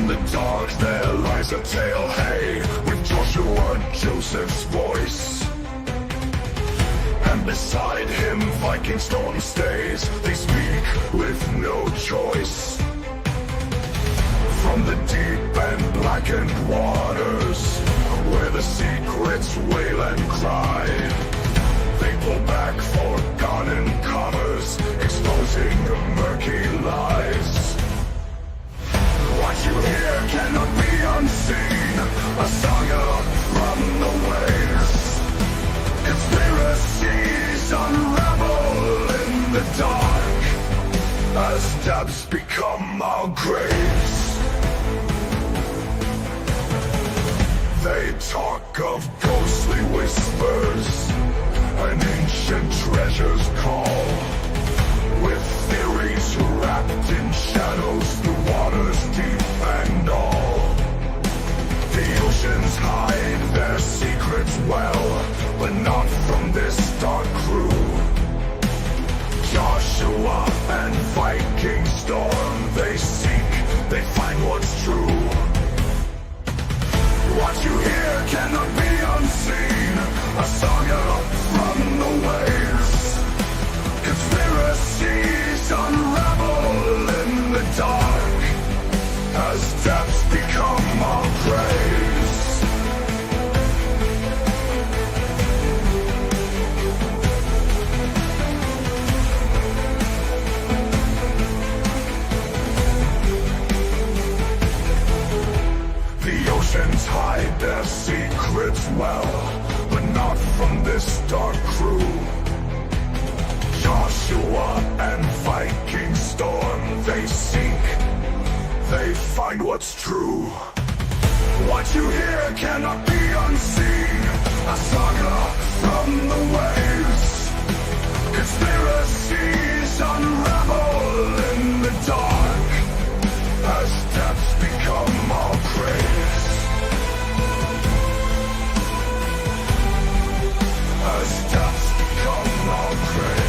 In the dark there lies a tale, hey, with Joshua Joseph's voice. And beside him Vikingstorm stays, they speak with no choice. From the deep and blackened waters, where the secrets wail and cry, they pull back forgotten covers, exposing murky lies. What you hear cannot be unseen, a saga from the waves. Conspiracies unravel in the dark, as depths become our graves. They talk of ghostly whispers and ancient treasures call, with theories wrapped in shadows, the waters deep and all. The oceans hide their secrets well, but not from this dark crew. Joshua and Vikingstorm, they seek, they find what's true. What you hear cannot be unseen, a saga from the waves. Conspiracies unravel in the dark, as depths become our graves. The oceans hide their secrets well, but not from this dark crew. Joshua and Vikingstorm, they seek, they find what's true. What you hear cannot be unseen, a saga from the waves. Conspiracies unravel in the dark, as depths become our graves. As depths become our graves.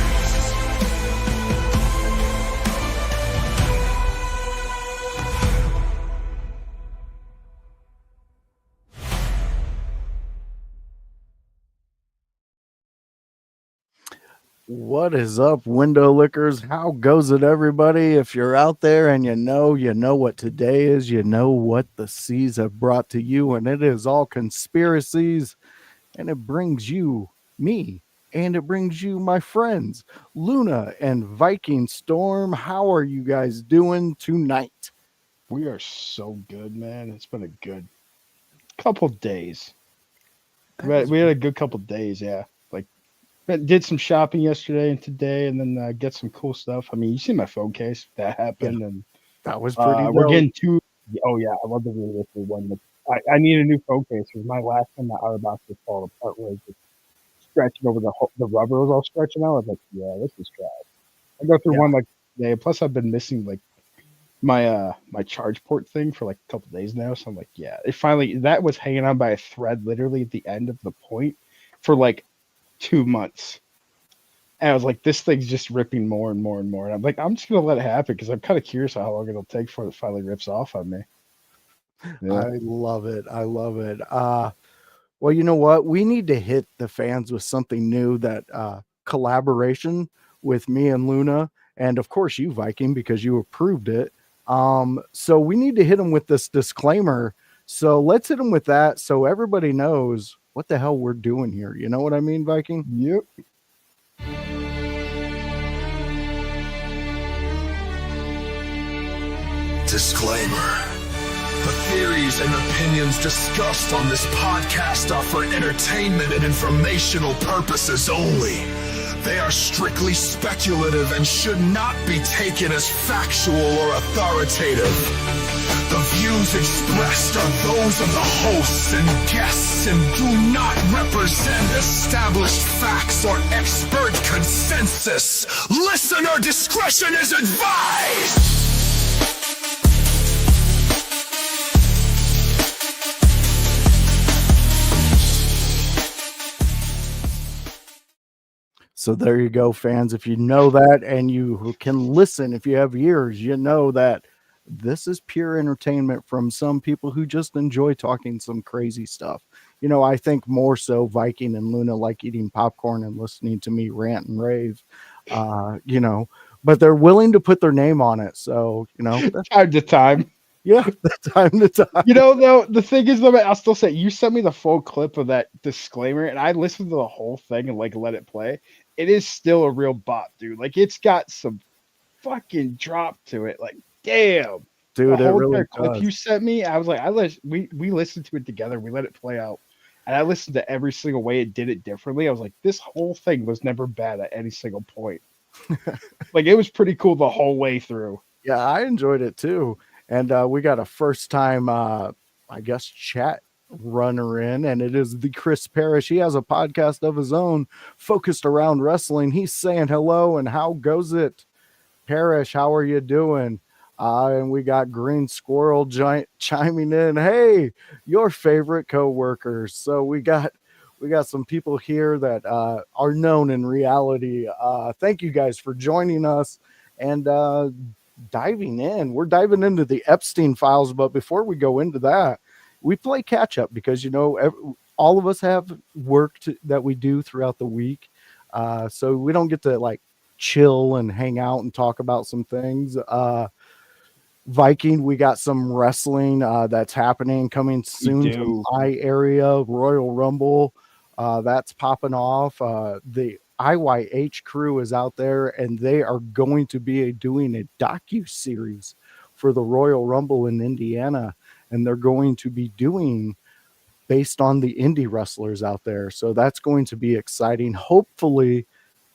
What is up, window lickers? How goes it, everybody? If you're out there and you know what today is, you know what the seas have brought to you, and it is all conspiracies, and it brings you me, and it brings you my friends, Luna and Vikingstorm. How are you guys doing tonight? We are so good, man. It's been a good couple days. We had a good couple days, yeah. Like, did some shopping yesterday and today, and then get some cool stuff. I mean, you see my phone case that happened, and that was pretty. We're getting two. Oh yeah, I love the really cool one. I need a new phone case because my last one, the outer box was falling apart. Where it was stretching over the rubber was all stretching out. I was like, yeah, this is trash. I go through one like today. Plus, I've been missing like my charge port thing for like a couple days now. So I'm like, yeah, it finally, that was hanging on by a thread literally at the end of the point for like 2 months. And I was like, this thing's just ripping more and more and more. And I'm like, I'm just going to let it happen because I'm kind of curious how long it'll take before it finally rips off on me. Yeah. I love it. I love it. Well, you know what? We need to hit the fans with something new, that collaboration with me and Luna, and of course you, Viking, because you approved it. So we need to hit them with this disclaimer. So let's hit them with that so everybody knows what the hell we're doing here. You know what I mean, Viking? Yep. Disclaimer. The theories and opinions discussed on this podcast are for entertainment and informational purposes only. They are strictly speculative and should not be taken as factual or authoritative. The views expressed are those of the hosts and guests and do not represent established facts or expert consensus. Listener discretion is advised! So there you go, fans. If you know that and you can listen, if you have ears, you know that this is pure entertainment from some people who just enjoy talking some crazy stuff. I think more so Viking and Luna like eating popcorn and listening to me rant and rave, but they're willing to put their name on it. So, time to time. Yeah, time to time. Though, the thing is, though, I'll still say, you sent me the full clip of that disclaimer, and I listened to the whole thing and let it play. It is still a real bop, dude. It's got some fucking drop to it. Damn, dude, the whole it really clip does. you sent me, I was like, we listened to it together. We let it play out, and I listened to every single way it did it differently. I was like, this whole thing was never bad at any single point. It was pretty cool the whole way through. Yeah, I enjoyed it too. And we got a first time, I guess, chat runner in, and it is the Chris Parrish. He has a podcast of his own focused around wrestling. He's saying hello and how goes it? Parrish, how are you doing? And we got Green Squirrel chiming in. Hey, your favorite co-workers. So we got some people here that are known in reality. Thank you guys for joining us and diving in. We're diving into the Epstein files, but before we go into that, we play catch up because all of us have work that we do throughout the week, so we don't get to chill and hang out and talk about some things. Viking, we got some wrestling that's happening coming soon to my area. Royal Rumble, that's popping off. The IYH crew is out there, and they are going to be doing a docu-series for the Royal Rumble in Indiana, and they're going to be doing based on the indie wrestlers out there. So that's going to be exciting. Hopefully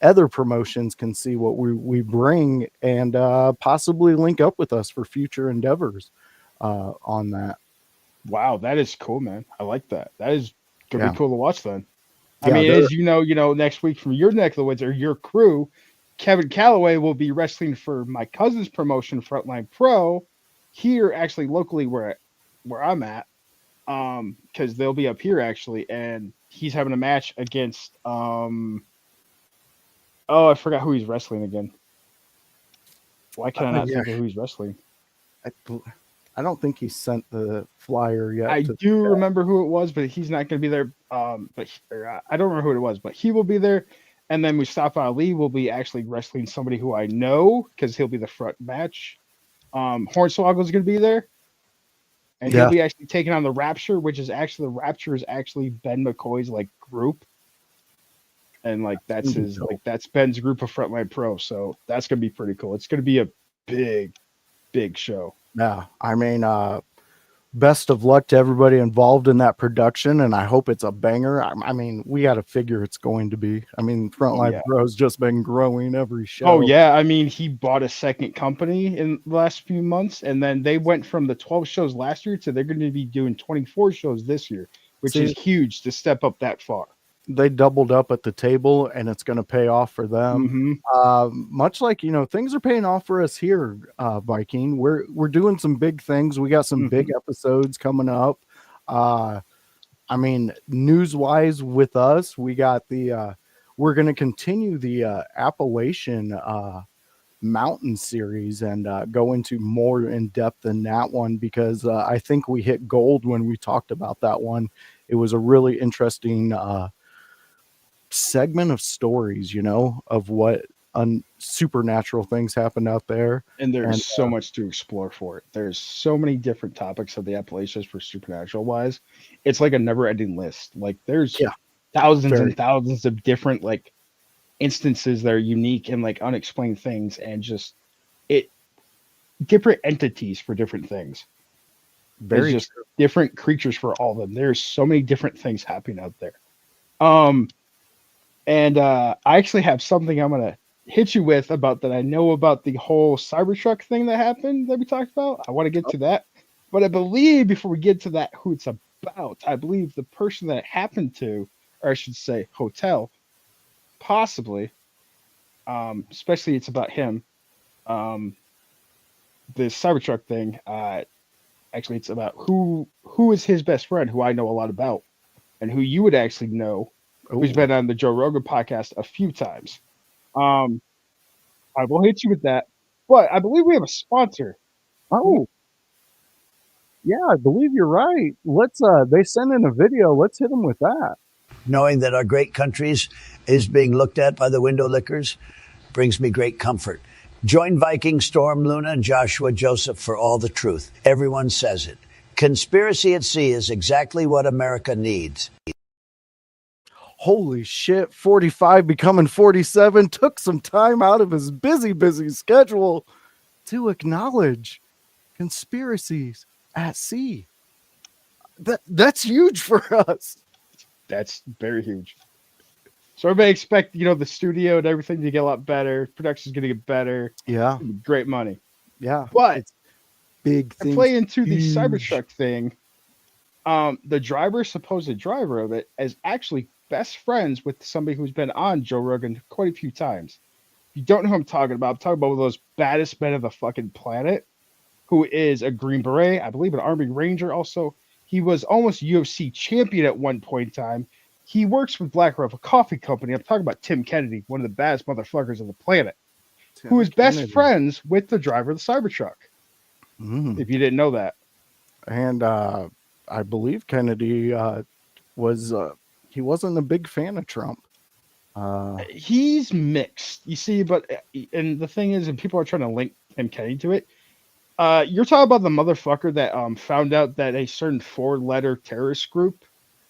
other promotions can see what we bring and possibly link up with us for future endeavors on that. Wow, that is cool, man. I like that. That is gonna be cool to watch then. Yeah, I mean, as next week from your neck of the woods or your crew, Kevin Calloway will be wrestling for my cousin's promotion, Frontline Pro, here actually locally where I'm at, because they'll be up here actually, and he's having a match against I forgot who he's wrestling again. Why can I not think of who he's wrestling? I don't think he sent the flyer yet. I do remember who it was, but he's not going to be there. I don't remember who it was, but he will be there. And then Mustafa Ali will be actually wrestling somebody who I know because he'll be the front match. Hornswoggle is going to be there. And he'll be actually taking on the Rapture, which is actually the Rapture is actually Ben McCoy's group. And that's his that's Ben's group of Frontline Pro. So that's going to be pretty cool. It's going to be a big show. Yeah, I mean, best of luck to everybody involved in that production, and I hope it's a banger. I mean, we got to figure it's going to be. I mean, Frontline Pro's just been growing every show. Oh yeah, I mean, he bought a second company in the last few months, and then they went from the 12 shows last year to they're going to be doing 24 shows this year, which is huge to step up that far. They doubled up at the table, and it's going to pay off for them. Much like things are paying off for us here, Viking. We're doing some big things. We got some big episodes coming up. I mean, news wise with us, we got the we're going to continue the Appalachian Mountain series and go into more in depth in that one because I think we hit gold when we talked about that one. It was a really interesting segment of stories, of what supernatural things happened out there. And there's so much to explore for it. There's so many different topics of the Appalachians for supernatural wise. It's like a never ending list. There's thousands and thousands of different instances that are unique and unexplained things and just different entities for different things. There's just different creatures for all of them. There's so many different things happening out there. And I actually have something I'm going to hit you with about that I know about the whole Cybertruck thing that happened that we talked about. I want to get to that. But I believe before we get to that, who it's about, I believe the person that it happened to, or I should say hotel, possibly, especially it's about him, the Cybertruck thing, actually it's about who is his best friend, who I know a lot about, and who you would actually know, who's been on the Joe Rogan podcast a few times. I will hit you with that, but I believe we have a sponsor Oh, yeah, I believe you're right. Let's they sent in a video. Let's hit them with that. Knowing that our great countries is being looked at by the window lickers brings me great comfort. Join Vikingstorm, Luna, and Joshua Joseph for all the truth. Everyone says it. Conspiracy at Sea is exactly what America needs. Holy shit, 45 becoming 47 took some time out of his busy schedule to acknowledge conspiracies at sea. That's huge for us. That's very huge. So everybody expect, the studio and everything to get a lot better. Production's going to get better. Yeah. Great money. Yeah. But it's big things. play into the Cybertruck thing. The supposed driver of it, is actually best friends with somebody who's been on Joe Rogan quite a few times. If you don't know who I'm talking about one of those baddest men of the fucking planet, who is a Green Beret, I believe an Army Ranger also. He was almost UFC champion at one point in time. He works with BlackRock, a coffee company. I'm talking about Tim Kennedy, one of the baddest motherfuckers on the planet, who is best friends with the driver of the Cybertruck. If you didn't know that. And I believe Kennedy he wasn't a big fan of Trump. He's mixed, you see, and the thing is, and people are trying to link Tim Kennedy to it. You're talking about the motherfucker that found out that a certain 4-letter terrorist group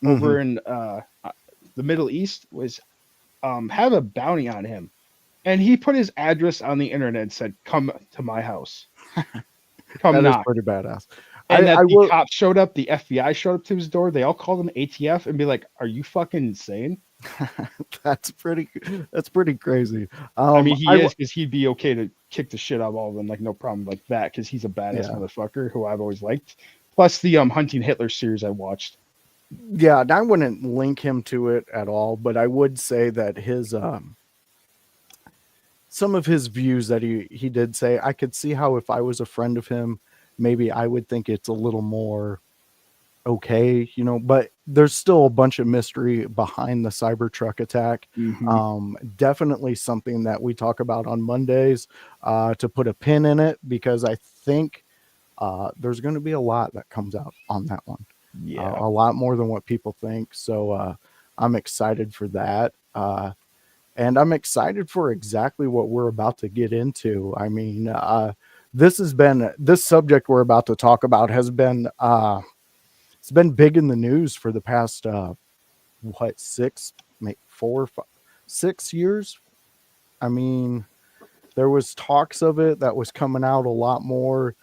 over in the Middle East was have a bounty on him, and he put his address on the internet and said, "Come to my house." Come knock. Is pretty badass. And the cops showed up, the FBI showed up to his door. They all called him ATF and be like, "Are you fucking insane?" That's pretty crazy. I mean, he is, because he'd be okay to kick the shit out of all of them, like no problem like that, because he's a badass motherfucker who I've always liked. Plus the Hunting Hitler series I watched. Yeah, and I wouldn't link him to it at all, but I would say that his some of his views that he did say, I could see how if I was a friend of him, maybe I would think it's a little more okay, but there's still a bunch of mystery behind the Cybertruck attack. Definitely something that we talk about on Mondays to put a pin in it, because I think there's going to be a lot that comes out on that one. A lot more than what people think. So I'm excited for that. And I'm excited for exactly what we're about to get into. I mean, this subject we're about to talk about has been, it's been big in the news for the past, 6 years. I mean, there was talks of it that was coming out a lot more,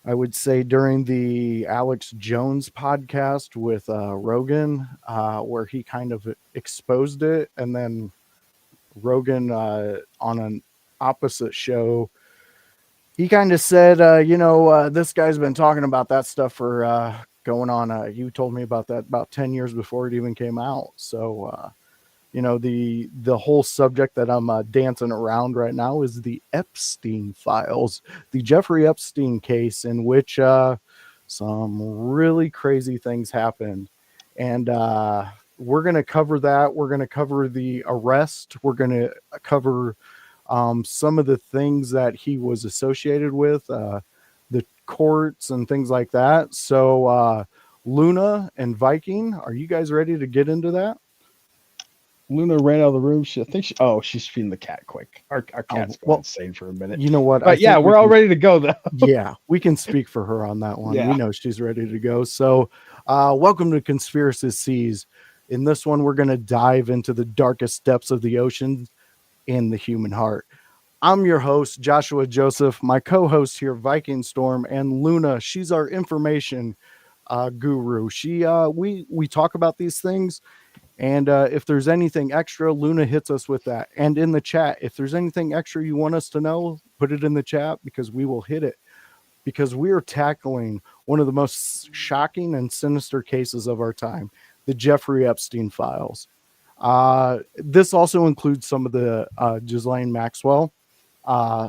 I would say, during the Alex Jones podcast with Rogan, where he kind of exposed it. And then Rogan on an opposite show, he kind of said, this guy's been talking about that stuff for going on. You told me about that about 10 years before it even came out. So, the whole subject that I'm dancing around right now is the Epstein files, the Jeffrey Epstein case, in which some really crazy things happened. And we're going to cover that. We're going to cover the arrest. We're going to cover some of the things that he was associated with, the courts and things like that. So Luna and Viking, are you guys ready to get into that? Luna ran out of the room. She's feeding the cat quick. Our cat's going insane for a minute. You know what? But we're all ready to go though. Yeah, we can speak for her on that one. Yeah. We know she's ready to go. So welcome to Conspiracies Seas. In this one, we're going to dive into the darkest depths of the ocean and the human heart. I'm your host, Joshua Joseph. My co-host here, Vikingstorm, and Luna. She's our information guru. We talk about these things, and if there's anything extra, Luna hits us with that. And in the chat, if there's anything extra you want us to know, put it in the chat, because we will hit it. Because we are tackling one of the most shocking and sinister cases of our time, the Jeffrey Epstein files. This also includes some of the Ghislaine Maxwell.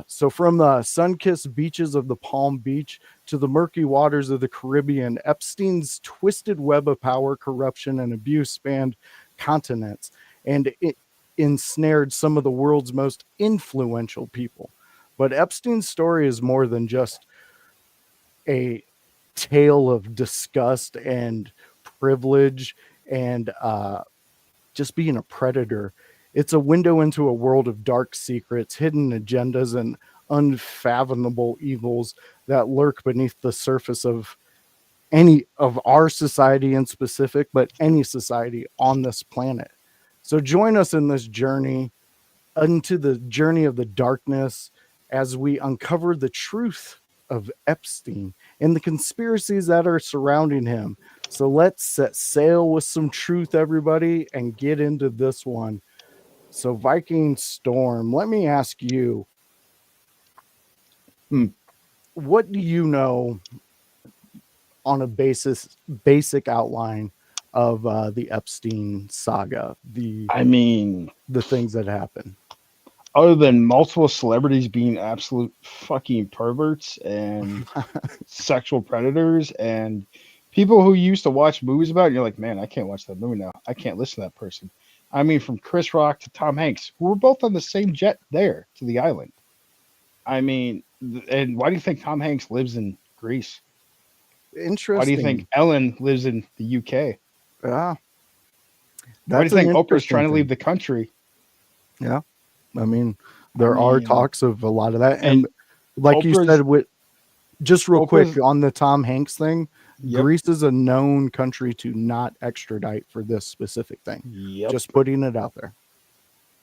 So from the sun-kissed beaches of the Palm Beach to the murky waters of the Caribbean, Epstein's twisted web of power, corruption, and abuse spanned continents, and it ensnared some of the world's most influential people. But Epstein's story is more than just a tale of disgust and privilege and just being a predator. It's a window into a world of dark secrets, hidden agendas, and unfathomable evils that lurk beneath the surface of any of our society in specific, but any society on this planet. So join us in this journey into the journey of the darkness as we uncover the truth of Epstein and the conspiracies that are surrounding him. So let's set sail with some truth, everybody, and get into this one. So Vikingstorm, let me ask you, what do you know on a basic outline of the Epstein saga, the things that happen? Other than multiple celebrities being absolute fucking perverts and sexual predators and people who used to watch movies about it, you're like, man, I can't watch that movie now. I can't listen to that person. I mean, from Chris Rock to Tom Hanks, who were both on the same jet there to the island. I mean, and why do you think Tom Hanks lives in Greece? Interesting. Why do you think Ellen lives in the UK? Yeah. Why do you think Oprah's trying to leave the country? Yeah. I mean, there are talks of a lot of that. And like Oprah's, you said, with just real quick on the Tom Hanks thing, Greece is a known country to not extradite for this specific thing. Just putting it out there.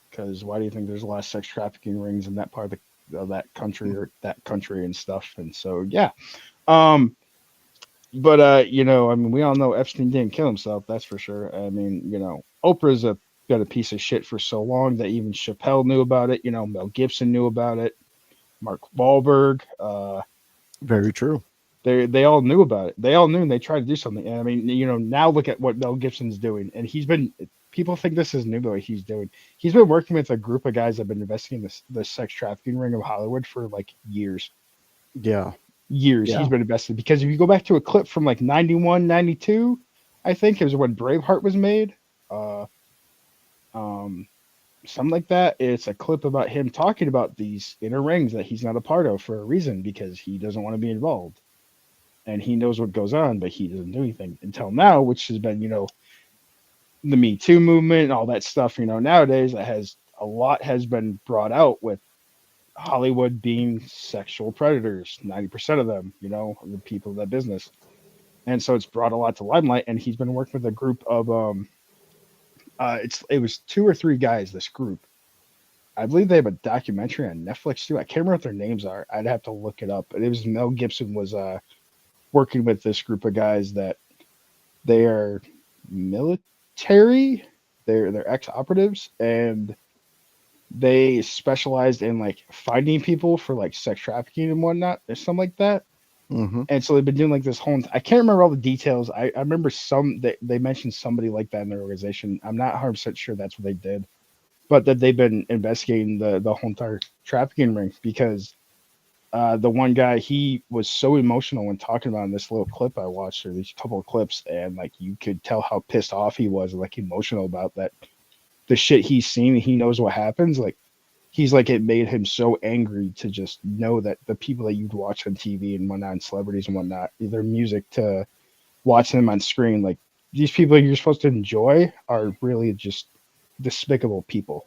Because why do you think there's a lot of sex trafficking rings in that part of that country or that country and stuff? And so, yeah. But you know, I mean, we all know Epstein didn't kill himself. That's for sure. I mean, you know, Oprah's got a piece of shit for so long that even Chappelle knew about it. You know, Mel Gibson knew about it. Mark Wahlberg. Very true. They all knew about it. They all knew, and they tried to do something. And I mean, you know, now look at what Mel Gibson's doing, and people think this is new, but what he's doing. He's been working with a group of guys that have been investigating the sex trafficking ring of Hollywood for like years. Yeah. Years. He's been invested, because if you go back to a clip from like 91, 92, I think it was when Braveheart was made. Something like that. It's a clip about him talking about these inner rings that he's not a part of for a reason, because he doesn't want to be involved. And he knows what goes on, but he doesn't do anything until now, which has been, you know, the Me Too movement and all that stuff. You know, nowadays a lot has been brought out with Hollywood being sexual predators. 90% of them, you know, the people of that business. And so it's brought a lot to limelight. And he's been working with a group of it was 2 or 3 guys, this group. I believe they have a documentary on Netflix too. I can't remember what their names are. I'd have to look it up. But it was Mel Gibson was working with this group of guys that they are military. They're ex-operatives, and they specialized in like finding people for like sex trafficking and whatnot, or something like that. Mm-hmm. And so they've been doing like this whole. I can't remember all the details. I remember they mentioned somebody like that in their organization. I'm not 100% sure that's what they did, but that they've been investigating the whole entire trafficking ring, because the one guy, he was so emotional when talking about in this little clip I watched, or these couple of clips, and like you could tell how pissed off he was, and like emotional about that, the shit he's seen. He knows what happens. Like he's like, it made him so angry to just know that the people that you'd watch on TV and whatnot, and celebrities and whatnot, their music, to watch them on screen, like these people you're supposed to enjoy are really just despicable people,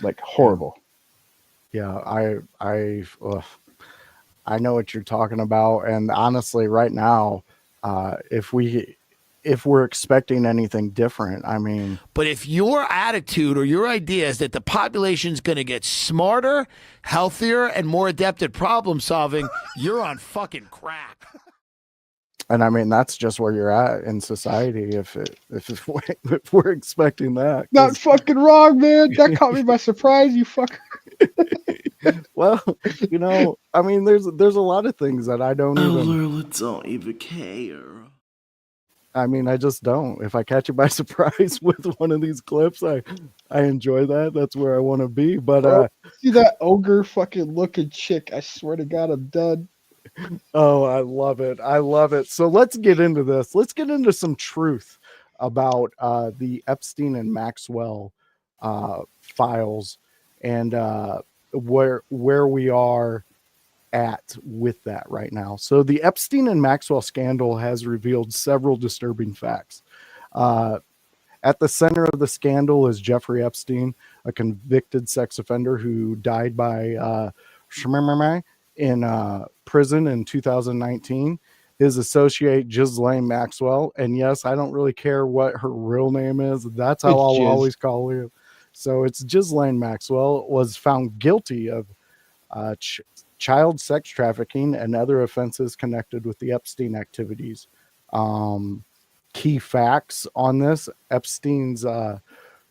like horrible. Yeah, I know what you're talking about, and honestly, right now, if we're expecting anything different, I mean, but if your attitude or your idea is that the population's going to get smarter, healthier, and more adept at problem solving, you're on fucking crack. And I mean, that's just where you're at in society. If we're expecting that, not fucking wrong, man. That caught me by surprise, you fucker. Well, you know, I mean, there's a lot of things that I don't even care. I mean, I just don't. If I catch you by surprise with one of these clips, I enjoy that. That's where I want to be. But see that ogre fucking looking chick? I swear to God, I'm done. Oh, I love it. I love it. So let's get into this. Let's get into some truth about the Epstein and Maxwell files, and where we are at with that right now. So the Epstein and Maxwell scandal has revealed several disturbing facts. At the center of the scandal is Jeffrey Epstein, a convicted sex offender who died by in prison in 2019. His associate, Ghislaine Maxwell, and yes, I don't really care what her real name is. That's how It's I'll Giz. always call her. So it's Ghislaine Maxwell, was found guilty of child sex trafficking and other offenses connected with the Epstein activities. Key facts on this: Epstein's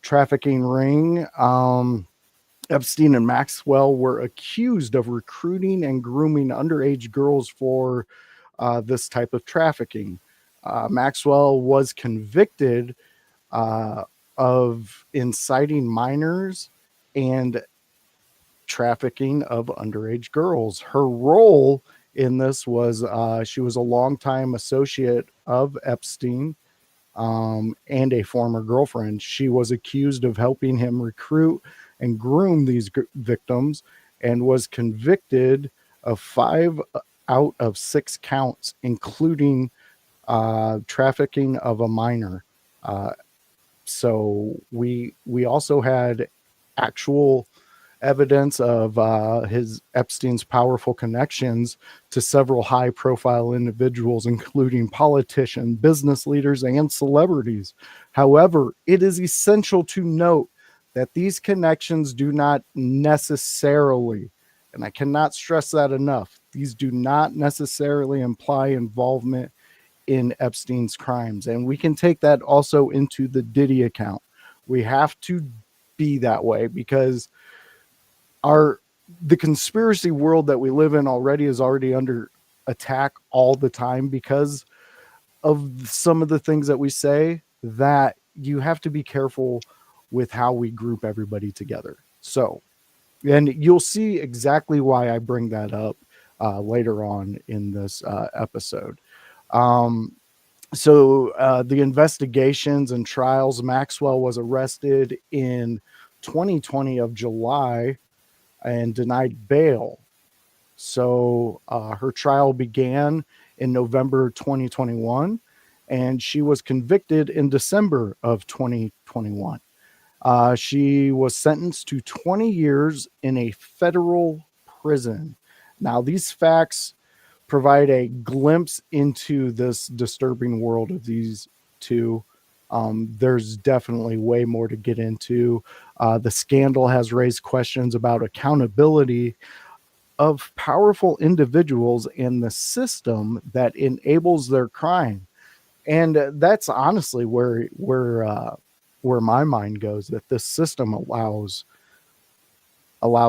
trafficking ring. Epstein and Maxwell were accused of recruiting and grooming underage girls for this type of trafficking. Maxwell was convicted of inciting minors and trafficking of underage girls. Her role in this was she was a longtime associate of Epstein and a former girlfriend. She was accused of helping him recruit and groom these victims and was convicted of 5 out of 6 counts, including trafficking of a minor. So we also had actual evidence of his Epstein's powerful connections to several high-profile individuals, including politicians, business leaders, and celebrities. However, it is essential to note that these connections do not necessarily, and I cannot stress that enough, these do not necessarily imply involvement in Epstein's crimes. And we can take that also into the Diddy account. We have to be that way because the conspiracy world that we live in already is already under attack all the time because of some of the things that we say, that you have to be careful with how we group everybody together. So, and you'll see exactly why I bring that up later on in this episode. So the investigations and trials, Maxwell was arrested in 2020 of July and denied bail. So her trial began in November 2021, and she was convicted in December of 2021. She was sentenced to 20 years in a federal prison. Now, these facts provide a glimpse into this disturbing world of these two. There's definitely way more to get into. The scandal has raised questions about accountability of powerful individuals and the system that enables their crime. And that's honestly where my mind goes, that this system allows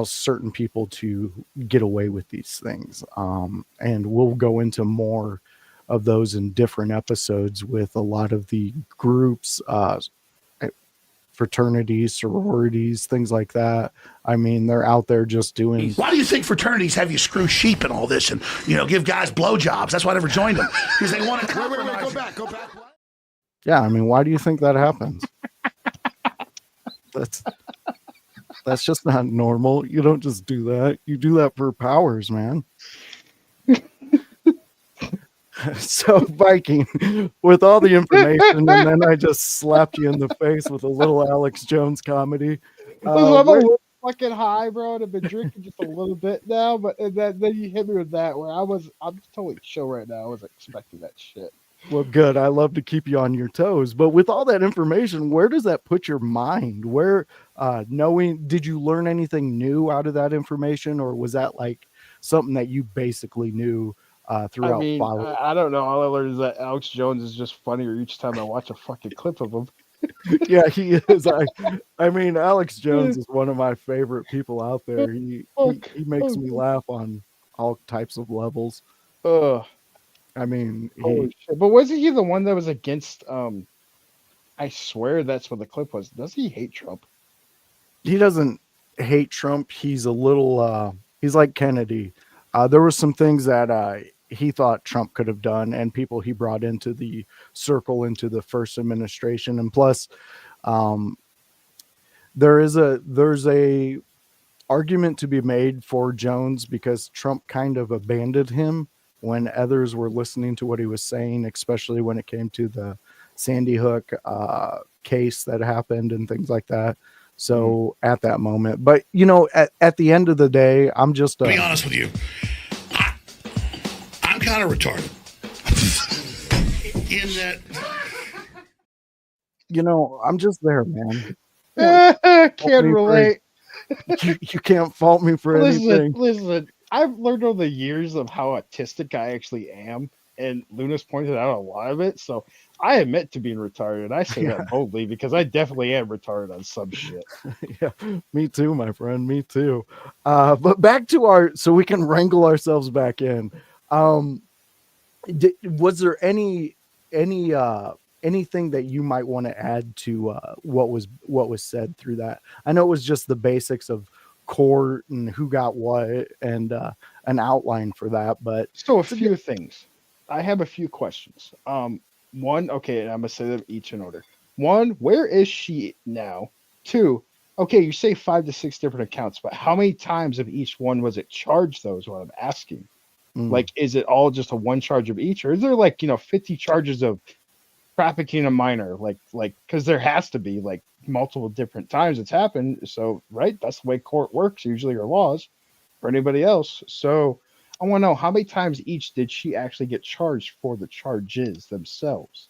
certain people to get away with these things. And we'll go into more of those in different episodes with a lot of the groups, fraternities, sororities, things like that. I mean, they're out there just doing. Why do you think fraternities have you screw sheep and all this and, give guys blowjobs? That's why I never joined them. Because they want to compromise. Wait, go back. What? Yeah, I mean, why do you think that happens? That's just not normal. You don't just do that. You do that for powers, man. So, Viking, with all the information, and then I just slapped you in the face with a little Alex Jones comedy. I'm a little fucking high, bro, and I've been drinking just a little bit now, but then you hit me with that where I'm totally chill right now. I wasn't expecting that shit. Well, good. I love to keep you on your toes. But with all that information, where does that put your mind? Where, did you learn anything new out of that information, or was that like something that you basically knew throughout? I don't know. All I learned is that Alex Jones is just funnier each time I watch a fucking clip of him. Yeah, he is. I mean, Alex Jones is one of my favorite people out there. He makes me laugh on all types of levels. I mean, but wasn't he the one that was against? I swear that's what the clip was. Does he hate Trump? He doesn't hate Trump. He's a little. He's like Kennedy. There were some things that he thought Trump could have done, and people he brought into the circle into the first administration. And plus, there's a argument to be made for Jones because Trump kind of abandoned him when others were listening to what he was saying, especially when it came to the Sandy Hook case that happened and things like that. So at that moment, but you know, at the end of the day, I'm just to be honest with you, I'm kind of retarded. In that, you know, I'm just there, man. Can't relate. You can't fault me for anything. Listen, I've learned over the years of how autistic I actually am, and Luna's pointed out a lot of it. So I admit to being retarded. I say that boldly because I definitely am retarded on some shit. Yeah, me too, my friend. Me too. But back to so we can wrangle ourselves back in. Was there anything that you might want to add to what was said through that? I know it was just the basics of court and who got what and an outline for that, but so a few things. I have a few questions. One, okay, and I'm gonna say them each in order. One, where is she now? Two, okay, you say 5 to 6 different accounts, but how many times of each one was it charged? Though is what I'm asking. Like, is it all just a one charge of each, or is there 50 charges of trafficking a minor? Like, because there has to be multiple different times it's happened. So, right, that's the way court works usually, or laws for anybody else. So, I want to know how many times each did she actually get charged for the charges themselves?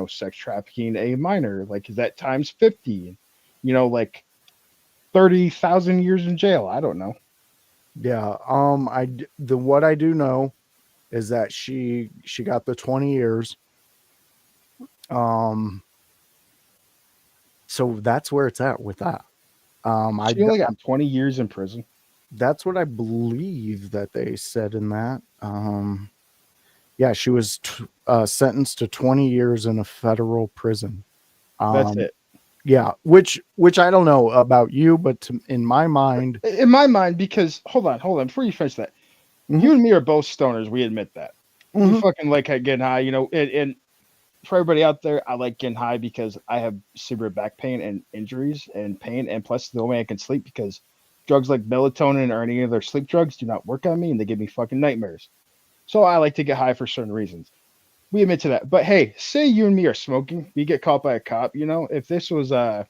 Sex trafficking a minor. Is that times 50? 30,000 years in jail. I don't know. Yeah. What I do know is that she got the 20 years. So that's where it's at with that. She only got 20 years in prison. That's what I believe that they said in that. Yeah, she was sentenced to 20 years in a federal prison. That's it. Yeah, which I don't know about you, but in my mind, because hold on, before you finish that, you and me are both stoners. We admit that. We fucking like getting high, and for everybody out there, I like getting high because I have severe back pain and injuries and pain, and plus the only way I can sleep because drugs like melatonin or any other sleep drugs do not work on me and they give me fucking nightmares. So I like to get high for certain reasons. We admit to that. But hey, say you and me are smoking, we get caught by a cop, if this was I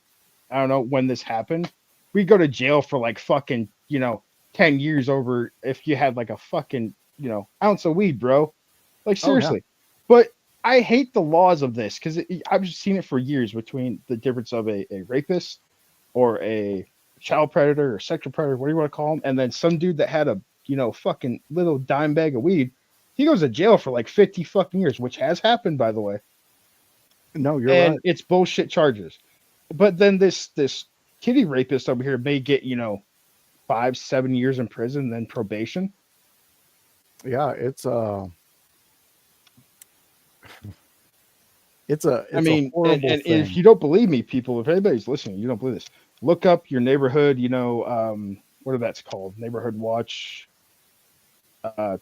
don't know when this happened, we go to jail for fucking, 10 years over if you had a fucking, ounce of weed, bro. Seriously. Oh, yeah. But I hate the laws of this because I've seen it for years between the difference of a rapist or a child predator or sexual predator, what do you want to call him? And then some dude that had a, fucking little dime bag of weed. He goes to jail for 50 fucking years, which has happened, by the way. No, you're right. It's bullshit charges. But then this kitty rapist over here may get, 5-7 years in prison, then probation. Yeah, it's a horrible thing. If you don't believe me, people, if anybody's listening, you don't believe this, look up your neighborhood, what are that's called? Neighborhood watch.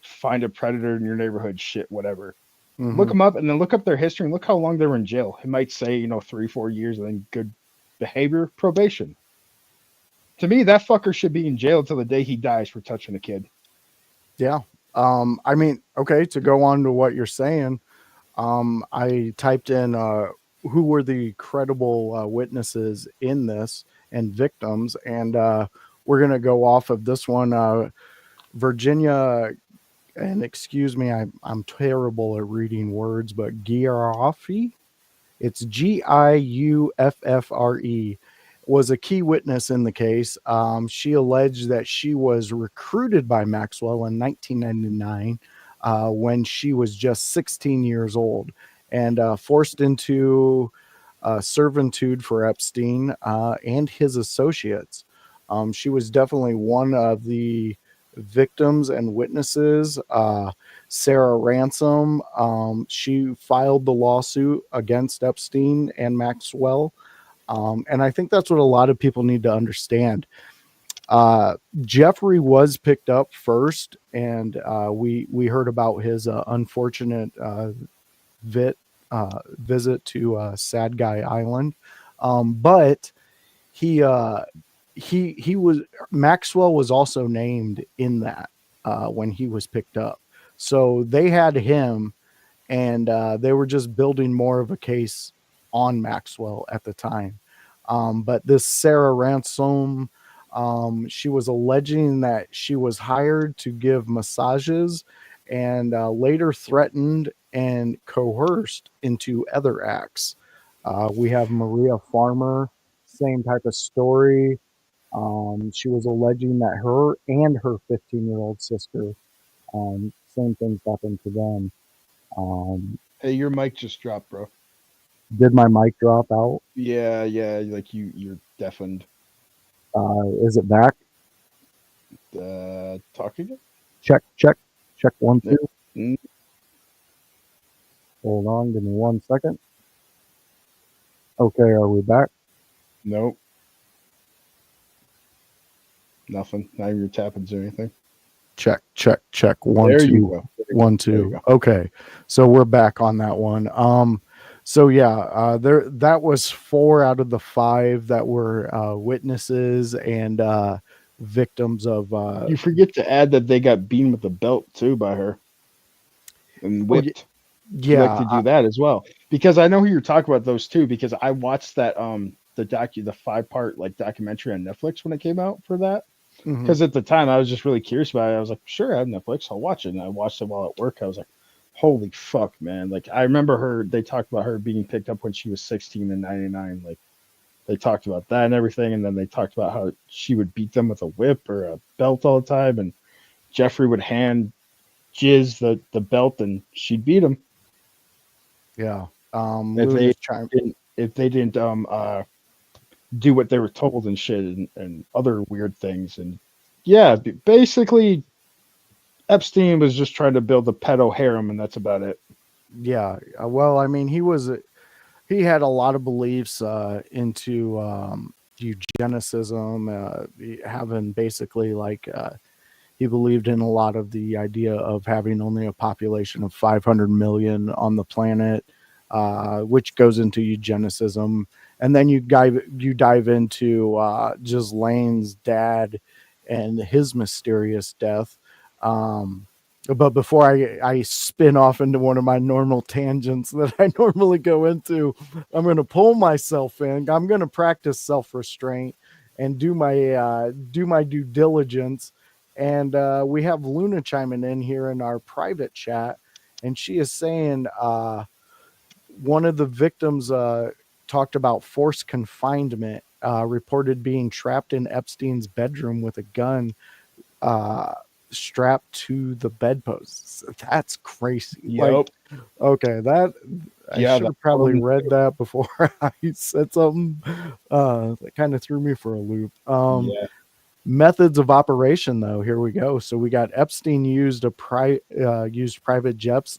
Find a predator in your neighborhood, shit, whatever. Look them up and then look up their history and look how long they were in jail. It might say, 3-4 years and then good behavior, probation. To me, that fucker should be in jail until the day he dies for touching a kid. Yeah. Okay, to go on to what you're saying, I typed in who were the credible witnesses in this and victims, and we're going to go off of this one. Virginia, and excuse me, I'm terrible at reading words, but Giuffre, it's Giuffre, was a key witness in the case. She alleged that she was recruited by Maxwell in 1999 when she was just 16 years old and forced into servitude for Epstein and his associates. She was definitely one of the victims and witnesses. Sarah Ransom, she filed the lawsuit against Epstein and Maxwell. And I think that's what a lot of people need to understand. Jeffrey was picked up first, and we heard about his unfortunate visit to Sad Guy Island. But he he was Maxwell was also named in that when he was picked up. So they had him, and they were just building more of a case on Maxwell at the time. But this Sarah Ransom, she was alleging that she was hired to give massages and later threatened and coerced into other acts. We have Maria Farmer, same type of story. She was alleging that her and her 15-year-old sister, same things happened to them. Hey, your mic just dropped, bro. Did my mic drop out? Yeah, like you're deafened. Is it back? Talk again? Check 1 2. Mm. Hold on, give me 1 second. Okay, are we back? Nope. Nothing. Not even your tappings or anything. Check 1 There 2 you go. 1 2. Okay, so we're back on that one. So yeah, that was 4 out of the 5 that were witnesses and victims of. You forget to add that they got beaten with a belt too by her and whipped. You like to do that as well, because I know who you're talking about those two, because I watched that the 5-part like documentary on Netflix when it came out for that. Because at the time I was just really curious about it. I was like, sure, I have Netflix, I'll watch it. And I watched it while at work. I was like, holy fuck, man. Like, I remember they talked about her being picked up when she was 16 in 99. Like, they talked about that and everything. And then they talked about how she would beat them with a whip or a belt all the time. And Jeffrey would hand Jizz the belt and she'd beat him. Yeah. If they didn't do what they were told and shit and other weird things. And yeah, basically Epstein was just trying to build a pedo harem, and that's about it. Yeah. Well, I mean, he had a lot of beliefs into eugenicism, having basically like he believed in a lot of the idea of having only a population of 500 million on the planet, which goes into eugenicism. And then you dive into Ghislaine's dad and his mysterious death. But before I spin off into one of my normal tangents that I normally go into, I'm going to pull myself in. I'm going to practice self-restraint and do my due diligence. And we have Luna chiming in here in our private chat, and she is saying one of the victims talked about forced confinement, reported being trapped in Epstein's bedroom with a gun strapped to the bedposts. That crazy. Yep. Like, okay, I should have probably read that before I said something. That kind of threw me for a loop. Methods of operation, though. Here we go. So we got Epstein used private jets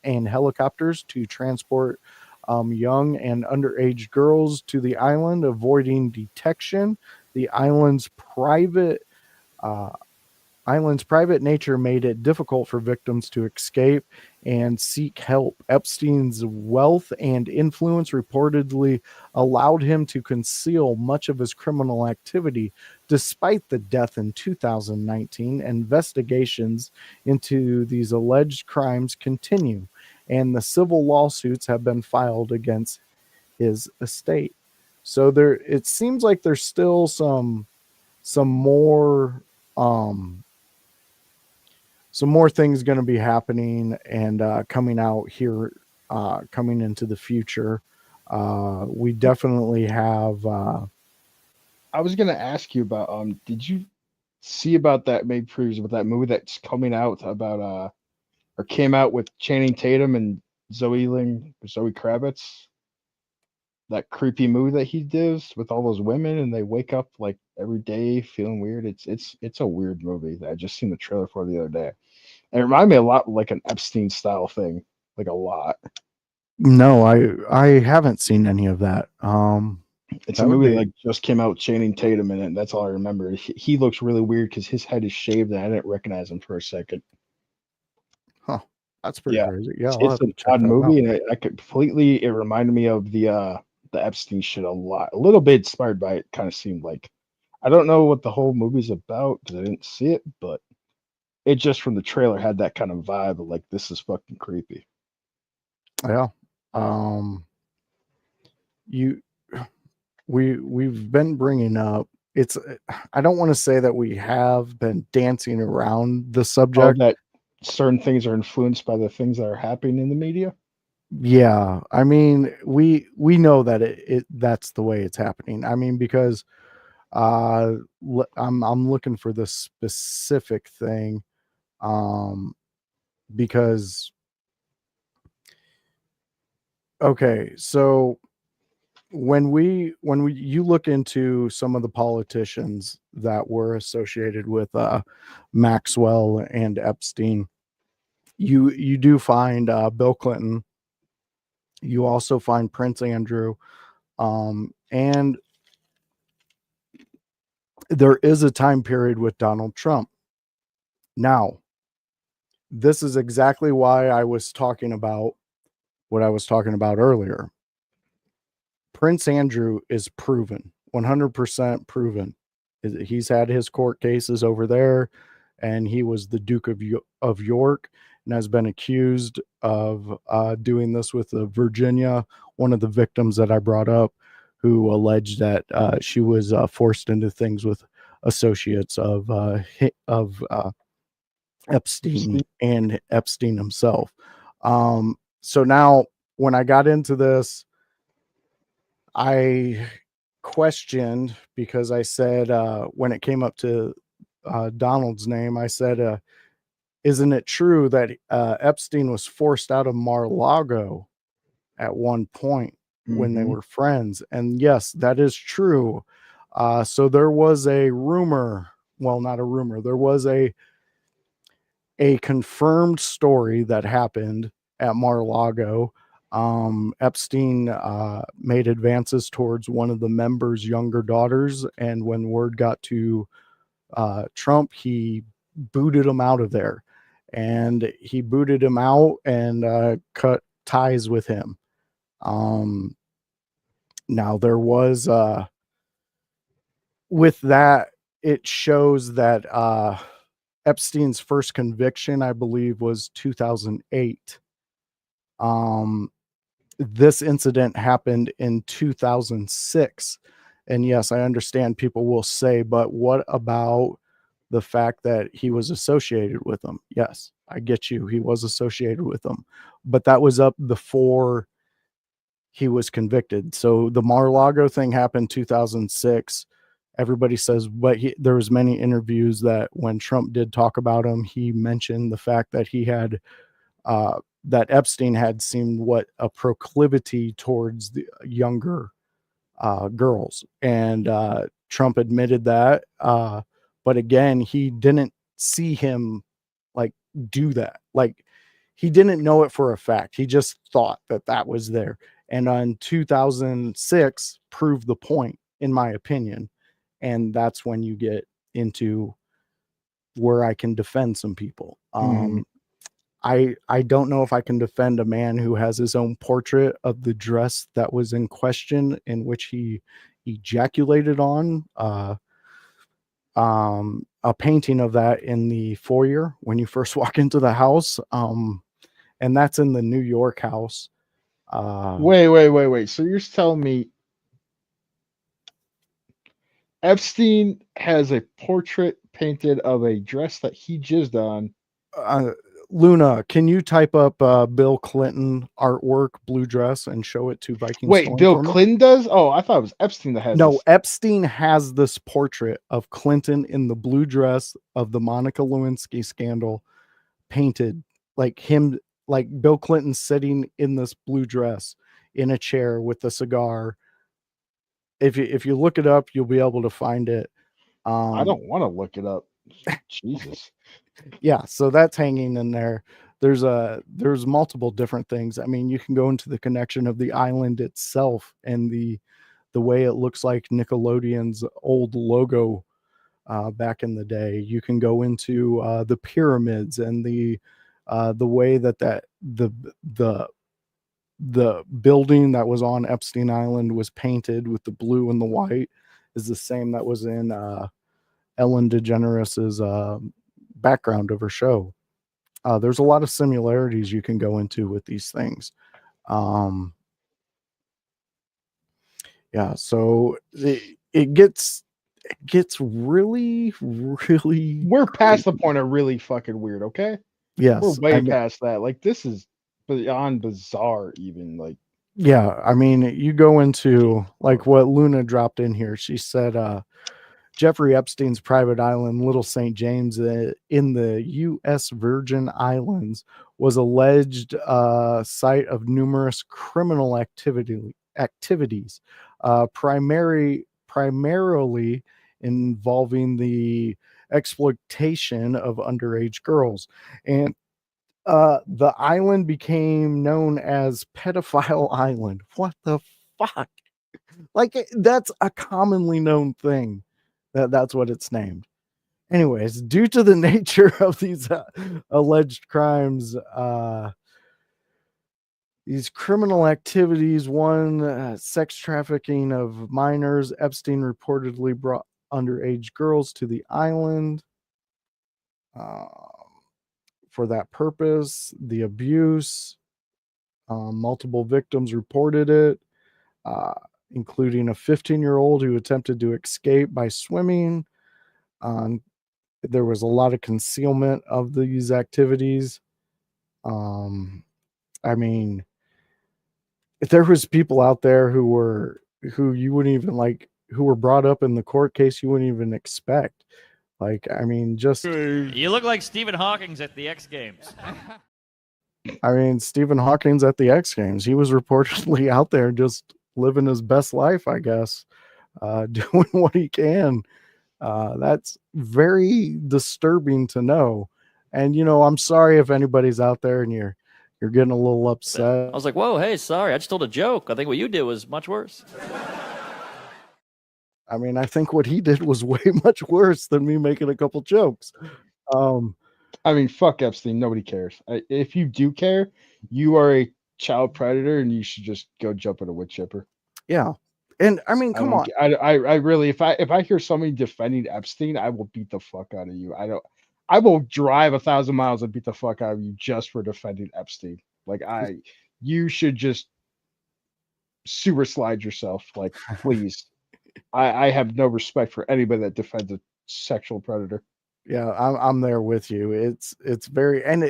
and helicopters to transport young and underage girls to the island, avoiding detection. The island's private nature made it difficult for victims to escape and seek help. Epstein's wealth and influence reportedly allowed him to conceal much of his criminal activity. Despite the death in 2019, investigations into these alleged crimes continue, and the civil lawsuits have been filed against his estate. So it seems like there's still some more things going to be happening and coming out here, coming into the future. We definitely have. I was going to ask you about. Did you see about that? Maybe previews about that movie that's coming out about or came out with Channing Tatum and Zoe Kravitz? That creepy movie that he does with all those women, and they wake up like every day feeling weird. It's a weird movie that I just seen the trailer for the other day. And it reminded me a lot like an Epstein style thing, like a lot. No, I haven't seen any of that. It's a movie that like just came out with Channing Tatum in it, and that's all I remember. He looks really weird because his head is shaved, and I didn't recognize him for a second. Huh. That's pretty crazy. Yeah, it's an odd movie, and I completely. It reminded me of the Epstein shit a lot, a little bit inspired by it. Kind of seemed like I don't know what the whole movie's about because I didn't see it, but it just from the trailer had that kind of vibe of like, this is fucking creepy. Yeah. You we've been bringing up, it's, I don't want to say that we have been dancing around the Oh, subject. that certain things are influenced by the things that are happening in the media. Yeah, I mean, we know that it that's the way it's happening. I mean, because I'm looking for this specific thing, um because okay, so when we you look into some of the politicians that were associated with Maxwell and Epstein, you do find Bill Clinton. You also find Prince Andrew, and there is a time period with Donald Trump. Now, this is exactly why I was talking about what I was talking about earlier. Prince Andrew is proven, 100% proven. He's had his court cases over there, and he was the Duke of York, and has been accused of doing this with Virginia, one of the victims that I brought up, who alleged that she was forced into things with associates of Epstein and Epstein himself. So now, when I got into this, I questioned, because I said, when it came up to Donald's name, I said, isn't it true that Epstein was forced out of Mar-a-Lago at one point when they were friends? And yes, that is true. So there was a rumor, well, not a rumor, there was a confirmed story that happened at Mar-a-Lago. Epstein made advances towards one of the members' younger daughters, and when word got to Trump, he booted him out of there. And he booted him out and cut ties with him. Now, there was, with that, it shows that Epstein's first conviction, I believe, was 2008. This incident happened in 2006. And yes, I understand people will say, but what about the fact that he was associated with them? Yes, I get you. He was associated with them, but that was up before he was convicted. So the Mar-a-Lago thing happened 2006. Everybody says, but there was many interviews that when Trump did talk about him, he mentioned the fact that he had that Epstein had seen what a proclivity towards the younger girls, and Trump admitted that. But again, he didn't see him like do that. Like, he didn't know it for a fact. He just thought that that was there. And on 2006 proved the point, in my opinion. And that's when you get into where I can defend some people. I don't know if I can defend a man who has his own portrait of the dress that was in question, in which he ejaculated on. A painting of that in the foyer when you first walk into the house. And that's in the New York house. Wait. So you're telling me Epstein has a portrait painted of a dress that he jizzed on? Luna, can you type up Bill Clinton artwork, blue dress, and show it to Vikingstorm? Wait, Bill Clinton does? Oh, I thought it was Epstein that has No, this. Epstein has this portrait of Clinton in the blue dress of the Monica Lewinsky scandal, painted like him, like Bill Clinton sitting in this blue dress in a chair with a cigar. If you look it up, you'll be able to find it. I don't want to look it up. Jesus. Yeah, so that's hanging in there. There's multiple different things. I mean, you can go into the connection of the island itself and the way it looks like Nickelodeon's old logo back in the day. You can go into the pyramids and the way that the building that was on Epstein Island was painted with the blue and the white. is the same that was in Ellen DeGeneres's background of her show. There's a lot of similarities you can go into with these things. Yeah, so it gets really We're past the point of really fucking weird, okay? yes. We're way past that. Like, this is beyond bizarre, even. Like, yeah, I mean, you go into like what Luna dropped in here. She said Jeffrey Epstein's private island, Little St. James, in the U.S. Virgin Islands, was alleged site of numerous criminal activities, primarily involving the exploitation of underage girls. And the island became known as Pedophile Island. What the fuck? Like, that's a commonly known thing. That's what it's named. Anyways, due to the nature of these alleged crimes, these criminal activities, sex trafficking of minors, Epstein reportedly brought underage girls to the island for that purpose. The abuse, multiple victims reported it, including a 15-year-old who attempted to escape by swimming. There was a lot of concealment of these activities. I mean, if there was people out there who you wouldn't even like, who were brought up in the court case you wouldn't even expect. Like, I mean, just you look like Stephen Hawking's at the X Games. I mean, Stephen Hawking's at the X Games. He was reportedly out there just living his best life, I guess, doing what he can. That's very disturbing to know. And, I'm sorry if anybody's out there and you're getting a little upset. I was like, whoa, hey, sorry. I just told a joke. I think what you did was much worse. I mean, I think what he did was way much worse than me making a couple jokes. I mean, fuck Epstein. Nobody cares. If you do care, you are a child predator, and you should just go jump in a wood chipper. Yeah, and I mean, come on. I really, if I hear somebody defending Epstein, I will beat the fuck out of you. I will drive 1,000 miles and beat the fuck out of you just for defending Epstein. Like, you should just super slide yourself. Like, please. I have no respect for anybody that defends a sexual predator. Yeah, I'm there with you. It's very, and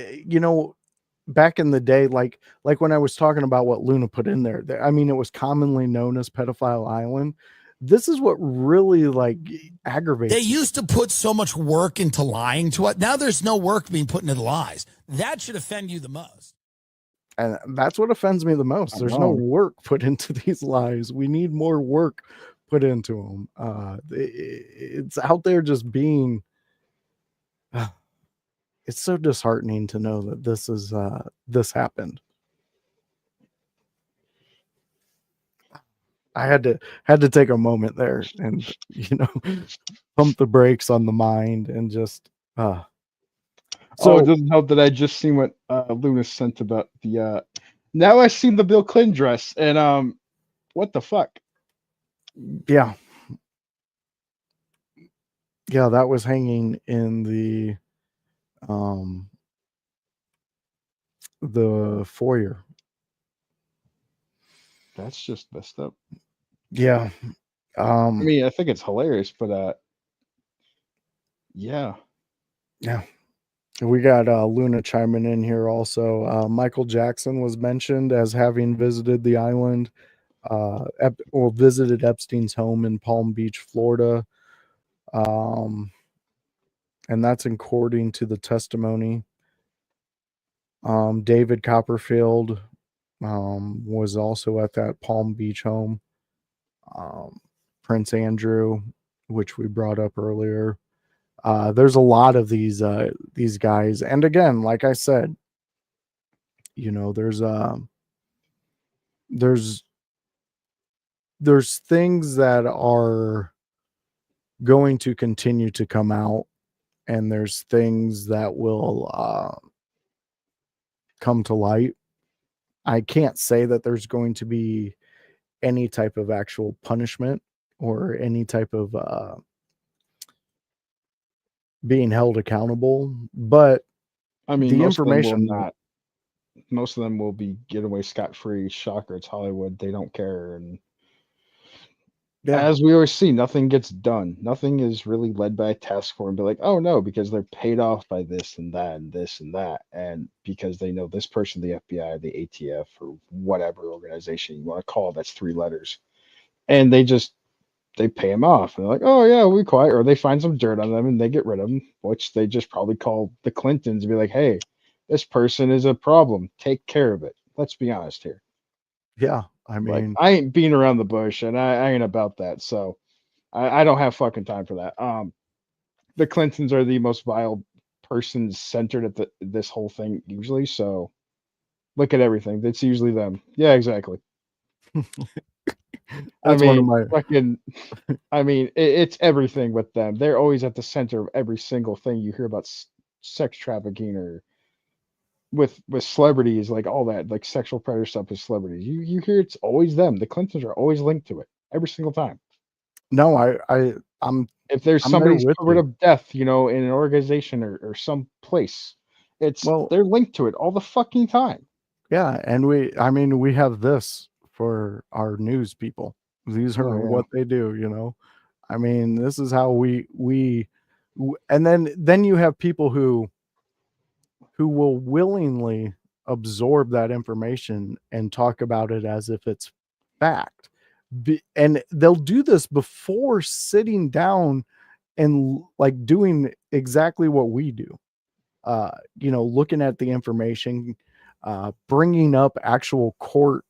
back in the day, like when I was talking about what Luna put in there, I mean, it was commonly known as Pedophile Island. This is what really like aggravates. They used to put so much work into lying to us. Now there's no work being put into the lies. That should offend you the most. And that's what offends me the most. There's no work put into these lies. We need more work put into them. It's out there just being. It's so disheartening to know that this happened. I had to take a moment there and pump the brakes on the mind and just So it doesn't help that I just seen what Luna sent about the now I seen the Bill Clinton dress and what the fuck? Yeah, that was hanging in the foyer. That's just messed up. Yeah. I mean, I think it's hilarious, but yeah. We got Luna chiming in here also. Michael Jackson was mentioned as having visited the island, or visited Epstein's home in Palm Beach, Florida. And that's according to the testimony. David Copperfield was also at that Palm Beach home. Prince Andrew, which we brought up earlier. There's a lot of these guys, and again, like I said, there's things that are going to continue to come out, and there's things that will come to light. I can't say that there's going to be any type of actual punishment or any type of being held accountable. But I mean, the most of them will information, not. Most of them will be get away scot free. Shocker! It's Hollywood. They don't care. And yeah, as we always see, nothing gets done. Nothing is really led by a task force and be like, oh no, because they're paid off by this and that and this and that, and because they know this person, the FBI, the ATF, or whatever organization you want to call it, that's 3 letters, and they pay them off. And they're like, oh yeah, we quiet, or they find some dirt on them and they get rid of them, which they just probably call the Clintons and be like, hey, this person is a problem. Take care of it. Let's be honest here. yeah. I Like, mean, I ain't beating around the bush, and I ain't about that. So I don't have fucking time for that. The Clintons are the most vile persons centered at this whole thing usually. So look at everything. It's usually them. Yeah, exactly. that's one of my. It's everything with them. They're always at the center of every single thing you hear about sex trafficking or with celebrities, like all that, like sexual predator stuff with celebrities. You hear it's always them. The Clintons are always linked to it every single time. No, I'm If there's I'm there somebody's with covered you. up death, in an organization or some place, Well, they're linked to it all the fucking time. yeah, and I mean, we have this for our news people. These Oh are yeah. what they do, you know. I mean, this is how and then you have people who will willingly absorb that information and talk about it as if it's fact. And they'll do this before sitting down and like doing exactly what we do. Looking at the information, bringing up actual court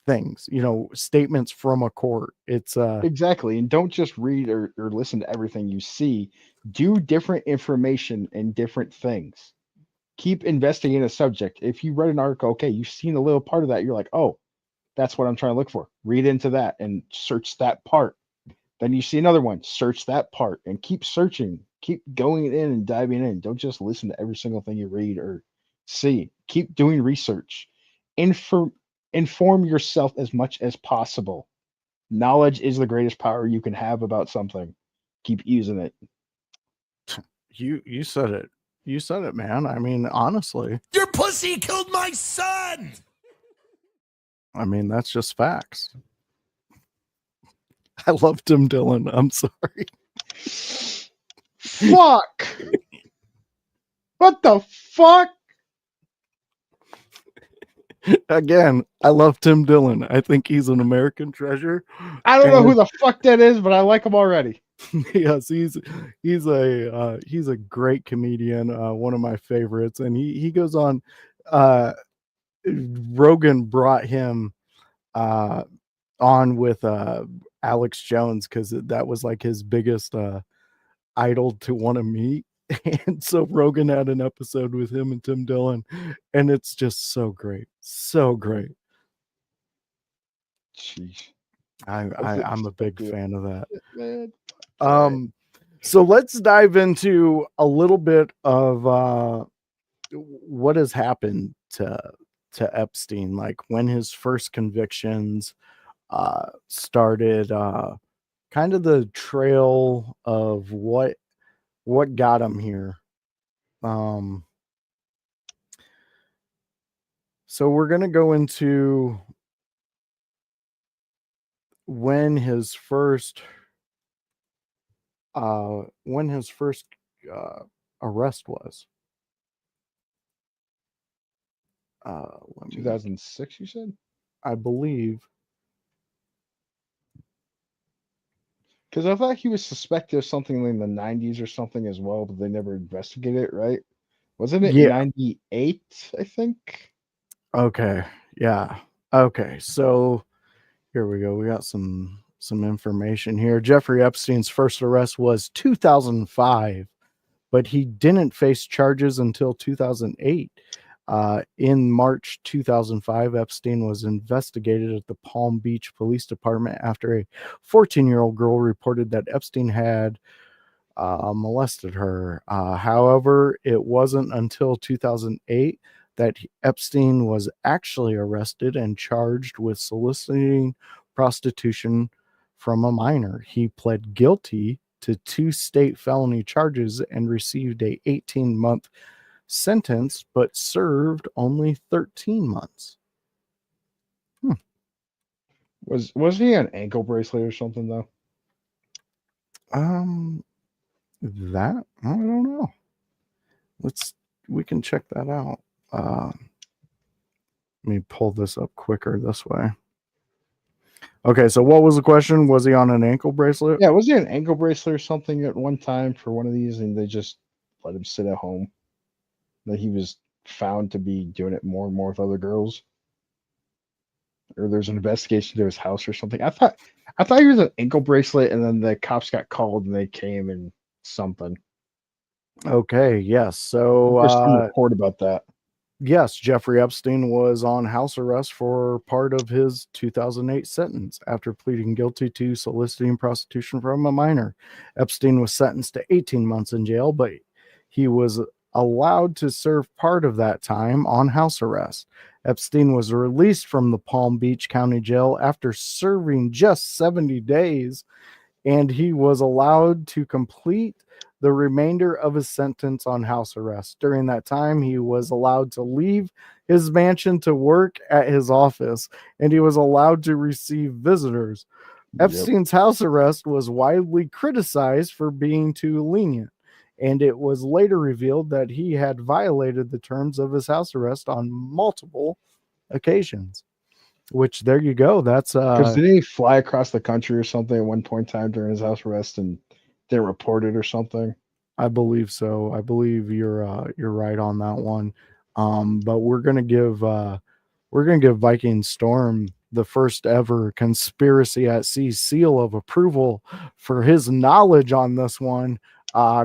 things, statements from a court. It's Exactly. And don't just read or listen to everything you see. Do different information and different things. Keep investigating a subject. If you read an article, okay, you've seen a little part of that, you're like, oh, that's what I'm trying to look for. Read into that and search that part. Then you see another one, search that part and keep searching. Keep going in and diving in. Don't just listen to every single thing you read or see. Keep doing research. Inform yourself as much as possible. Knowledge is the greatest power you can have about something. Keep using it. you said it. You said it, man. I mean, honestly, Your pussy killed my son. I mean, that's just facts. I love Tim Dillon. I'm sorry. Fuck! What the fuck? Again, I love Tim Dillon. I think he's an American treasure. I don't know who the fuck that is, but I like him already. Yes, he's a great comedian, one of my favorites, and he goes on. Rogan brought him on with Alex Jones because that was like his biggest idol to want to meet. And so Rogan had an episode with him and Tim Dillon, and it's just so great. So great. Jeez. I'm a big fan of that. Man. So let's dive into a little bit of what has happened to Epstein, like when his first convictions started, kind of the trail of what got him here. So we're going to go into when his first arrest was. 2006, you said? I believe. Because I thought he was suspected of something in the 90s or something as well, but they never investigated it, right? Wasn't it 98, I think? Okay. Yeah. Okay. So here we go. We got some information here. Jeffrey Epstein's first arrest was 2005, but he didn't face charges until 2008. In March 2005, Epstein was investigated at the Palm Beach Police Department after a 14-year-old girl reported that Epstein had molested her. However, it wasn't until 2008 that Epstein was actually arrested and charged with soliciting prostitution from a minor. He pled guilty to 2 state felony charges and received a 18-month sentence, but served only 13 months. Was he an ankle bracelet or something though? That I don't know. We can check that out. Let me pull this up quicker this way. Okay, so what was the question? Was he on an ankle bracelet? Yeah, was he an ankle bracelet or something at one time for one of these, and they just let him sit at home? That he was found to be doing it more and more with other girls, or there's an investigation to his house or something. I thought he was an ankle bracelet, and then the cops got called and they came and something. Okay, yes. So There's some report about that. yes, Jeffrey Epstein was on house arrest for part of his 2008 sentence after pleading guilty to soliciting prostitution from a minor. Epstein was sentenced to 18 months in jail, but he was allowed to serve part of that time on house arrest. Epstein was released from the Palm Beach County Jail after serving just 70 days, and he was allowed to complete the remainder of his sentence on house arrest. During that time, he was allowed to leave his mansion to work at his office, and he was allowed to receive visitors. Epstein's house arrest was widely criticized for being too lenient, and it was later revealed that he had violated the terms of his house arrest on multiple occasions. Which, there you go. That's because didn't he fly across the country or something at one point in time during his house arrest and didn't report it or something? I believe so. I believe you're right on that one. But we're gonna give Vikingstorm the first ever conspiracy at sea seal of approval for his knowledge on this one.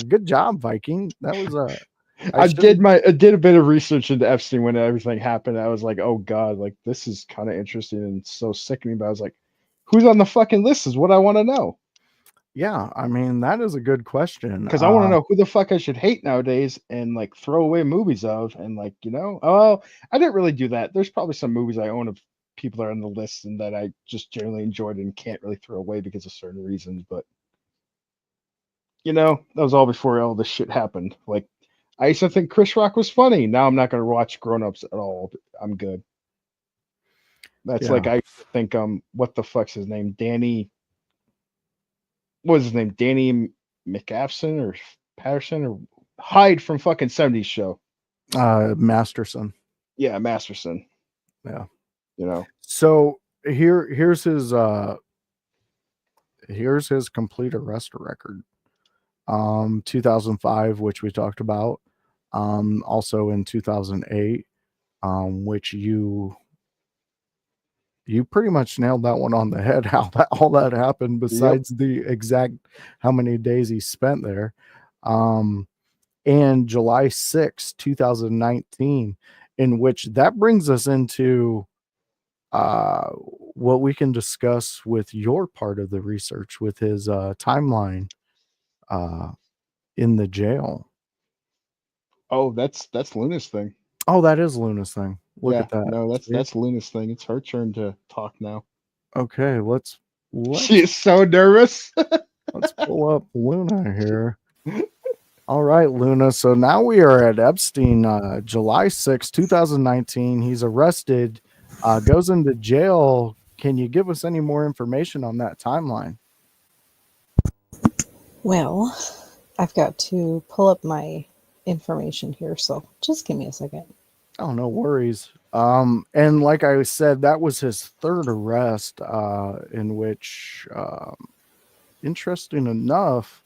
Good job, Viking. That was I did a bit of research into Epstein when everything happened. I was like, oh god, like this is kind of interesting and so sickening. But I was like, who's on the fucking list is what I want to know. Yeah, I mean, that is a good question. Because I want to know who the fuck I should hate nowadays and like throw away movies of, and like, oh, I didn't really do that. There's probably some movies I own of people that are on the list and that I just generally enjoyed and can't really throw away because of certain reasons. But that was all before all this shit happened. Like, I used to think Chris Rock was funny. Now I'm not going to watch Grown Ups at all. I'm good. That's like, I think, what the fuck's his name? What was his name? Danny McAfson or Patterson or Hyde from fucking 70s show. Masterson. Yeah, Masterson. Yeah. So here's his complete arrest record. 2005, which we talked about. Also in 2008, which you pretty much nailed that one on the head, how all that happened, besides the exact how many days he spent there. And July 6, 2019, in which that brings us into what we can discuss with your part of the research with his timeline in the jail. Oh, that's Luna's thing. Oh, that is Luna's thing. Look at that. No, that's Luna's thing. It's her turn to talk now. Okay, let's she is so nervous. Let's pull up Luna here. All right, Luna. So now we are at Epstein, July 6, 2019. He's arrested, goes into jail. Can you give us any more information on that timeline? Well, I've got to pull up my information here, so just give me a second. Oh, no worries. And like I said, that was his third arrest, in which, interesting enough,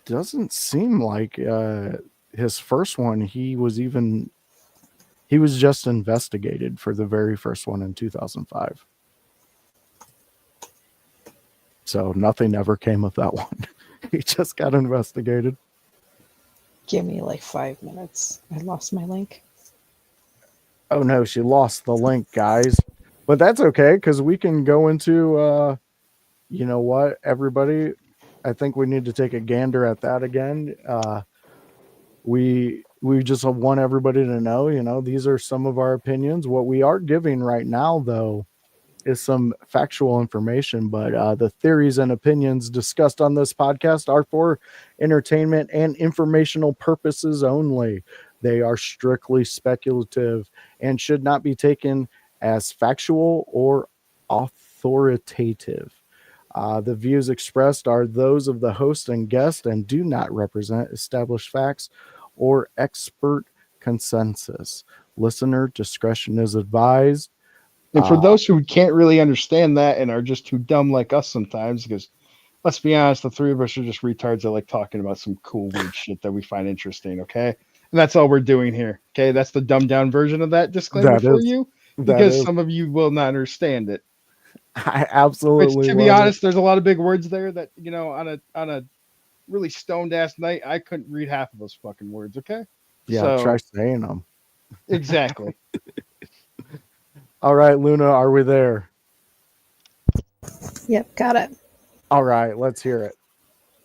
doesn't seem like his first one. He was just investigated for the very first one in 2005. So nothing ever came of that one. He just got investigated. Give me like 5 minutes. I lost my link. Oh no, she lost the link, guys. But that's okay, because we can go into you know what, everybody, I think we need to take a gander at that again. We just want everybody to know, these are some of our opinions. What we are giving right now, though, is some factual information, but the theories and opinions discussed on this podcast are for entertainment and informational purposes only. They are strictly speculative and should not be taken as factual or authoritative. The views expressed are those of the host and guest and do not represent established facts or expert consensus. Listener discretion is advised. And for those who can't really understand that and are just too dumb like us sometimes, because let's be honest, the three of us are just retards that like talking about some cool, weird shit that we find interesting, okay? And that's all we're doing here, okay? That's the dumbed down version of that disclaimer That for is- you, that because is- some of you will not understand it. I Which, absolutely to be love honest, it. there's a lot of big words there that, you know, on a really stoned ass night, I couldn't read half of those fucking words, okay? Yeah, So, try saying them. exactly. All right, Luna, are we there? Yep, got it. All right, let's hear it.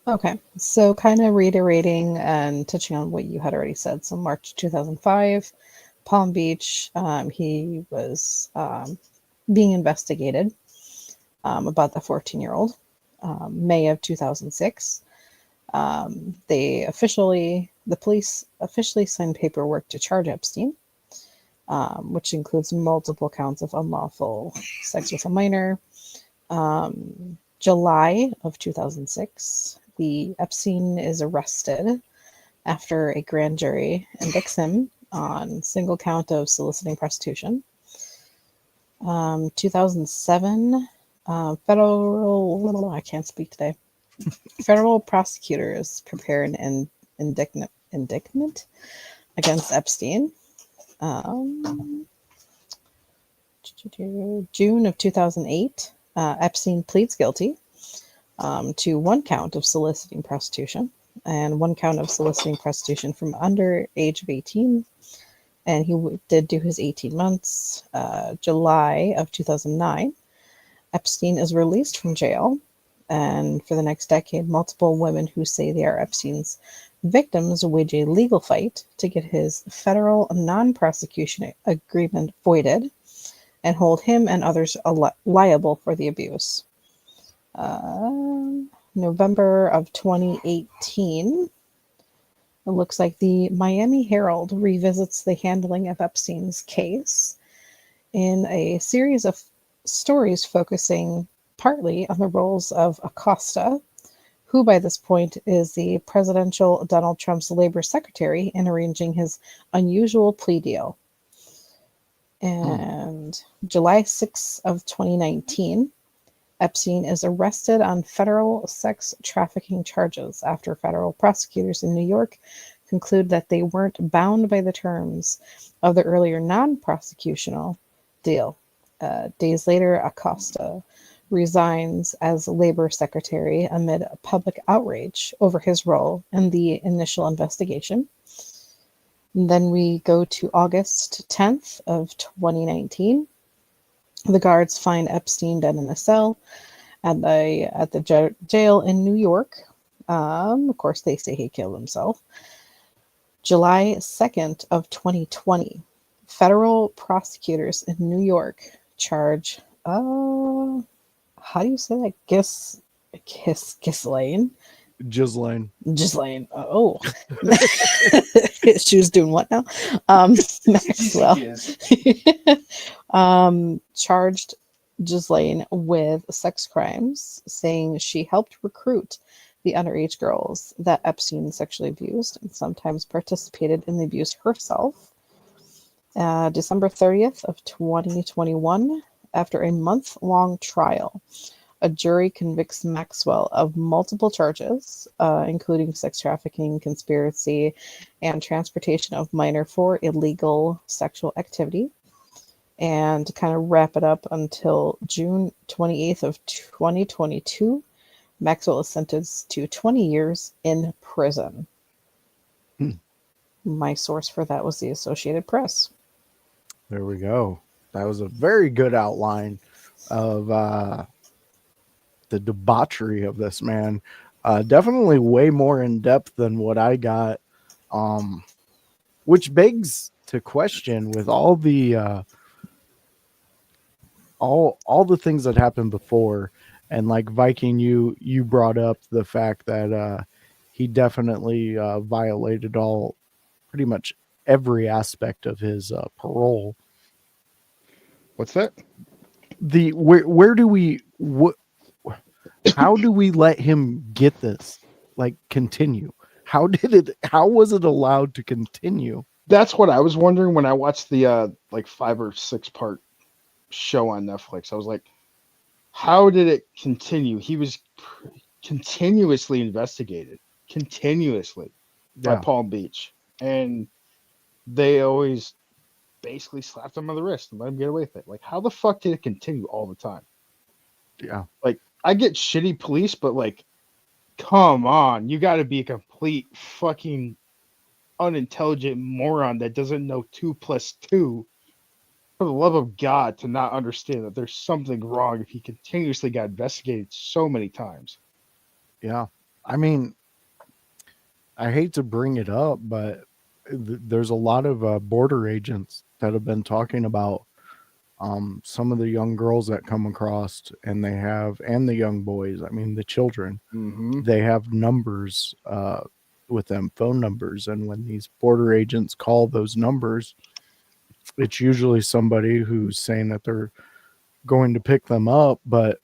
Okay, so kind of reiterating and touching on what you had already said. So March 2005, Palm Beach, he was being investigated about the 14-year-old. May of 2006, the police officially signed paperwork to charge Epstein, which includes multiple counts of unlawful sex with a minor. July of 2006, the Epstein is arrested after a grand jury indicts him on single count of soliciting prostitution. 2007, I can't speak today. Federal prosecutors prepare an indictment against Epstein. June of 2008, Epstein pleads guilty to one count of soliciting prostitution and one count of soliciting prostitution from under age of 18. And he did do his 18 months. July of 2009, Epstein is released from jail. And for the next decade, multiple women who say they are Epstein's victims wage a legal fight to get his federal non-prosecution agreement voided and hold him and others liable for the abuse. November of 2018, it looks like the Miami Herald revisits the handling of Epstein's case in a series of stories focusing partly on the roles of Acosta, who by this point is the presidential Donald Trump's labor secretary, in arranging his unusual plea deal. And July 6th of 2019, Epstein is arrested on federal sex trafficking charges after federal prosecutors in New York conclude that they weren't bound by the terms of the earlier non-prosecutional deal. Days later, Acosta resigns as labor secretary amid public outrage over his role in the initial investigation. And then we go to August 10th of 2019. The guards find Epstein dead in a cell at the jail in New York. Of course, they say he killed himself. July 2nd of 2020, federal prosecutors in New York charge, how do you say that? Ghislaine? Ghislaine. Oh. She was doing what now? Maxwell. Charged Ghislaine with sex crimes, saying she helped recruit the underage girls that Epstein sexually abused and sometimes participated in the abuse herself. December 30th of 2021, after a month-long trial, a jury convicts Maxwell of multiple charges, including sex trafficking, conspiracy, and transportation of minor for illegal sexual activity. And to kind of wrap it up until June 28th of 2022, Maxwell is sentenced to 20 years in prison. My source for that was the Associated Press. There we go. That was a very good outline of the debauchery of this man. Definitely way more in depth than what I got, which begs to question, with all the all the things that happened before, and like Viking, you brought up the fact that he definitely violated all pretty much every aspect of his parole. What's that? Where do we how do we let him get this like continue? How was it allowed to continue? That's what I was wondering when I watched the like 5 or 6 part show on Netflix. I was like, how did it continue? He was continuously investigated, continuously by Yeah. Palm Beach, and they always basically slapped him on the wrist and let him get away with it. Like, how the fuck did it continue all the time? Yeah. Like, I get shitty police, but like, come on, you got to be a complete fucking unintelligent moron that doesn't know 2 plus 2, for the love of God, to not understand that there's something wrong if he continuously got investigated so many times. Yeah. I mean, I hate to bring it up, but there's a lot of border agents that have been talking about some of the young girls that come across, and and the young boys. I mean, the children, Mm-hmm. they have numbers with them, phone numbers. And when these border agents call those numbers, it's usually somebody who's saying that they're going to pick them up, but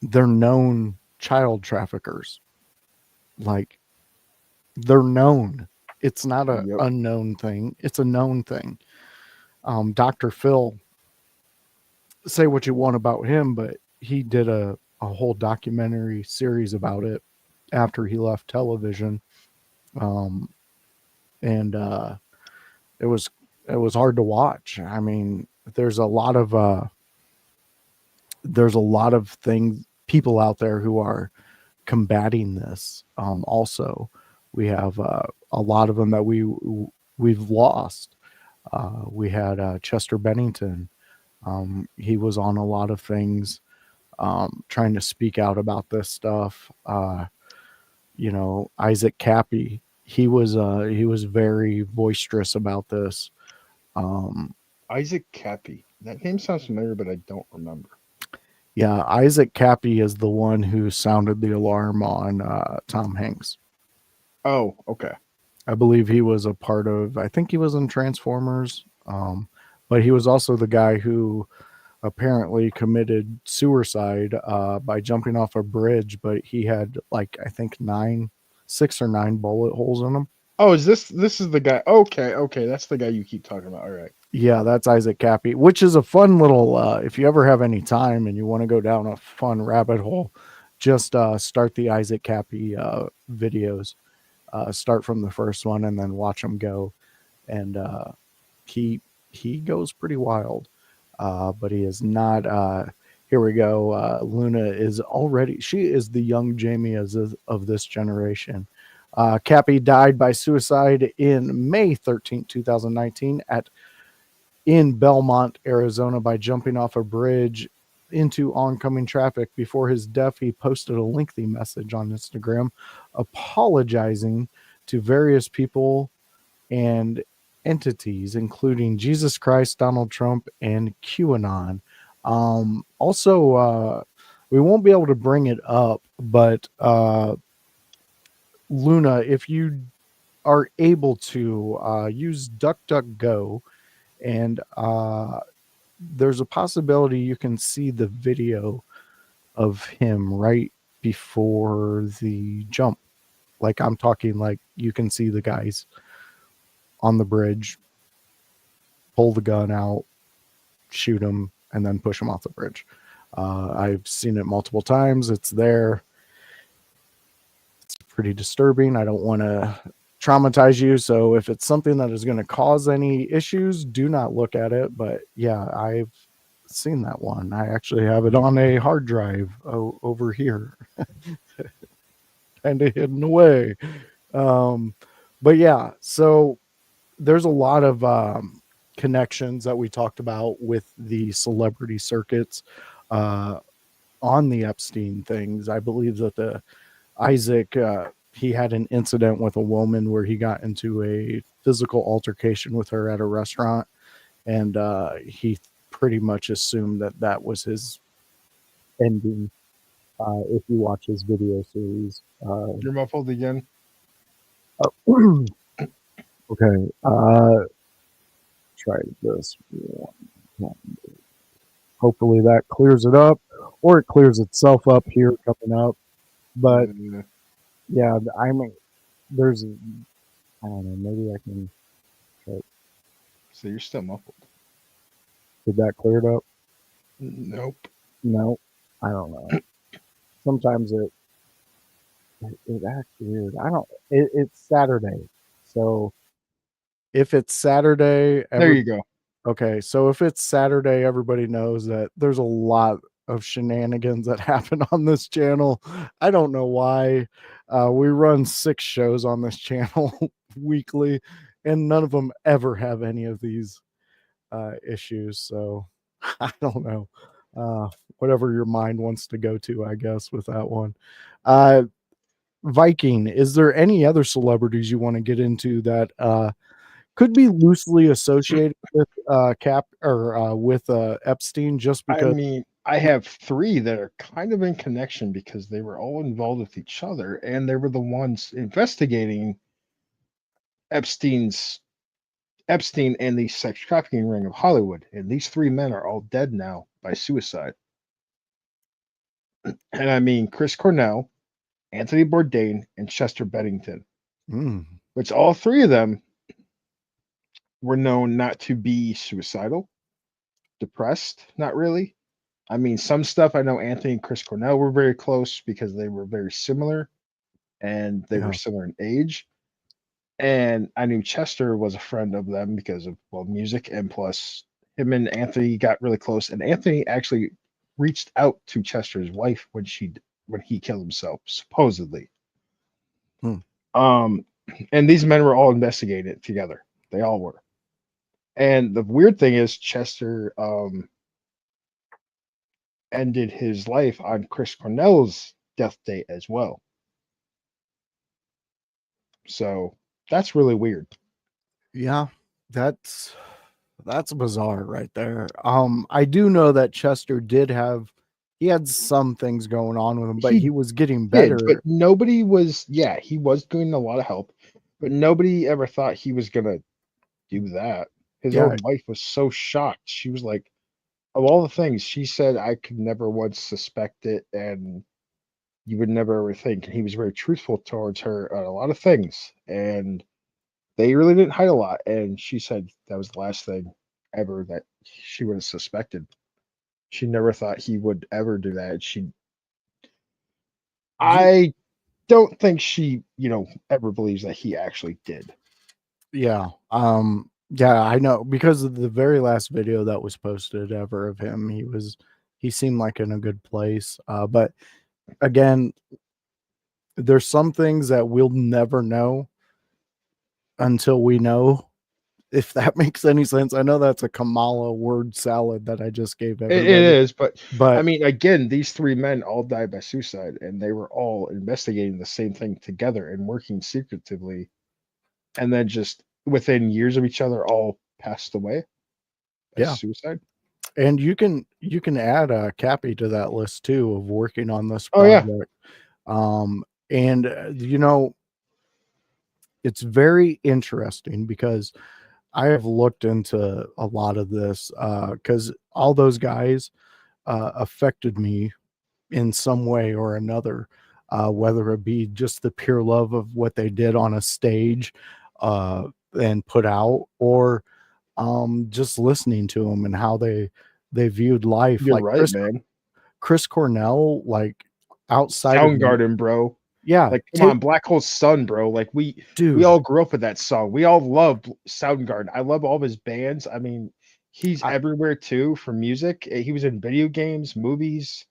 they're known child traffickers. Like, they're known. It's not an Yep. unknown thing. It's a known thing. Dr. Phil, say what you want about him, but he did a whole documentary series about it after he left television. Um, and it was hard to watch. I mean, there's a lot of things, people out there who are combating this. Also, we have a lot of them that we've lost. We had Chester Bennington. He was on a lot of things, trying to speak out about this stuff. Isaac Cappy, he was very boisterous about this. Isaac Cappy. That name sounds familiar, but I don't remember. Yeah, Isaac Cappy is the one who sounded the alarm on Tom Hanks. Oh, okay. I believe he was a part of, I think he was in Transformers, but he was also the guy who apparently committed suicide by jumping off a bridge, but he had like, I think 6 or 9 bullet holes in him. Oh, is this is the guy? Okay, that's the guy you keep talking about. All right. Yeah, that's Isaac Cappy, which is a fun little, if you ever have any time and you want to go down a fun rabbit hole, just start the Isaac Cappy videos. Start from the first one and then watch him go. And he goes pretty wild, but he is not. Here we go. Luna she is the young Jamie of this generation. Cappy died by suicide in May 13th, 2019 in Belmont, Arizona, by jumping off a bridge into oncoming traffic. Before his death, he posted a lengthy message on Instagram apologizing to various people and entities, including Jesus Christ, Donald Trump, and QAnon. Also, we won't be able to bring it up, but Luna, if you are able to use DuckDuckGo, and there's a possibility you can see the video of him right before the jump. Like, I'm talking like you can see the guys on the bridge pull the gun out, shoot him, and then push him off the bridge. I've seen it multiple times. It's there. It's pretty disturbing. I don't want to traumatize you, so if it's something that is going to cause any issues, do not look at it. But yeah, I've seen that one. I actually have it on a hard drive over here, kind of hidden away. But yeah, so there's a lot of connections that we talked about with the celebrity circuits on the Epstein things. I believe that Isaac, he had an incident with a woman where he got into a physical altercation with her at a restaurant, and he pretty much assumed that that was his ending. If you watch his video series, You're muffled again. okay. Try this one. Hopefully that clears it up, or it clears itself up here coming up. But yeah, I mean, there's, I don't know, maybe I can try. So you're still muffled. Did that clear it up? Nope. No, I don't know. Sometimes it acts weird. I don't. It's Saturday, so if it's Saturday, There you go. Okay, so if it's Saturday, everybody knows that there's a lot of shenanigans that happen on this channel. I don't know why. We run 6 shows on this channel weekly, and none of them ever have any of these issues. So I don't know. Whatever your mind wants to go to, I guess, with that one. Viking, is there any other celebrities you want to get into that could be loosely associated with with Epstein? Just because, I mean, I have 3 that are kind of in connection because they were all involved with each other, and they were the ones investigating Epstein and the sex trafficking ring of Hollywood. And these 3 men are all dead now by suicide. And I mean Chris Cornell, Anthony Bourdain, and Chester Bennington, which all 3 of them were known not to be suicidal, depressed, not really. I mean, some stuff I know Anthony and Chris Cornell were very close because they were very similar and they were similar in age. And I knew Chester was a friend of them because of, well, music, and plus him and Anthony got really close. And Anthony actually reached out to Chester's wife when he killed himself, supposedly. And these men were all investigating it together. They all were. And the weird thing is Chester ended his life on Chris Cornell's death date as well. So that's really weird. Yeah, that's bizarre right there. I do know that Chester he had some things going on with him, but he was getting better. But nobody was, he was doing a lot of help, but nobody ever thought he was gonna do that. His own wife was so shocked. She was like, of all the things, she said, I could never once suspect it, and you would never ever think. And he was very truthful towards her on a lot of things, and they really didn't hide a lot. And she said that was the last thing ever that she would have suspected. She never thought he would ever do that. I don't think she, ever believes that he actually did. Yeah. Yeah, I know, because of the very last video that was posted ever of him, he seemed like in a good place. But again, there's some things that we'll never know until we know, if that makes any sense. I know that's a Kamala word salad that I just gave everybody. It is, but I mean, again, these 3 men all died by suicide, and they were all investigating the same thing together and working secretively, and then just within years of each other, all passed away by suicide. And you can add Cappy to that list too of working on this project. And it's very interesting because I have looked into a lot of this because all those guys affected me in some way or another, whether it be just the pure love of what they did on a stage and put out, or just listening to them and how they viewed life. You're like right, man. Chris Cornell, like outside Soundgarden, bro. Yeah, like come on, Black Hole Sun, bro. Like we all grew up with that song. We all loved Soundgarden. I love all of his bands. I mean, he's everywhere too for music. He was in video games, movies.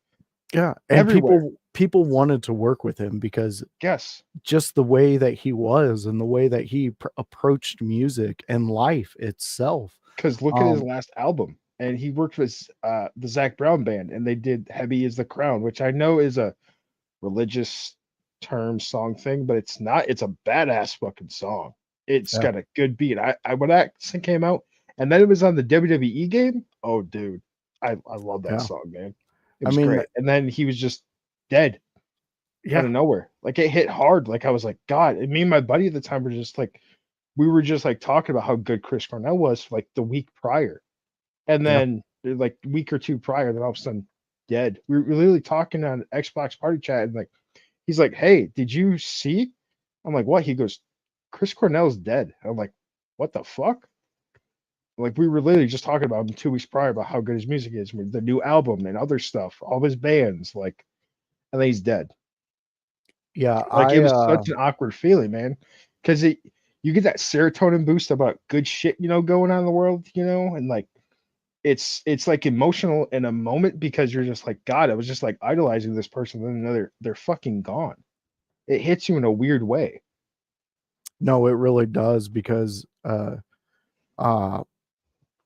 Yeah, and everywhere. people wanted to work with him because just the way that he was and the way that he approached music and life itself. Because look at his last album, and he worked with the Zach Brown band, and they did "Heavy Is the Crown," which I know is a religious term song thing, but it's not. It's a badass fucking song. It's got a good beat. When that came out, And then it was on the WWE game. Oh, dude, I love that Yeah. song, man. It I was mean, great. And then he was just dead out of nowhere. Like it hit hard. Like I was like, God. And me and my buddy at the time were just like, we were just like talking about how good Chris Cornell was like the week prior, and Yeah. then like week or two prior, then all of a sudden dead. We were literally talking on Xbox Party Chat, and like he's like, "Hey, did you see?" I'm like, "What?" He goes, "Chris Cornell's dead." I'm like, "What the fuck?" Like we were literally just talking about him 2 weeks prior about how good his music is, with the new album and other stuff, all his bands, like, and then he's dead. Yeah, Like it was such an awkward feeling, man, because you get that serotonin boost about good shit, going on in the world, and like it's like emotional in a moment because you're just like, God, I was just like idolizing this person, and then they're fucking gone. It hits you in a weird way. No, it really does because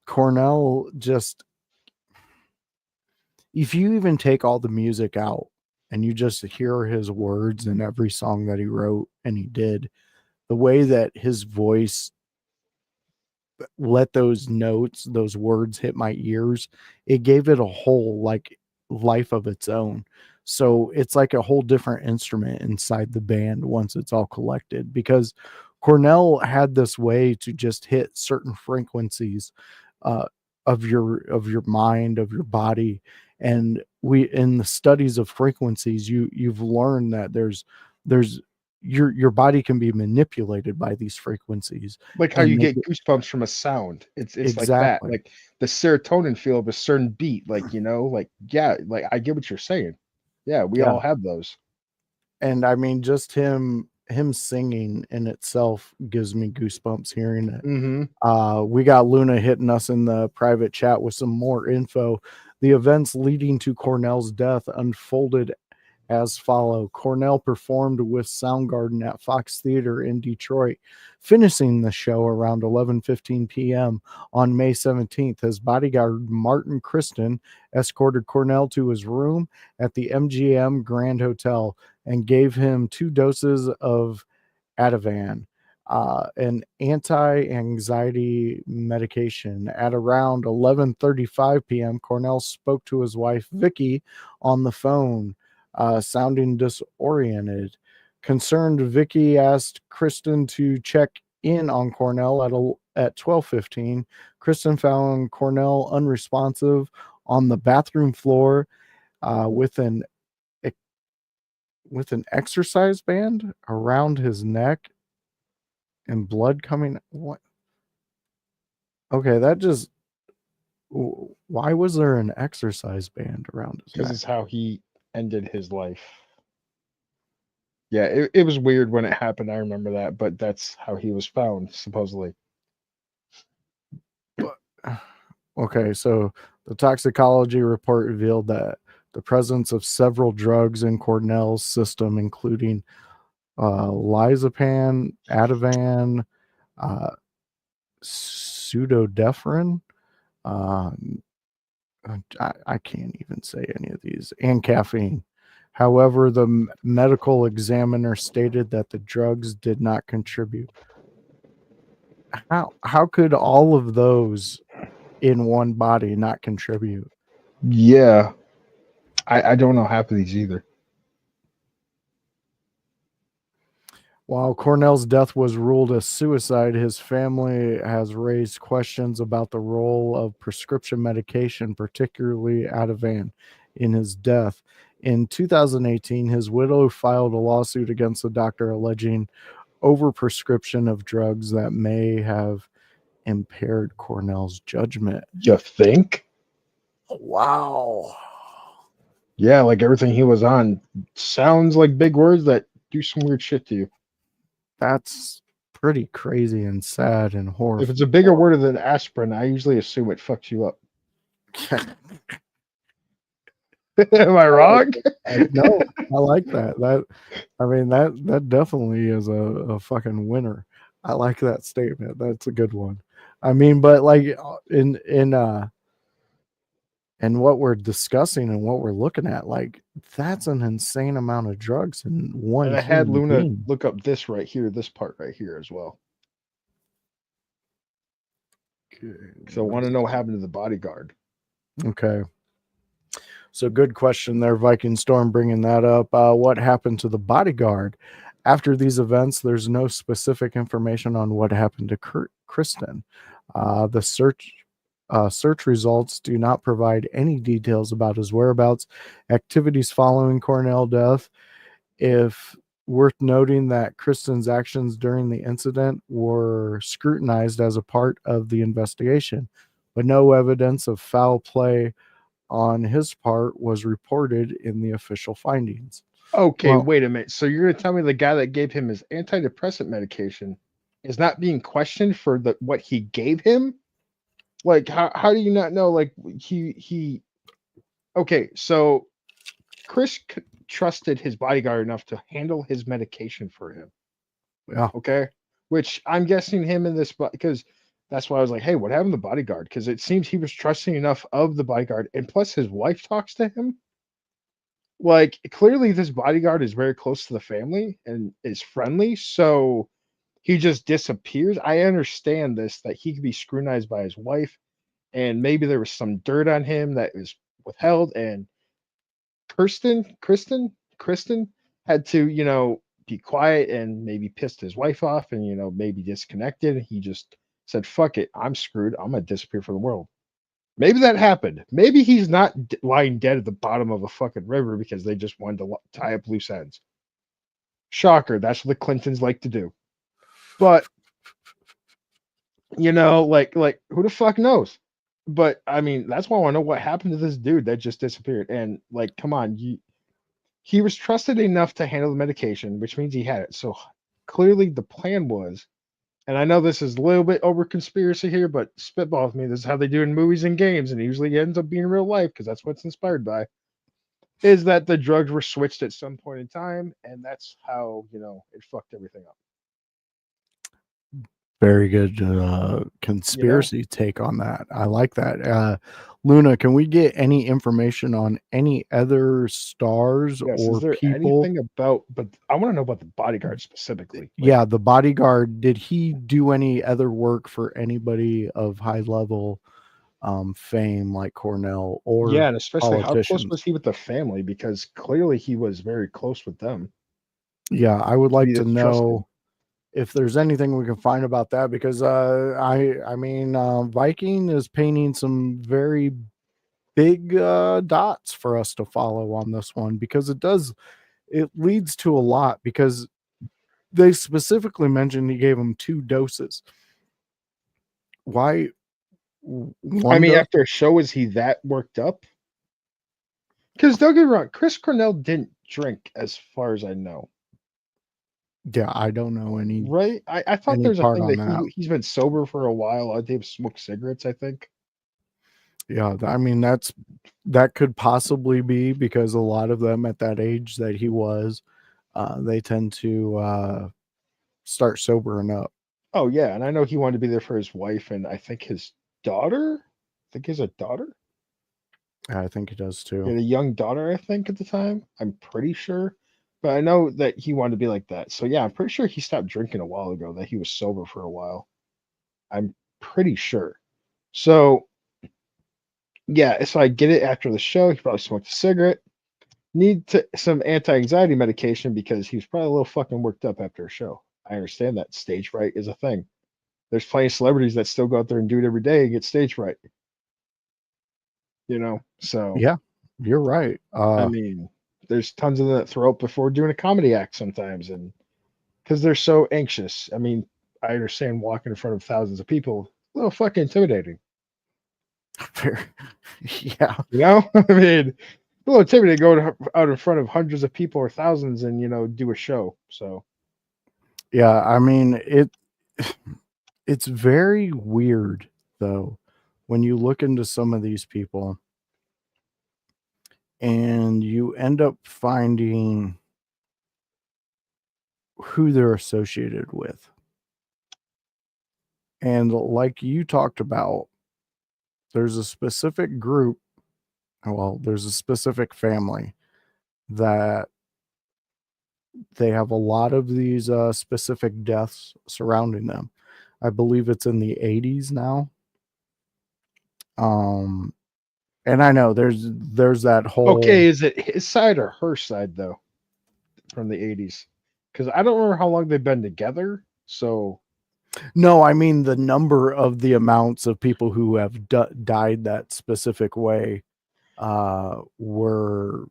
Cornell just, if you even take all the music out and you just hear his words in every song that he wrote and he did, the way that his voice let those notes, those words hit my ears, it gave it a whole like life of its own. So it's like a whole different instrument inside the band once it's all collected, because Cornell had this way to just hit certain frequencies uh, of your mind, of your body. And we, in the studies of frequencies, you've learned that there's your body can be manipulated by these frequencies Like how and you make get it, goosebumps from a sound. It's like that. exactly. Like the serotonin feel of a certain beat. Like, like, yeah, like I get what you're saying. Yeah, we Yeah. all have those. And I mean, just him singing in itself gives me goosebumps hearing it. Mm-hmm. We got Luna hitting us in the private chat with some more info. The events leading to Cornell's death unfolded as follow. Cornell performed with Soundgarden at Fox Theater in Detroit, finishing the show around 11:15 p.m. on May 17th. His bodyguard Martin Kristen escorted Cornell to his room at the MGM Grand Hotel and gave him 2 doses of Ativan, an anti-anxiety medication. At around 11:35 p.m., Cornell spoke to his wife Vicky on the phone, sounding disoriented. Concerned, Vicky asked Kristen to check in on Cornell at 12:15. Kristen found Cornell unresponsive on the bathroom floor with an exercise band around his neck and blood coming. What? Okay, that just. Why was there an exercise band around his Because neck? it's how he ended his life. Yeah, it was weird when it happened. I remember that, but that's how he was found, supposedly. Okay, so the toxicology report revealed that the presence of several drugs in Cornell's system, including Lizapam, Ativan, uh, pseudoephedrine, uh, I can't even say any of these, and caffeine. However, the medical examiner stated that the drugs did not contribute. How could all of those in one body not contribute? Yeah, I don't know half of these either. While Cornell's death was ruled as suicide, his family has raised questions about the role of prescription medication, particularly Ativan, in his death. In 2018, his widow filed a lawsuit against the doctor alleging overprescription of drugs that may have impaired Cornell's judgment. You think? Wow. Yeah, like everything he was on sounds like big words that do some weird shit to you. That's pretty crazy and sad and horrible. If it's a bigger word than aspirin, I usually assume it fucks you up. Am I wrong? No, I like that. I mean, that definitely is a fucking winner. I like that statement. That's a good one. I mean, but like in what we're discussing and what we're looking at, like that's an insane amount of drugs in one And I had human Luna being. look up this right here, this part right here as well. Because I want to know what happened to the bodyguard. Okay. So good question there, Vikingstorm, bringing that up. What happened to the bodyguard? After these events, there's no specific information on what happened to Kristen. The search results do not provide any details about his whereabouts, activities following Cornell death. If worth noting that Kristen's actions during the incident were scrutinized as a part of the investigation, but no evidence of foul play on his part was reported in the official findings. Okay, Well, wait a minute. So you're gonna tell me the guy that gave him his antidepressant medication is not being questioned for what he gave him? Like, how do you not know? Like, he. Okay, so Chris trusted his bodyguard enough to handle his medication for him. yeah. Okay, which I'm guessing him in this, because that's why I was like, hey, what happened to the bodyguard? Because it seems he was trusting enough of the bodyguard, and plus his wife talks to him. Like, clearly this bodyguard is very close to the family and is friendly, so he just disappears. I understand this, that he could be scrutinized by his wife, and maybe there was some dirt on him that was withheld, and Kristen had to, be quiet and maybe pissed his wife off and, maybe disconnected. He just said, fuck it, I'm screwed. I'm going to disappear from the world. Maybe that happened. Maybe he's not lying dead at the bottom of a fucking river because they just wanted to tie up loose ends. Shocker. That's what the Clintons like to do. But, like who the fuck knows? But I mean, that's why I want to know what happened to this dude that just disappeared. And like, come on, he was trusted enough to handle the medication, which means he had it. So clearly the plan was, and I know this is a little bit over conspiracy here, but spitball with me. This is how they do in movies and games, and it usually ends up being real life because that's what it's inspired by. Is that the drugs were switched at some point in time, and that's how it fucked everything up. Very good conspiracy take on that. I like that. Luna, can we get any information on any other stars Yes, or is there people? anything about? But I want to know about the bodyguard specifically. Like, Yeah, the bodyguard. Did he do any other work for anybody of high level fame like Cornell or yeah, and especially how close politicians? was he with the family? Because clearly he was very close with them. Yeah, I would To like be to this trusted. know if there's anything we can find about that, because I mean Viking is painting some very big dots for us to follow on this one, because it leads to a lot, because they specifically mentioned he gave him 2 doses. Why I one mean, dose? after a show, is he that worked up? Because don't get me wrong, Chris Cornell didn't drink, as far as I know. Yeah, I don't know Right? I thought any there's a part thing on that that. he's been sober for a while. All they smoke cigarettes, I think. Yeah, I mean that could possibly be, because a lot of them at that age that he was, they tend to start sobering up. Oh yeah, and I know he wanted to be there for his wife and I think his daughter. I think he has a daughter. I think he does He too. had a young daughter, I think, at the time. I'm pretty sure. But I know that he wanted to be like that. So yeah, I'm pretty sure he stopped drinking a while ago, that he was sober for a while. I'm pretty sure. So yeah, so I get it. After the show, he probably smoked a cigarette. Some anti-anxiety medication because he was probably a little fucking worked up after a show. I understand that stage fright is a thing. There's plenty of celebrities that still go out there and do it every day and get stage fright. So Yeah, you're right. I mean, there's tons of them that throw up before doing a comedy act sometimes, and because they're so anxious. I mean, I understand walking in front of thousands of people, a little fucking intimidating. Yeah. I mean, a little intimidating going out in front of hundreds of people or thousands and do a show. So Yeah, I mean it's very weird though when you look into some of these people and you end up finding who they're associated with. And like you talked about, there's a specific group, there's a specific family that they have a lot of these specific deaths surrounding them. I believe it's in the 80s now. And I know there's that whole. Okay, is it his side or her side though? From the 80s, because I don't remember how long they've been together. So No, I mean the number of the amounts of people who have died that specific way were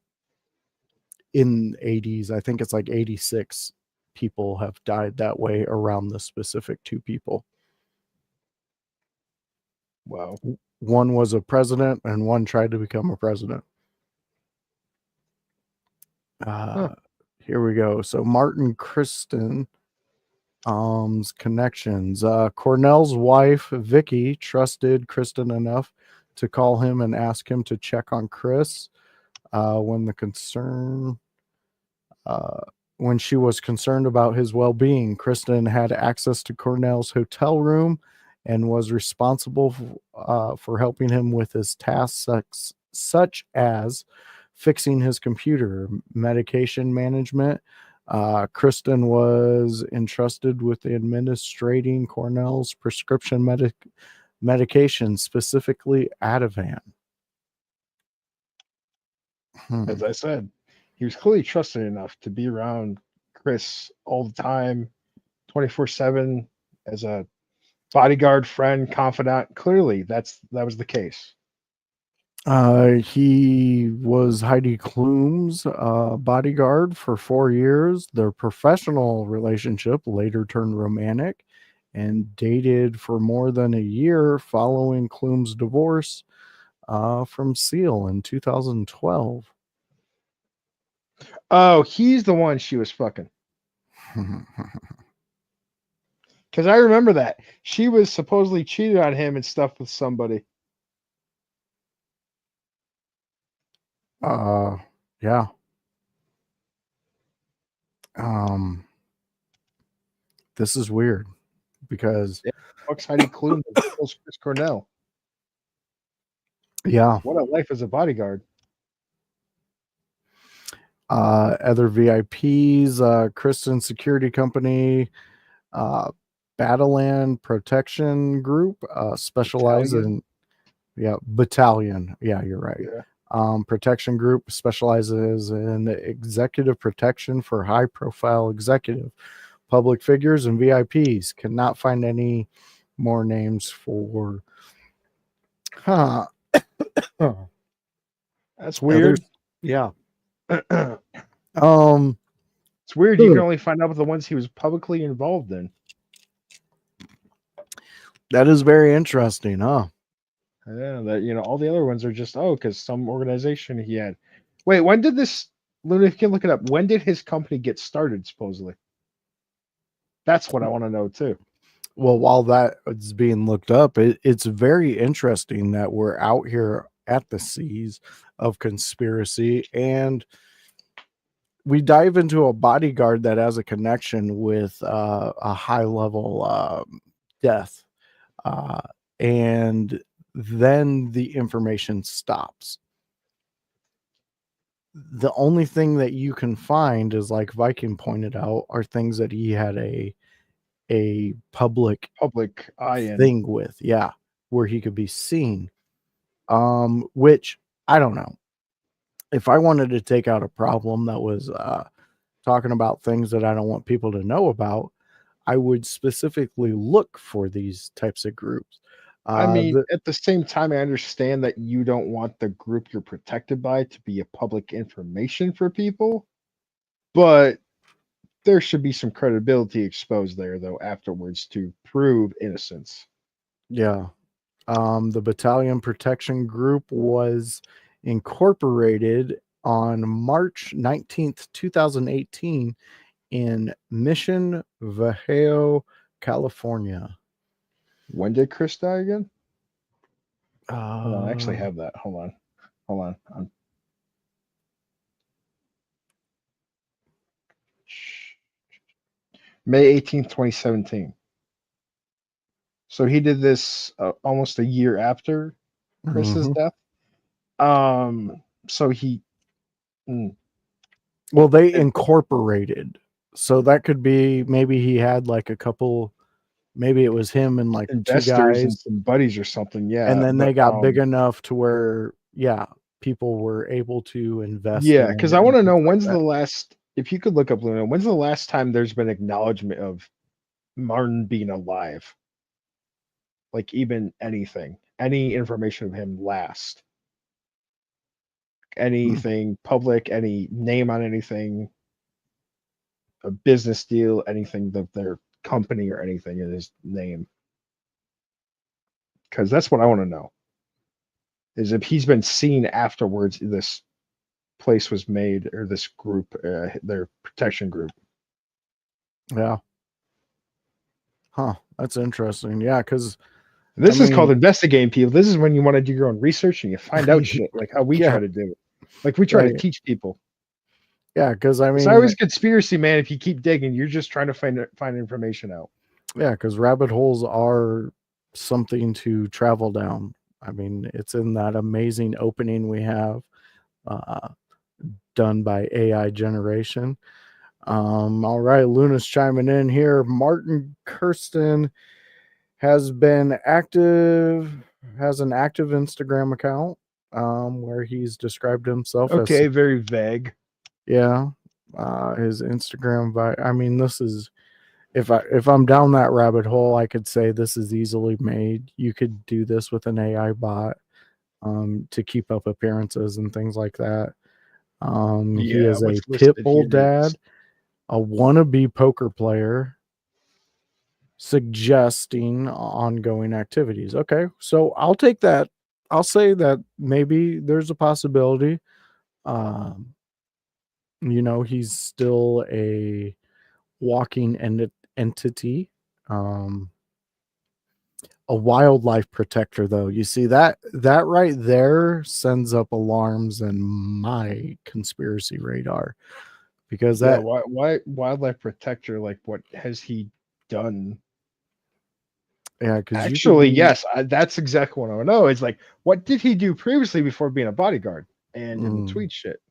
in 80s. I think it's like 86 people have died that way around the specific two people. wow. One was a president and one tried to become a president. Here we go. So Martin Kristen connections. Cornell's wife, Vicky, trusted Kristen enough to call him and ask him to check on Chris when she was concerned about his well-being. Kristen had access to Cornell's hotel room and was responsible for helping him with his tasks such as fixing his computer, medication management. Kristen was entrusted with administrating Cornell's prescription medication, specifically Ativan. As I said, he was clearly trusted enough to be around Chris all the time, 24/7, as a bodyguard, friend, confidant. Clearly, that was the case. He was Heidi Klum's bodyguard for 4 years. Their professional relationship later turned romantic and dated for more than a year following Klum's divorce from Seal in 2012. Oh, he's the one she was fucking. Because I remember that. She was supposedly cheated on him and stuff with somebody. Yeah. This is weird because Fuck's Heidi Klum kills Chris Cornell. Yeah. What a life as a bodyguard. Other VIPs, Kristen Security Company, Battleland Protection Group, specialize in battalion. Yeah, you're right. Yeah. Protection Group specializes in executive protection for high profile executive, public figures, and VIPs. Cannot find any more names for. That's weird. Yeah. It's weird. You can only find out with the ones he was publicly involved in. That is very interesting, huh? Yeah, that all the other ones are just because some organization he had. Wait, when did this? Luna, if you can look it up. When did his company get started? Supposedly. That's what I want to know too. Well, while that is being looked up, it's very interesting that we're out here at the seas of conspiracy, and we dive into a bodyguard that has a connection with a high level death, and then the information stops. The only thing that you can find is, like Viking pointed out, are things that he had a public eye thing with, where he could be seen. Which I don't know. If I wanted to take out a problem that was talking about things that I don't want people to know about, I would specifically look for these types of groups. I mean, at the same time, I understand that you don't want the group you're protected by to be a public information for people, but there should be some credibility exposed there, though, afterwards to prove innocence. Yeah. The Battalion Protection Group was incorporated on March 19th, 2018 in Mission Viejo, California. When did Chris die again? I actually have that. Hold on. May 18th, 2017. So he did this almost a year after Chris's death. So he. Well, they incorporated. So that could be maybe he had like a couple maybe it was him and like 2 investors and guys, some buddies or something. Yeah, and then but, they got big enough to where people were able to invest. Yeah, in because it I want to and know things like when's that. the last. If you could look up Luna, when's the last time there's been acknowledgement of Martin being alive? Like even anything, any information of him last, anything public, any name on anything, a business deal, anything that their company or anything in his name. Because that's what I want to know. Is if he's been seen afterwards, this place was made, or this group, their protection group. Yeah. Huh. That's interesting. Yeah, because This is called investigating people. This is when you want to do your own research and you find out shit, like how we Yeah. try to do it. Like we try to Right. teach people. Yeah, because I It's mean, always conspiracy, man. If you keep digging, you're just trying to find information out. yeah, because rabbit holes are something to travel down. I mean, it's in that amazing opening we have done by AI generation. All right, Luna's chiming in here. Martin Kirsten has an active Instagram account where he's described himself as very vague. Yeah. His Instagram I mean, this is if I'm down that rabbit hole, I could say this is easily made. You could do this with an AI bot to keep up appearances and things like that. He is a pit bull dad, a wannabe poker player, suggesting ongoing activities. Okay, so I'll take that. I'll say that maybe there's a possibility. He's still a walking entity. A wildlife protector, though. You see that right there sends up alarms in my conspiracy radar, because that why wildlife protector? Like, what has he done? Yeah, because actually, yes, that's exactly what I want to know. Is like, what did he do previously before being a bodyguard and in the tweet shit?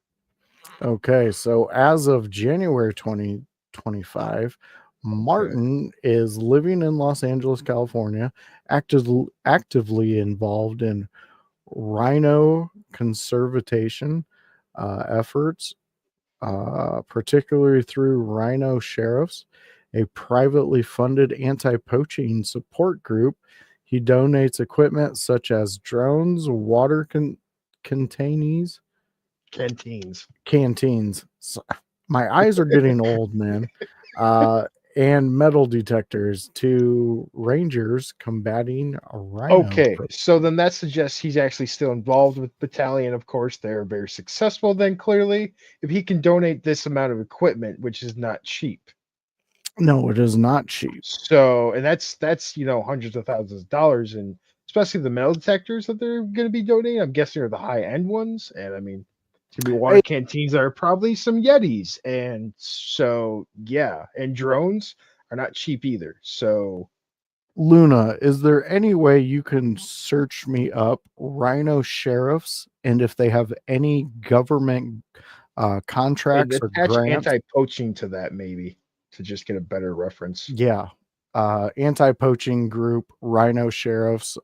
Okay, so as of January 2025, Martin is living in Los Angeles, California, actively involved in rhino conservation efforts, particularly through Rhino Sheriffs, a privately funded anti-poaching support group. He donates equipment such as drones, water canteens. So, my eyes are getting old, man. And metal detectors to rangers combating a rhino. Okay, so then that suggests he's actually still involved with battalion. Of course, they're very successful. Then clearly, if he can donate this amount of equipment, which is not cheap. No, it is not cheap. So, and that's hundreds of thousands of dollars, and especially the metal detectors that they're going to be donating. I'm guessing are the high end ones, and I mean, to be water canteens are probably some Yetis, and so yeah, and drones are not cheap either. So, Luna, is there any way you can search me up rhino sheriffs and if they have any government contracts or attach grants? Anti-poaching to that, maybe, to just get a better reference. Yeah. Anti-poaching group, rhino sheriffs,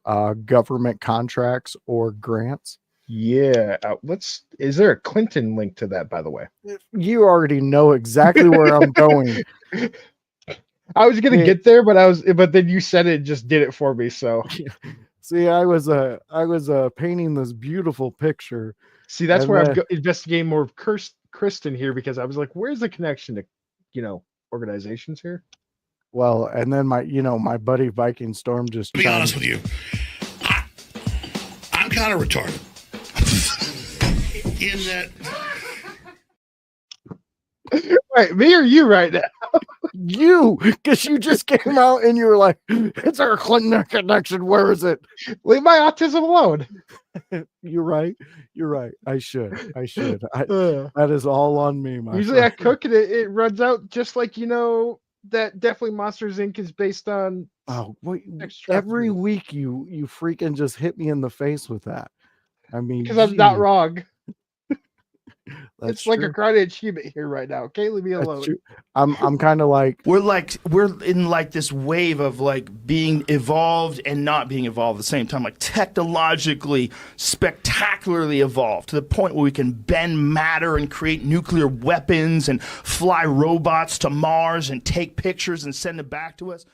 government contracts or grants. Yeah. Is there a Clinton link to that, by the way? You already know exactly where I'm going. I was gonna get there, but then you said it, just did it for me. So see, I was painting this beautiful picture. See, that's where I'm investigating more of Kristen here, because I was like, where's the connection to, organizations here? Well, and then my buddy Vikingstorm just. To be honest with you, I'm kind of retarded. In that. Wait, me or you right now? You, because you just came out and you were like, it's our Clinton connection. Where is it? Leave my autism alone. You're right. I should. That is all on me, Usually friend. I cook and it runs out, just like, that definitely Monsters Inc. is based on. Oh, wait, every week you freaking just hit me in the face with that. I mean, because I'm not wrong. That's It's like true. a crowded achievement here right now. Okay, leave me That's alone. true. I'm kind of like we're in like this wave of like being evolved and not being evolved at the same time, like technologically spectacularly evolved to the point where we can bend matter and create nuclear weapons and fly robots to Mars and take pictures and send them back to us.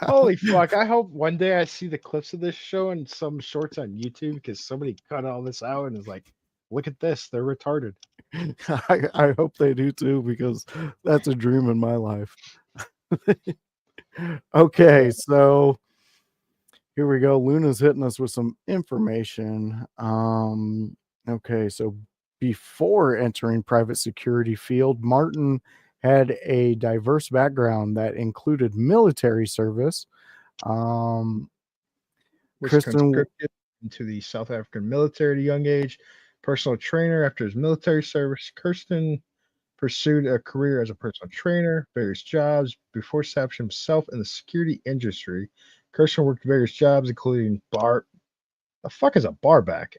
Holy fuck! I hope one day I see the clips of this show and some shorts on YouTube because somebody cut all this out and is like, "Look at this, they're retarded." I hope they do too, because that's a dream in my life. Okay, so here we go. Luna's hitting us with some information. Okay, so before entering private security field, Martin had a diverse background that included military service. Was Kristen, conscripted into the South African military at a young age. Personal trainer after his military service. Kirsten pursued a career as a personal trainer, various jobs before establishing himself in the security industry. Kirsten worked various jobs, including bar. The fuck is a barback?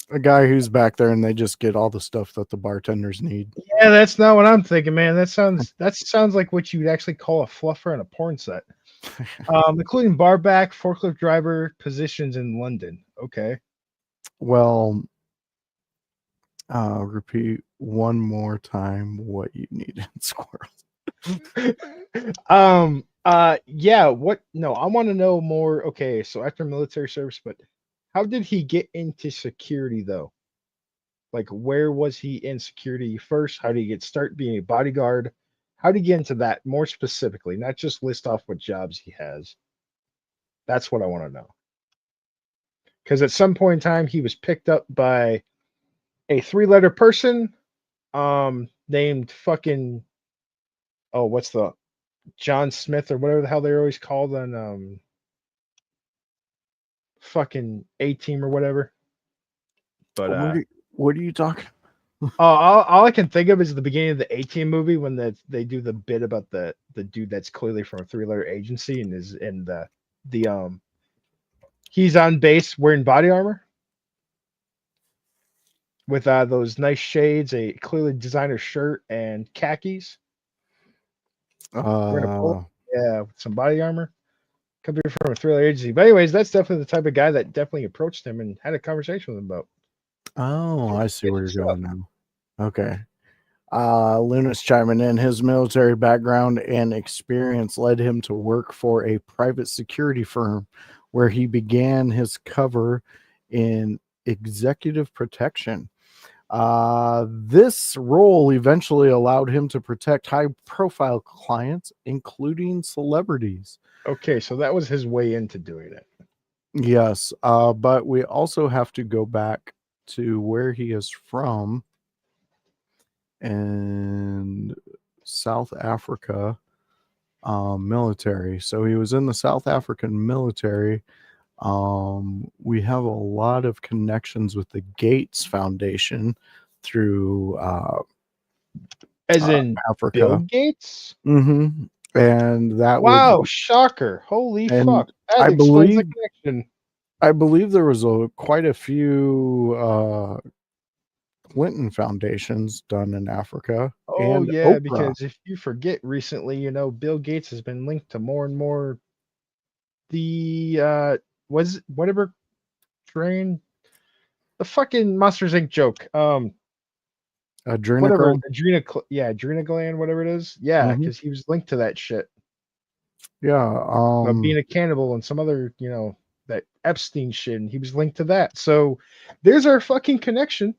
a guy who's back there and they just get all the stuff that the bartenders need. Yeah, that's not what I'm thinking, man. That sounds like what you'd actually call a fluffer in a porn set. Including barback, forklift driver positions in London. Okay. Well, repeat one more time what you need in Squirrel. Yeah, what no, I want to know more. Okay, so after military service, but how did he get into security though? Like where was he in security first? How did he get start being a bodyguard? How did he get into that more specifically, not just list off what jobs he has? That's what I want to know. Because at some point in time he was picked up by a 3-letter person named fucking what's the John Smith or whatever the hell they're always called on fucking A-Team or whatever. But what are you talking? all I can think of is the beginning of the A-Team movie when they do the bit about the dude that's clearly from a 3-letter agency and is in the he's on base wearing body armor with those nice shades, a clearly designer shirt, and khakis. Wearing a polo, yeah, with some body armor. Could be from a 3-letter agency. But anyways, that's definitely the type of guy that definitely approached him and had a conversation with him about. Oh, I see where you're going now. Okay. Luna's chiming in. His military background and experience led him to work for a private security firm where he began his cover in executive protection. This role eventually allowed him to protect high-profile clients, including celebrities. Okay, so that was his way into doing it. Yes, but we also have to go back to where he is from, and South Africa military. So he was in the South African military. We have a lot of connections with the Gates Foundation through as in Africa. Bill Gates. Mm-hmm. And that shocker! Holy and fuck! That I explains believe the connection. I believe there was quite a few Clinton foundations done in Africa. Oh and yeah, Oprah. because if you forget recently, Bill Gates has been linked to more and more the was whatever train the fucking Monsters Inc. joke. Adrenochrome? Adrenogland, whatever it is. Yeah, because he was linked to that shit. Yeah. Being a cannibal and some other, that Epstein shit, and he was linked to that. So there's our fucking connection.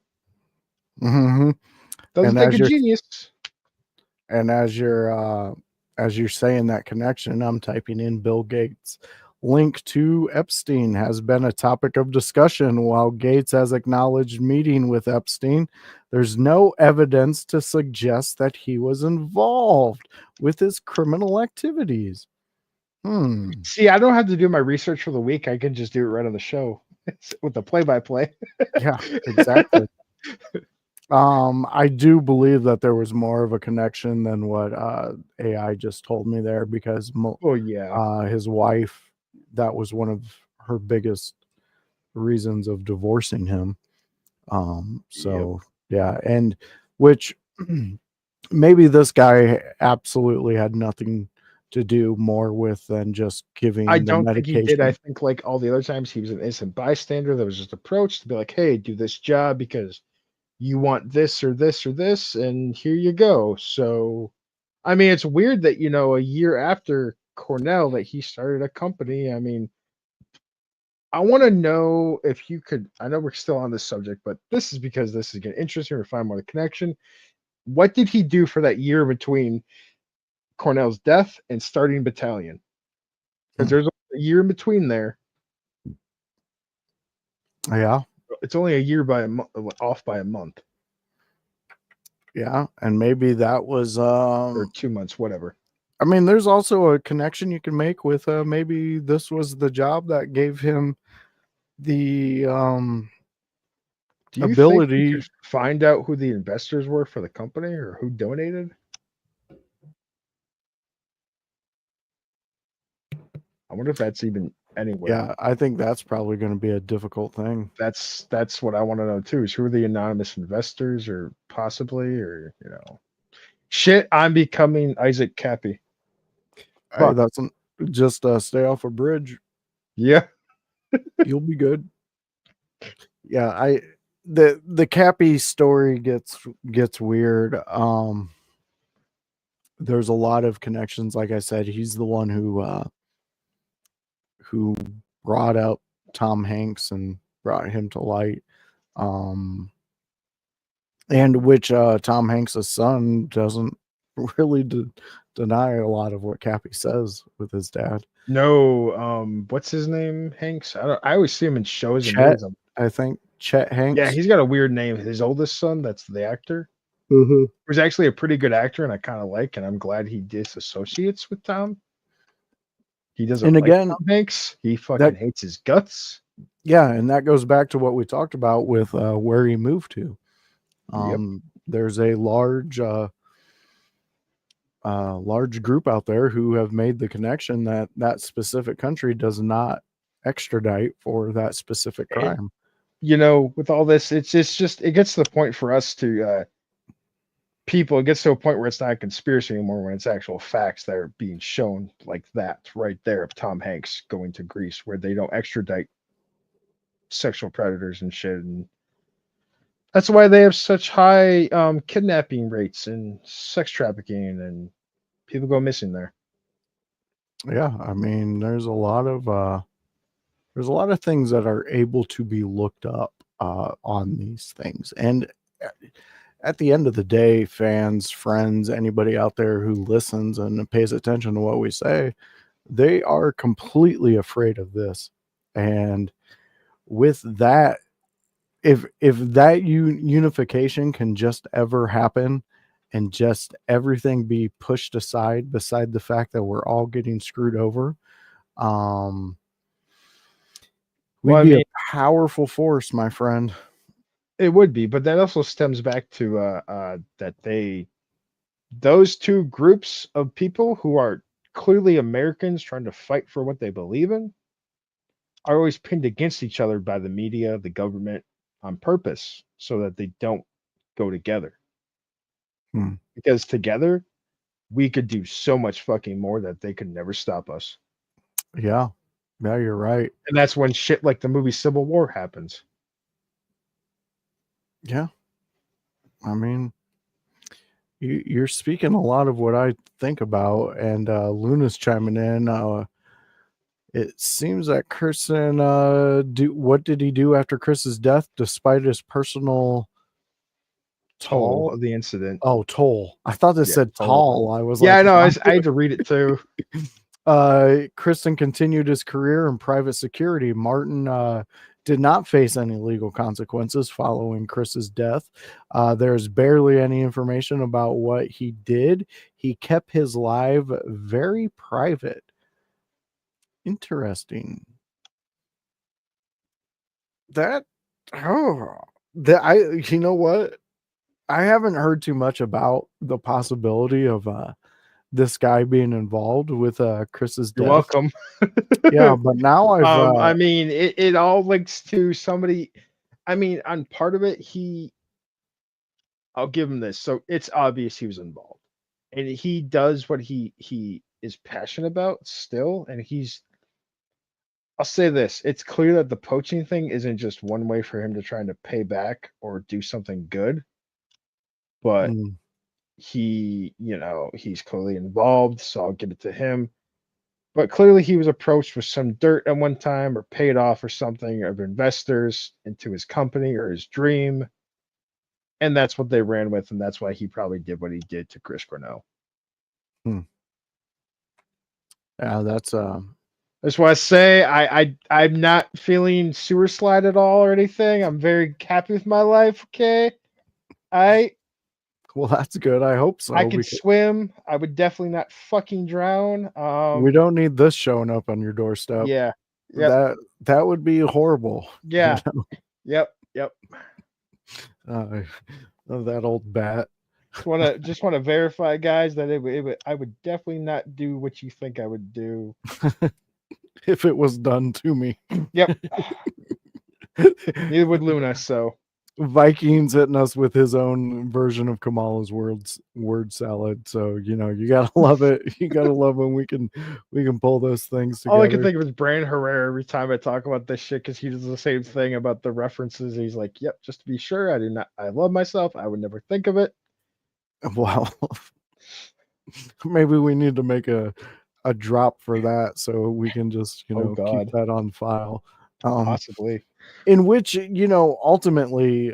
Mm-hmm. Doesn't think a genius. And as you're saying that connection, I'm typing in Bill Gates. Link to Epstein has been a topic of discussion. While Gates has acknowledged meeting with Epstein, there's no evidence to suggest that he was involved with his criminal activities. See, I don't have to do my research for the week. I can just do it right on the show with the play-by-play. Yeah, exactly. I do believe that there was more of a connection than what AI just told me there, because his wife, that was one of her biggest reasons of divorcing him. So yeah, and which maybe this guy absolutely had nothing to do more with than just giving I the don't think he did. I medication. think like all the other times he was an innocent bystander that was just approached to be like, hey, do this job because you want this or this or this, and here you go. So I mean, it's weird that, a year after Cornell that he started a company. I mean, I want to know if you could. I know we're still on this subject, but this is because this is getting interesting to find more of the connection. What did he do for that year between Cornell's death and starting Battalion? Because there's a year in between there. Yeah. It's only a year by a month, off by a month Yeah, and maybe that was or 2 months, whatever. I mean, there's also a connection you can make with maybe this was the job that gave him the Do you think we ability. could find out who the investors were for the company or who donated? I wonder if that's even anywhere. Yeah, I think that's probably going to be a difficult thing. That's what I want to know too. Is who are the anonymous investors, or possibly, or shit. I'm becoming Isaac Cappy. Oh, that's just stay off a bridge. Yeah, you'll be good. Yeah, the Cappy story gets weird. There's a lot of connections. Like I said, he's the one who brought up Tom Hanks and brought him to light. And which Tom Hanks' son doesn't really deny a lot of what Cappy says with his dad. No, what's his name? Hanks. I always see him in shows and Chet, movies. I think Chet Hanks. Yeah, he's got a weird name. His oldest son, that's the actor, who's actually a pretty good actor, and I kind of like, and I'm glad he disassociates with Tom. He doesn't like Tom Hanks. He fucking hates his guts. Yeah, and that goes back to what we talked about with where he moved to. There's a large group out there who have made the connection that that specific country does not extradite for that specific crime. With all this, it's just it gets to the point for us to people. It gets to a point where it's not a conspiracy anymore when it's actual facts that are being shown, like that right there of Tom Hanks going to Greece, where they don't extradite sexual predators and shit, and that's why they have such high kidnapping rates and sex trafficking, and people go missing there. Yeah, I mean, there's a lot of things that are able to be looked up on these things. And at the end of the day, fans, friends, anybody out there who listens and pays attention to what we say, they are completely afraid of this. And with that, if that unification can just ever happen and just everything be pushed aside beside the fact that we're all getting screwed over, we'd be a powerful force, my friend. It would be, but that also stems back to that those two groups of people who are clearly Americans trying to fight for what they believe in are always pinned against each other by the media, the government, on purpose, so that they don't go together. Because together we could do so much fucking more that they could never stop us. Yeah, you're right. And that's when shit like the movie Civil War happens. Yeah. I mean, you're speaking a lot of what I think about, and Luna's chiming in. It seems that Kirsten, what did he do after Chris's death, despite his personal toll of the incident? Oh, toll. I thought this said tall. I was like, I know. I had to read it too. Kristen continued his career in private security. Martin did not face any legal consequences following Chris's death. There's barely any information about what he did. He kept his life very private. Interesting. You know what? I haven't heard too much about the possibility of this guy being involved with Chris's death. You're welcome. Yeah, but now I mean, it all links to somebody. I mean, on part of it, I'll give him this. So it's obvious he was involved, and he does what he is passionate about still. And I'll say this: it's clear that the poaching thing isn't just one way for him to try to pay back or do something good, but he's clearly involved. So I'll give it to him. But clearly, he was approached with some dirt at one time, or paid off or something of investors into his company or his dream. And that's what they ran with, and that's why he probably did what he did to Chris Cornell. Yeah, that's I just want to say I'm not feeling sewer slide at all or anything. I'm very happy with my life. Okay, well, that's good. I hope so. I could swim. I would definitely not fucking drown. We don't need this showing up on your doorstep. Yeah. Yep. That would be horrible. Yeah. You know? Yep. That old bat. Just want to verify, guys, that I would definitely not do what you think I would do if it was done to me. Yep. Neither would Luna. So Vikings hitting us with his own version of Kamala's word salad. So you gotta love it. You gotta love when we can pull those things together. All I can think of is Brandon Herrera every time I talk about this shit, because he does the same thing about the references. He's like, "Yep, just to be sure, I love myself. I would never think of it." Wow. Maybe we need to make a drop for that so we can just keep that on file. Possibly. In which ultimately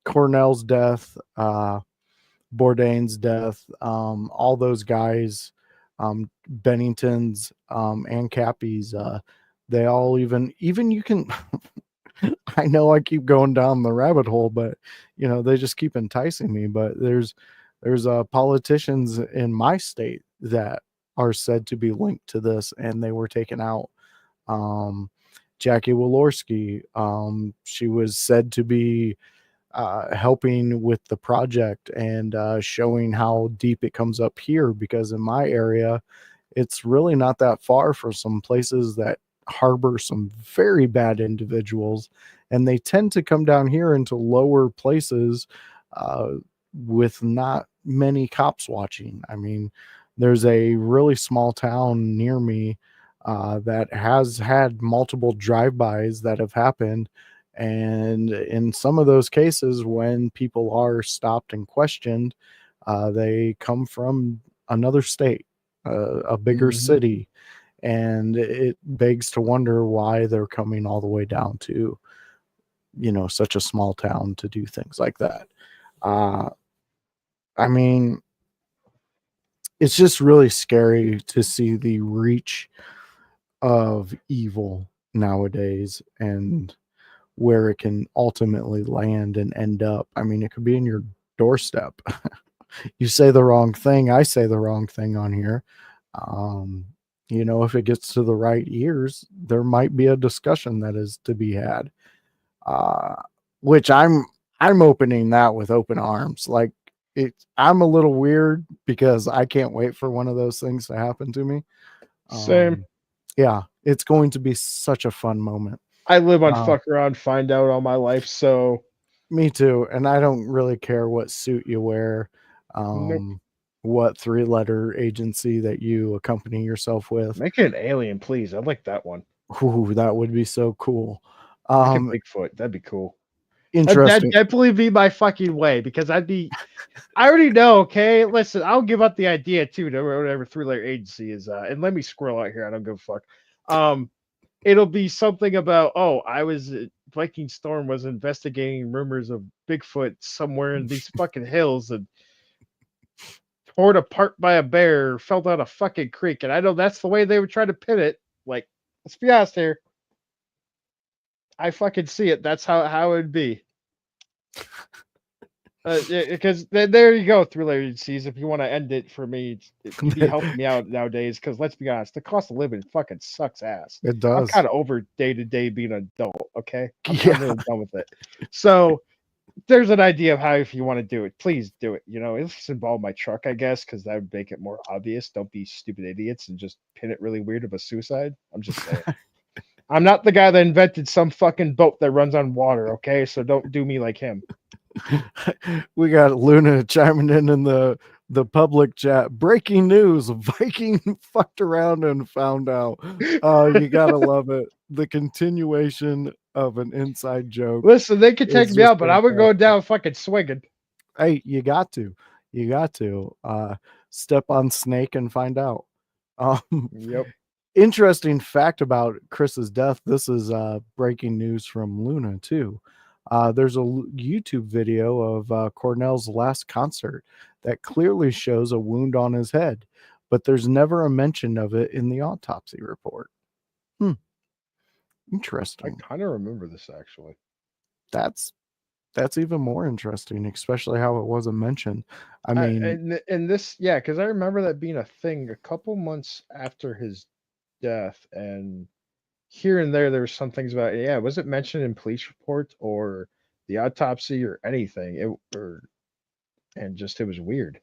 Cornell's death, Bourdain's death, all those guys, Bennington's and Cappy's, they all even you can I know I keep going down the rabbit hole, but they just keep enticing me. But there's politicians in my state that are said to be linked to this, and they were taken out. Jackie Walorski, she was said to be helping with the project and showing how deep it comes up here, because in my area, it's really not that far from some places that harbor some very bad individuals, and they tend to come down here into lower places with not many cops watching. I mean, there's a really small town near me that has had multiple drive-bys that have happened, and in some of those cases, when people are stopped and questioned, they come from another state, a bigger city. And it begs to wonder why they're coming all the way down to, such a small town to do things like that. I mean, it's just really scary to see the reach of evil nowadays and where it can ultimately land and end up. I mean, it could be in your doorstep. You say the wrong thing, I say the wrong thing on here. If it gets to the right ears, there might be a discussion that is to be had, which I'm opening that with open arms. Like, I'm a little weird because I can't wait for one of those things to happen to me. Same. Yeah, it's going to be such a fun moment. I live on fuck around, find out all my life. So me too. And I don't really care what suit you wear. What 3-letter agency that you accompany yourself with. Make it an alien, please. I'd like that one. Ooh, that would be so cool. Bigfoot. That'd be cool. Interesting. That'd definitely be my fucking way, because I already know. Okay, listen, I'll give up the idea too to whatever 3-letter agency is. And let me squirrel out here. I don't give a fuck. It'll be something about, Vikingstorm was investigating rumors of Bigfoot somewhere in these fucking hills and torn apart by a bear, fell down a fucking creek. And I know that's the way they would try to pin it. Like, let's be honest here. I fucking see it. That's how it would be. Because there you go, 3-letter agencies. If you want to end it for me, you'd be helping me out nowadays. Because let's be honest, the cost of living fucking sucks ass. It does. I'm kind of over day to day being an adult. Okay, I'm really done with it. So there's an idea of how, if you want to do it, please do it. If it's involve my truck, I guess, because that would make it more obvious. Don't be stupid idiots and just pin it really weird of a suicide. I'm just saying. I'm not the guy that invented some fucking boat that runs on water, okay? So don't do me like him. We got Luna chiming in the public chat. Breaking news: Viking fucked around and found out. You gotta love it. The continuation of an inside joke. Listen, they could take is me just out, but I would go fantastic. down fucking swinging. Hey, you got to step on snake and find out. Yep. Interesting fact about Chris's death. This is breaking news from Luna too. There's a YouTube video of Cornell's last concert that clearly shows a wound on his head, but there's never a mention of it in the autopsy report. Interesting. I kind of remember this actually. That's even more interesting, especially how it wasn't mentioned. I mean, and this, yeah, because I remember that being a thing a couple months after his death, and here and there were some things about, yeah, was it mentioned in police report or the autopsy or anything? And just it was weird.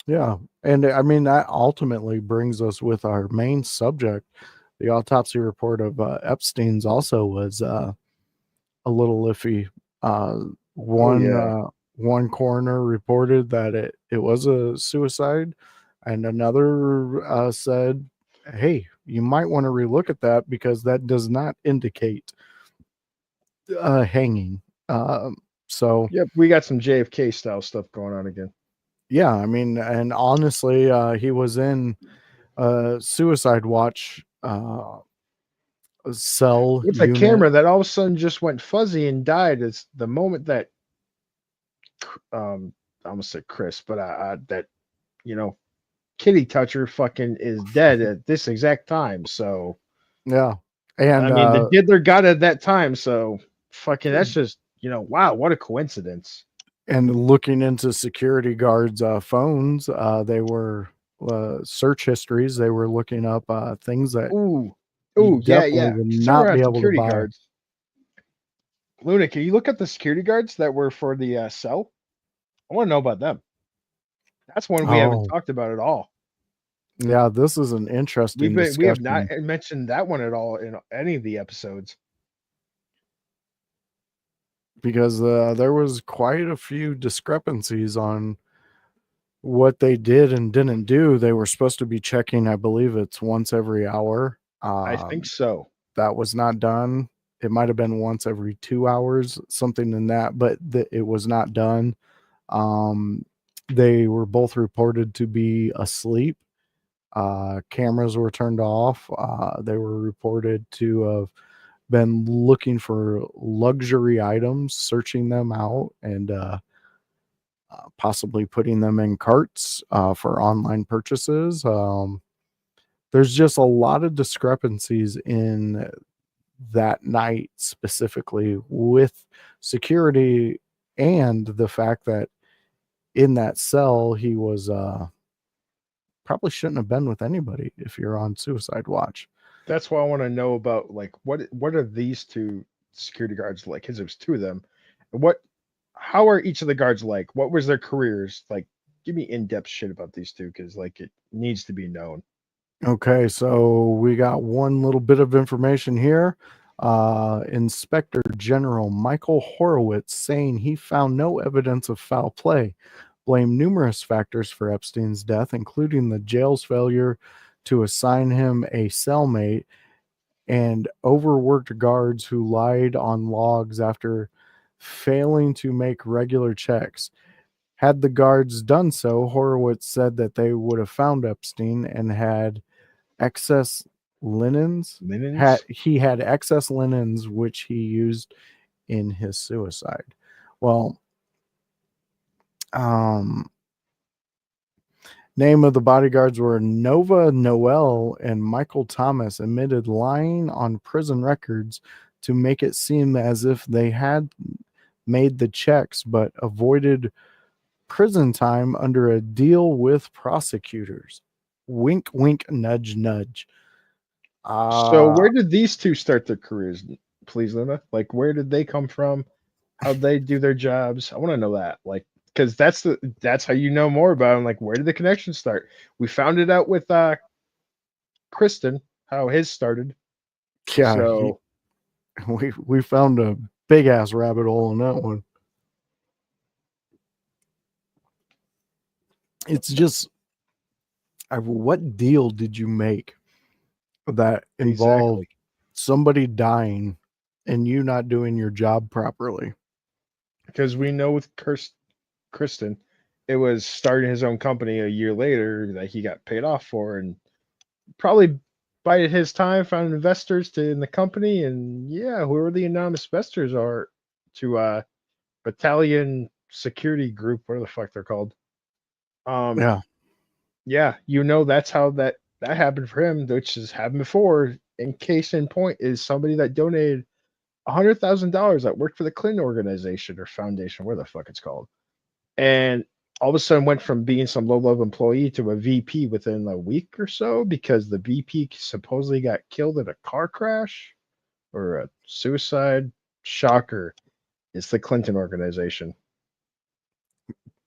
yeah, and I mean that ultimately brings us with our main subject. The autopsy report of Epstein's also was a little iffy. One coroner reported that it was a suicide, and another said, "Hey, you might want to relook at that because that does not indicate hanging." So Yep, we got some JFK style stuff going on again. yeah, I mean, and honestly, he was in suicide watch cell It's a unit. camera that all of a sudden just went fuzzy and died. It's the moment that I almost said Chris, but that kitty toucher fucking is dead at this exact time. So Yeah, and I mean, the diddler got it at that time. So fucking, that's just wow, what a coincidence. and looking into security guards' phones, they were search histories. They were looking up things that you definitely would not be able security to buy. guards. Luna, can you look at the security guards that were for the cell? I want to know about them. That's one we haven't talked about at all. Yeah, this is an interesting discussion. We have not mentioned that one at all in any of the episodes. Because there was quite a few discrepancies on what they did and didn't do. They were supposed to be checking, I believe it's once every hour. I think so. That was not done. It might have been once every 2 hours, something in that, but it was not done. They were both reported to be asleep. Cameras were turned off. They were reported to have been looking for luxury items, searching them out, and possibly putting them in carts for online purchases. There's just a lot of discrepancies in that night, specifically with security and the fact that in that cell he was probably shouldn't have been with anybody if you're on suicide watch. That's why I want to know about, like, what are these two security guards like? Because there's two of them. How are each of the guards like? What was their careers like? Give me in-depth shit about these two, because like it needs to be known. Okay, so we got one little bit of information here. Inspector General Michael Horowitz saying he found no evidence of foul play, blamed numerous factors for Epstein's death, including the jail's failure to assign him a cellmate and overworked guards who lied on logs after failing to make regular checks. Had the guards done so, Horowitz said that they would have found Epstein and had excess linens. He had excess linens, which he used in his suicide. Well, name of the bodyguards were Nova Noel and Michael Thomas, admitted lying on prison records to make it seem as if they had made the checks but avoided prison time under a deal with prosecutors. Wink, wink, nudge, nudge. So where did these two start their careers, please, Luna? Like, where did they come from? How'd they do their jobs? I want to know that. Like, because that's how you know more about them. Like, where did the connection start? We found it out with Kristen, how his started. Yeah, So we found a big ass rabbit hole in that one. It's just, what deal did you make that involved somebody dying and you not doing your job properly? because we know with Kristen, it was starting his own company a year later that he got paid off for, and probably bided his time, found investors in the company, and yeah, whoever the anonymous investors are to Battalion Security Group, whatever the fuck they're called. Yeah. Yeah, that's how that happened for him, which has happened before. In case in point is somebody that donated $100,000 that worked for the Clinton organization or foundation, where the fuck it's called, and all of a sudden went from being some low-level employee to a VP within a week or so because the VP supposedly got killed in a car crash or a suicide. Shocker. It's the Clinton organization.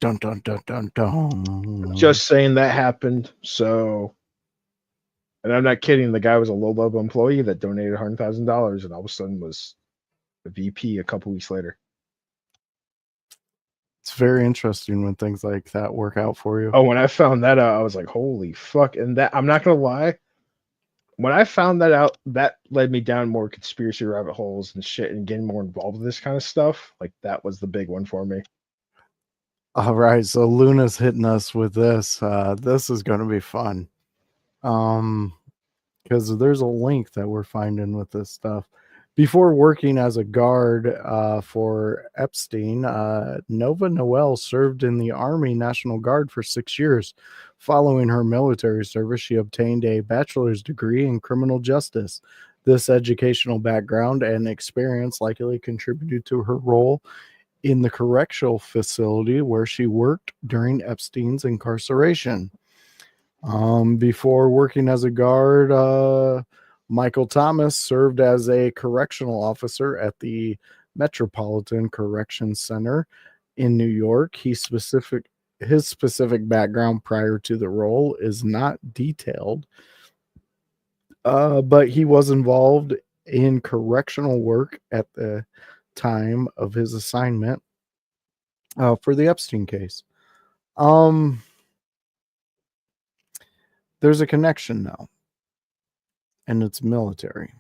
Dun dun dun dun dun. Just saying that happened. So, and I'm not kidding. The guy was a low-level employee that donated $100,000 and all of a sudden was a VP a couple weeks later. It's very interesting when things like that work out for you. Oh, when I found that out, I was like, holy fuck. And that, I'm not going to lie, when I found that out, that led me down more conspiracy rabbit holes and shit and getting more involved with this kind of stuff. Like, that was the big one for me. All right, so Luna's hitting us with this. This is going to be fun. Because there's a link that we're finding with this stuff. Before working as a guard for Epstein, Nova Noel served in the Army National Guard for 6 years. Following her military service, she obtained a bachelor's degree in criminal justice. This educational background and experience likely contributed to her role in the correctional facility where she worked during Epstein's incarceration. Before working as a guard, Michael Thomas served as a correctional officer at the Metropolitan Correction Center in New York. His specific background prior to the role is not detailed, but he was involved in correctional work at the time of his assignment for the Epstein case. There's a connection now, and it's military.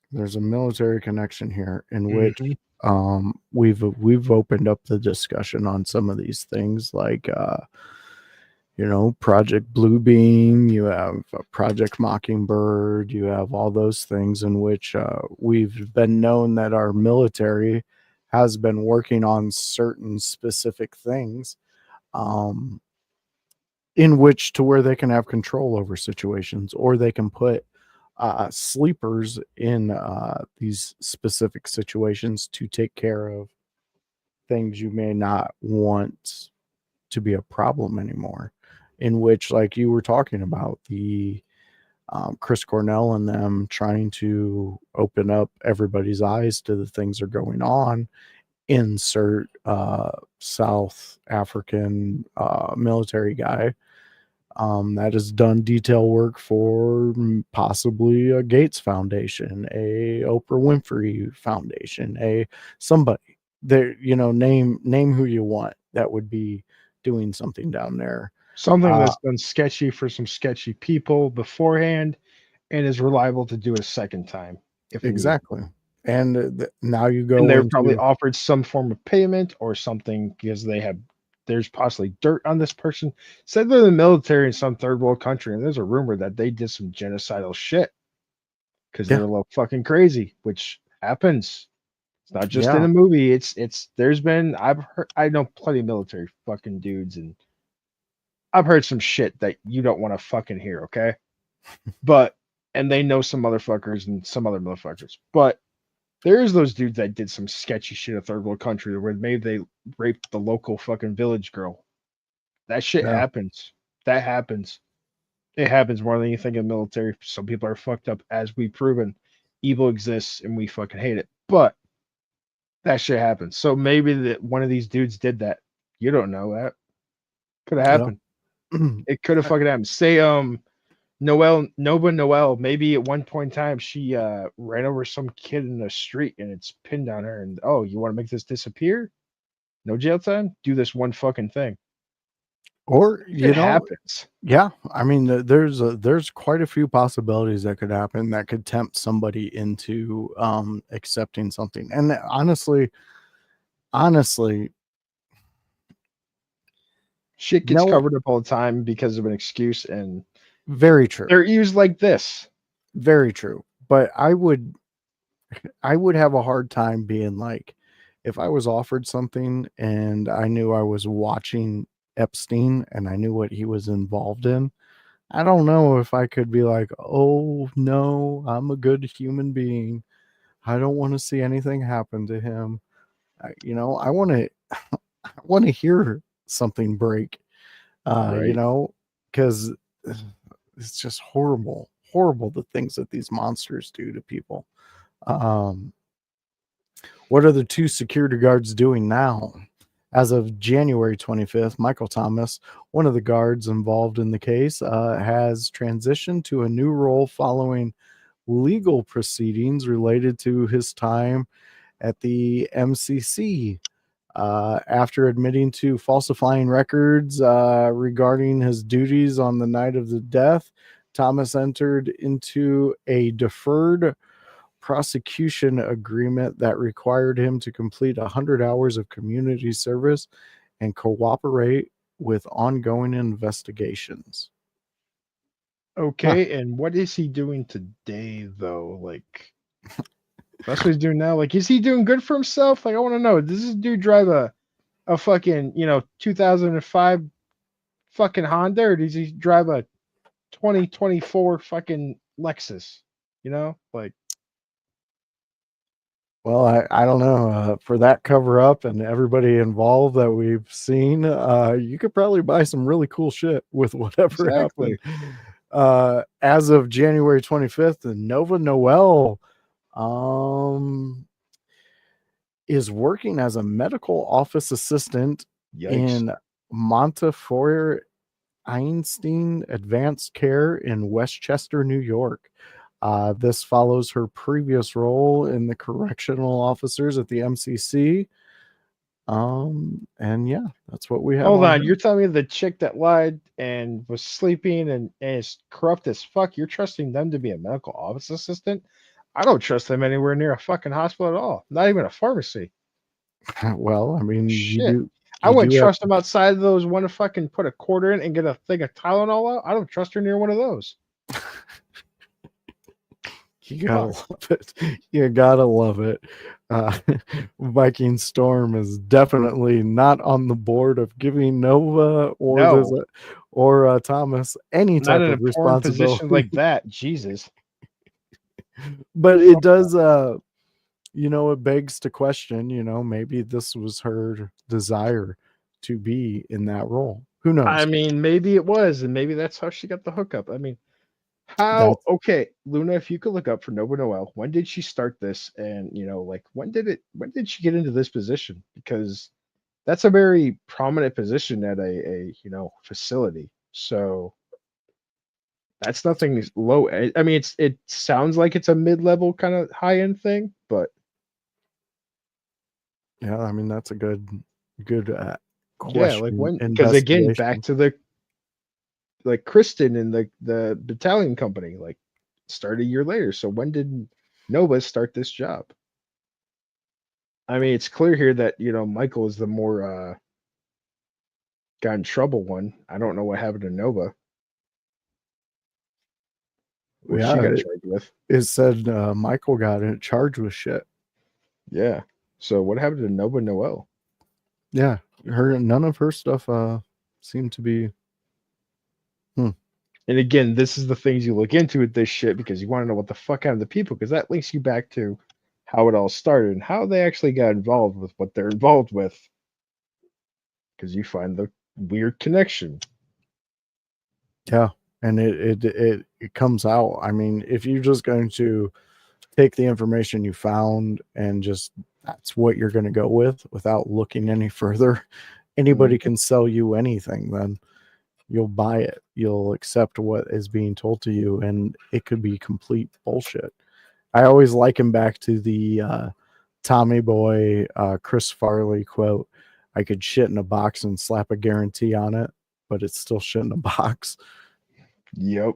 There's a military connection here in which we've opened up the discussion on some of these things, like Project Bluebeam, you have Project Mockingbird, you have all those things in which we've been known that our military has been working on certain specific things in which to where they can have control over situations, or they can put sleepers in these specific situations to take care of things you may not want to be a problem anymore, in which, like you were talking about, the Chris Cornell and them trying to open up everybody's eyes to the things that are going on. Insert South African military guy that has done detail work for possibly a Gates Foundation, a Oprah Winfrey Foundation, a somebody there, name who you want that would be doing something down there. Something that's done sketchy for some sketchy people beforehand and is reliable to do it a second time. Exactly. And now you go, and they're probably offered some form of payment or something because there's possibly dirt on this person. Said they're in the military in some third world country, and there's a rumor that they did some genocidal shit because they're a little fucking crazy, which happens. It's not just in a movie. I know plenty of military fucking dudes, and I've heard some shit that you don't want to fucking hear, okay? And they know some motherfuckers and some other motherfuckers. But there's those dudes that did some sketchy shit in a third world country where maybe they raped the local fucking village girl. That shit happens. That happens. It happens more than anything in the military. Some people are fucked up, as we've proven. Evil exists and we fucking hate it. But that shit happens. So maybe one of these dudes did that. You don't know that. Could have happened. It could have fucking happened. Say Nova Noel, maybe at one point in time she ran over some kid in the street and it's pinned on her. And oh, you want to make this disappear? No jail time? Do this one fucking thing. Or It happens. yeah, I mean, there's quite a few possibilities that could happen that could tempt somebody into accepting something. And honestly, Shit gets no, covered up all the time because of an excuse, and very true, they're used like this. very true. But I would have a hard time being like, if I was offered something and I knew I was watching Epstein and I knew what he was involved in, I don't know if I could be like, oh no, I'm a good human being. I don't want to see anything happen to him. I want to, I want to hear something break, Right. because it's just horrible, horrible the things that these monsters do to people. What are the two security guards doing now? As of January 25th, Michael Thomas, one of the guards involved in the case, has transitioned to a new role following legal proceedings related to his time at the MCC. After admitting to falsifying records regarding his duties on the night of the death, Thomas entered into a deferred prosecution agreement that required him to complete 100 hours of community service and cooperate with ongoing investigations. Okay, and what is he doing today though? Like that's what he's doing now. Like, is he doing good for himself? Like, I want to know, does this dude drive a fucking 2005 fucking Honda, or does he drive a 2024 fucking Lexus? Like, Well, I don't know. For that cover up and everybody involved that we've seen, you could probably buy some really cool shit with whatever exactly. happened. As of January 25th, the Nova Noel is working as a medical office assistant Yikes. in Montefiore Einstein Advanced Care in Westchester, New York. This follows her previous role in the correctional officers at the MCC. And yeah, that's what we have. Hold on, her. you're telling me the chick that lied and was sleeping and is corrupt as fuck, you're trusting them to be a medical office assistant? I don't trust them anywhere near a fucking hospital at all. Not even a pharmacy. Well, I mean, shit. I wouldn't trust them outside of those. Want to fucking put a quarter in and get a thing of Tylenol out? I don't trust her near one of those. You gotta love it. You gotta love it. Vikingstorm is definitely not on the board of giving Nova or Thomas any type of responsibility. Position like that. Jesus. But it does. It begs to question. Maybe this was her desire to be in that role. Who knows? I mean, maybe it was, and maybe that's how she got the hookup. I mean, okay, Luna, if you could look up for Nova Noel, when did she start this? And when did she get into this position? Because that's a very prominent position at a facility. So that's nothing low. I mean, it sounds like it's a mid-level kind of high-end thing, but yeah, I mean, that's a good question. Yeah, like when, because again, back to the Kristen in the battalion company, like started a year later. So when did Nova start this job? I mean, it's clear here that Michael is the more got in trouble one. I don't know what happened to Nova. What she got charged with? It said Michael got charged with shit. Yeah. So what happened to Nova Noel? Yeah, none of her stuff seemed to be. And again, this is the things you look into with this shit because you want to know what the fuck happened to people, because that links you back to how it all started and how they actually got involved with what they're involved with. Because you find the weird connection. Yeah, and it comes out. I mean, if you're just going to take the information you found and just that's what you're going to go with without looking any further, anybody can sell you anything then. You'll buy it. You'll accept what is being told to you, and it could be complete bullshit. I always liken back to the Tommy Boy, Chris Farley quote, I could shit in a box and slap a guarantee on it, but it's still shit in a box. Yep.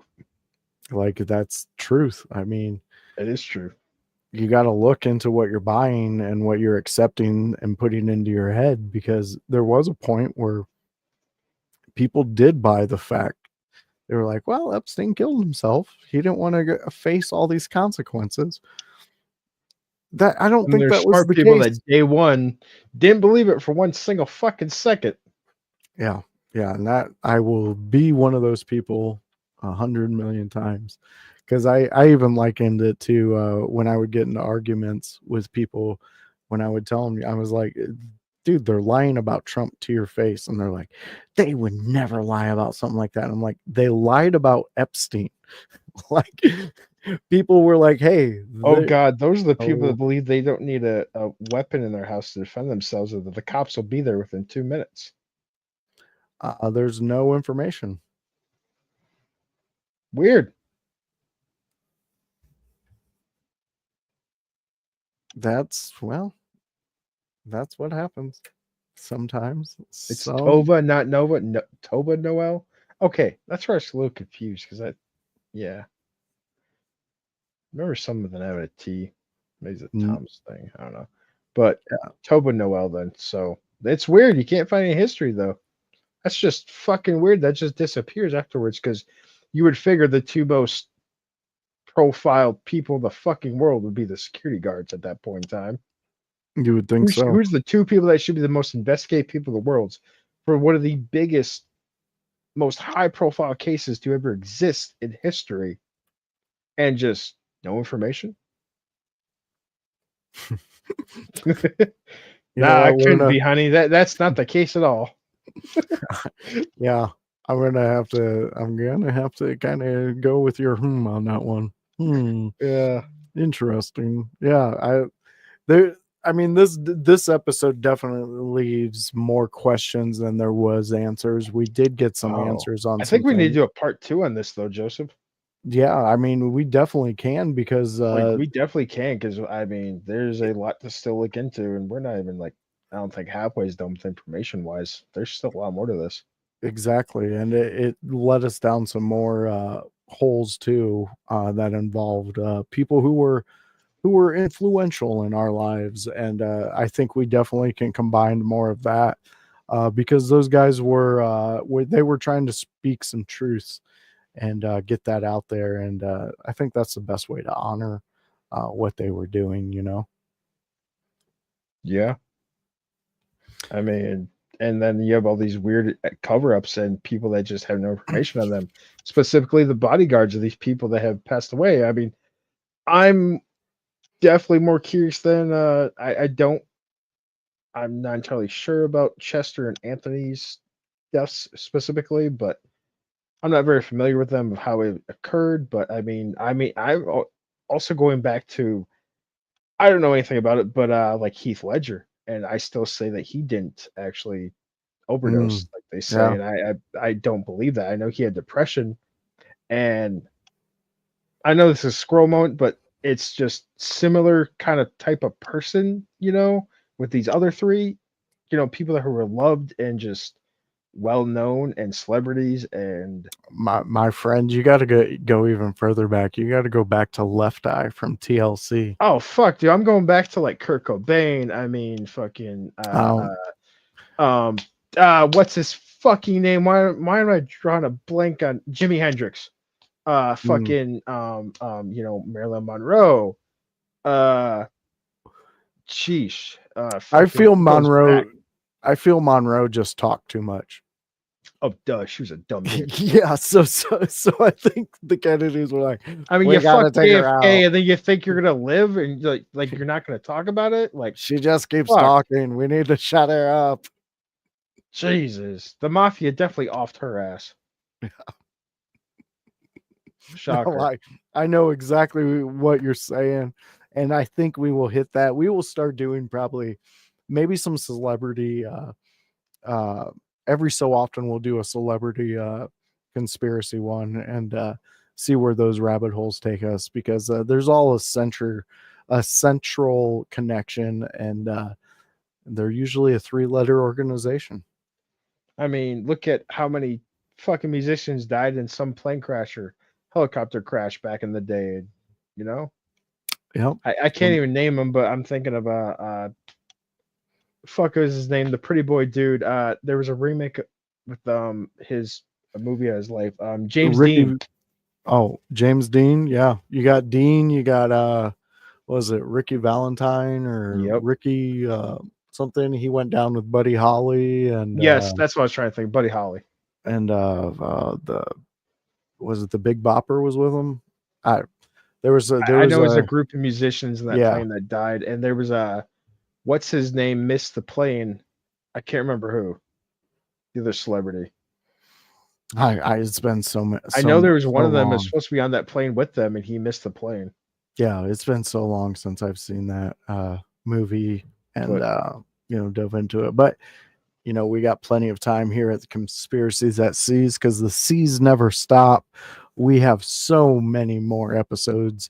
Like, that's truth. I mean, it is true. You got to look into what you're buying and what you're accepting and putting into your head, because there was a point where people did buy the fact. They were like, well, Epstein killed himself. He didn't want to face all these consequences. That I don't And think there's that was smart the people case. that day one didn't believe it for one single fucking second. Yeah. And that I will be one of those people 100 million times. Because I even likened it to when I would get into arguments with people, when I would tell them, I was like, dude, they're lying about Trump to your face. And they're like, they would never lie about something like that. And I'm like, they lied about Epstein. Like, people were like, hey. Oh, God, those are the people that believe they don't need a weapon in their house to defend themselves, or that the cops will be there within 2 minutes. There's no information. Weird. That's what happens sometimes. It's Tova, not Nova. No, Tova Noel. Okay, that's where I was a little confused, because yeah. Remember some of them have a T. Maybe it's a Tom's thing. I don't know. But Toba Noel then. So it's weird. You can't find any history, though. That's just fucking weird. That just disappears afterwards, because you would figure the two most profiled people in the fucking world would be the security guards at that point in time. You would think so. Who's the two people that should be the most investigated people in the world for one of the biggest, most high-profile cases to ever exist in history, and just no information? I couldn't be, honey. That's not the case at all. Yeah, I'm gonna have to kind of go with your on that one. Yeah, interesting. Yeah, this episode definitely leaves more questions than there was answers. We did get some answers on. I think we need to do a part 2 on this, though, Joseph. Yeah, I mean, we definitely can, because we definitely can, because I mean, there's a lot to still look into, and we're not even I don't think halfway done with information wise. There's still a lot more to this. Exactly, and it led us down some more holes too, that involved people who were influential in our lives, and I think we definitely can combine more of that, because those guys they were trying to speak some truths and get that out there, and I think that's the best way to honor what they were doing, Yeah. I mean, and then you have all these weird cover-ups and people that just have no information on them, specifically the bodyguards of these people that have passed away. I mean, I'm definitely more curious than I'm not entirely sure about Chester and Anthony's deaths specifically, but I'm not very familiar with them, of how it occurred. But I mean, I'm also going back to, I don't know anything about it, but like Heath Ledger, and I still say that he didn't actually overdose, like they say, and I don't believe that. I know he had depression, and I know this is a scroll moment, but it's just similar kind of type of person, with these other three, people that were loved and just well known, and celebrities. And my friend, you got to go even further back. You got to go back to Left Eye from TLC. Oh fuck, dude, I'm going back to like Kurt Cobain. I mean, fucking what's his fucking name? Why am I drawing a blank on Jimi Hendrix? Fucking Marilyn Monroe. Sheesh. I feel Monroe just talked too much. Oh, duh, she was a dumb bitch. Yeah, so I think the Kennedys were like, I mean, you fuck JFK, and then you think you're gonna live, and like you're not gonna talk about it. Like, she just keeps talking. We need to shut her up. Jesus, the mafia definitely offed her ass. Yeah. Shocker. No, I know exactly what you're saying, and I think we will hit that. We will start doing probably maybe some celebrity every so often we'll do a celebrity conspiracy one and see where those rabbit holes take us, because there's all a central connection, and they're usually a 3-letter organization. I mean, look at how many fucking musicians died in some plane crash or helicopter crash back in the day. You know, Yep. I can't even name them, but I'm thinking of fuck is his name? The pretty boy dude. There was a remake with his a movie of his life. James Dean. Oh, James Dean. Yeah, you got Dean. You got was it Ricky Valentine or Ricky something? He went down with Buddy Holly, and yes, that's what I was trying to think. Buddy Holly. And was it the Big Bopper was with him? I know it was a group of musicians in that plane that died, and there was a what's his name missed the plane. I can't remember who. The other celebrity. It's been I know there was one of them was supposed to be on that plane with them, and he missed the plane. Yeah, it's been so long since I've seen that movie and dove into it. But we got plenty of time here at the Conspiracies at Seas, because the seas never stop. We have so many more episodes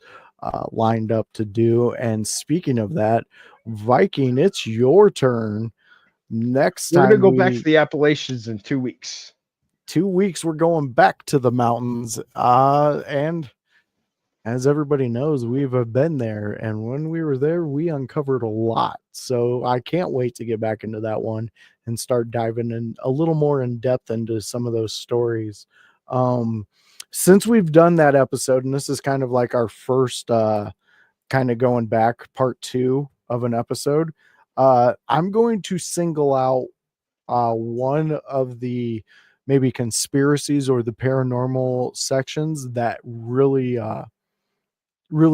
lined up to do. And speaking of that, Viking, it's your turn. Next time we're gonna go back to the Appalachians in 2 weeks. 2 weeks, we're going back to the mountains. And as everybody knows, we've been there. And when we were there, we uncovered a lot. So I can't wait to get back into that one and start diving in a little more in depth into some of those stories. Since we've done that episode, and this is kind of like our first kind of going back part 2 of an episode, I'm going to single out one of the maybe conspiracies or the paranormal sections that really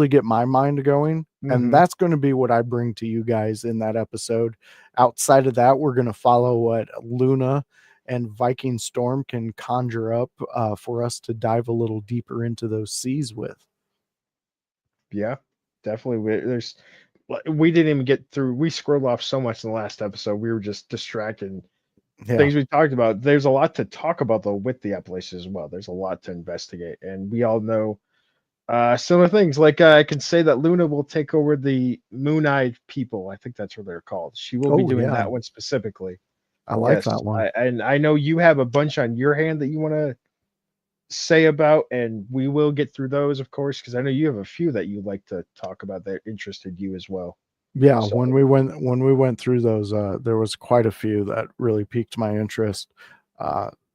get my mind going. And that's going to be what I bring to you guys in that episode. Outside of that, we're going to follow what Luna and Vikingstorm can conjure up for us to dive a little deeper into those seas with. Yeah, definitely. We didn't even get through. We scrolled off so much in the last episode. We were just distracted. Things we talked about. There's a lot to talk about though with the Appalachians as well. There's a lot to investigate, and we all know similar things. Like I can say that Luna will take over the Moon-Eyed people. I think that's what they're called. She will be doing that one specifically. I like that one. And I know you have a bunch on your hand that you want to say about, and we will get through those, of course, because I know you have a few that you'd like to talk about that interested you as well. Yeah, so, when we went through those, there was quite a few that really piqued my interest.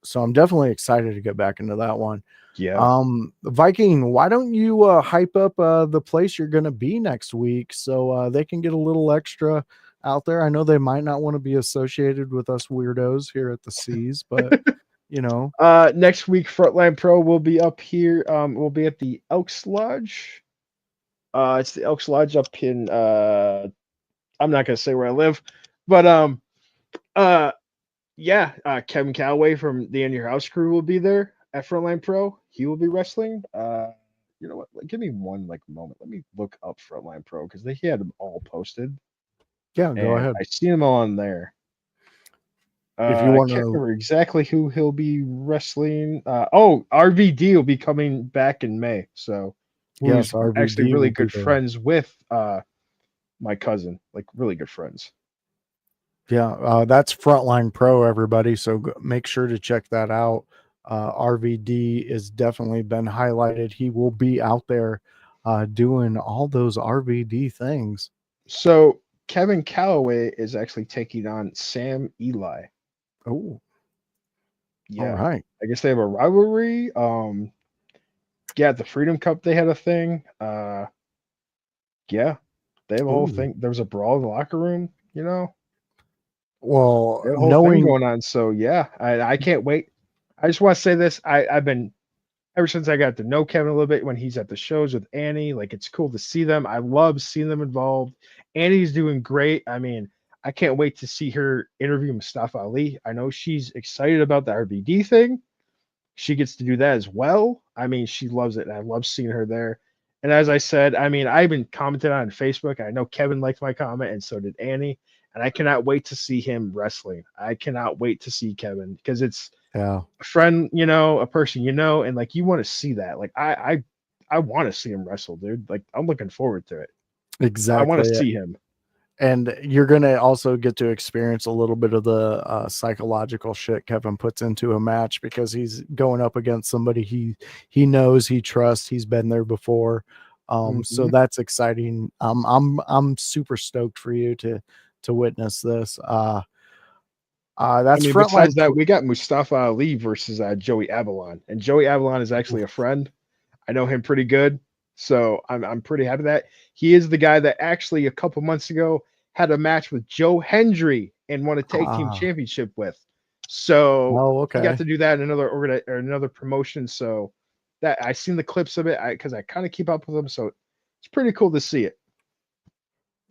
So I'm definitely excited to get back into that one. Yeah. Viking, why don't you hype up the place you're going to be next week so they can get a little extra out there? I know they might not want to be associated with us weirdos here at the Seas, but next week Frontline Pro will be up here. We'll be at the Elks Lodge. It's the Elks Lodge up in I'm not gonna say where I live, but Kevin Calloway from the In Your House crew will be there at Frontline Pro. He will be wrestling. You know what? Give me one moment. Let me look up Frontline Pro because he had them all posted. Yeah, go ahead. I see them all on there. If you want I can't remember exactly who he'll be wrestling. RVD will be coming back in May. So yes, RVD actually really good friends with my cousin, really good friends. Yeah, that's Frontline Pro, everybody. So make sure to check that out. RVD has definitely been highlighted. He will be out there doing all those RVD things. So Kevin Calloway is actually taking on Sam Eli. Oh, yeah. All right. I guess they have a rivalry. At the Freedom Cup, they had a thing. They have a whole thing. There was a brawl in the locker room, Well, thing going on. So I can't wait. I just want to say this. I've been ever since I got to know Kevin a little bit when he's at the shows with Annie. It's cool to see them. I love seeing them involved. Annie's doing great. I mean, I can't wait to see her interview Mustafa Ali. I know she's excited about the RVD thing. She gets to do that as well. I mean, she loves it. And I love seeing her there. And as I said, I mean, I even commented on Facebook. I know Kevin liked my comment, and so did Annie. And I cannot wait to see him wrestling. I cannot wait to see Kevin because it's Yeah. a friend, you know, a person, you know, and like you want to see that. Like I want to see him wrestle, dude. Like I'm looking forward to it. I want to Exactly. see him. And you're going to also get to experience a little bit of the psychological shit Kevin puts into a match because he's going up against somebody he knows, he trusts, he's been there before. So that's exciting. I'm super stoked for you to witness this. That's I mean, Frontline. besides that, we got Mustafa Ali versus Joey Avalon, and Joey Avalon is actually a friend. I know him pretty good, so I'm pretty happy that he is the guy that actually a couple months ago had a match with Joe Hendry and won a tag team championship with. So he got to do that in another promotion. So that I seen the clips of it because I kind of keep up with them. So it's pretty cool to see it.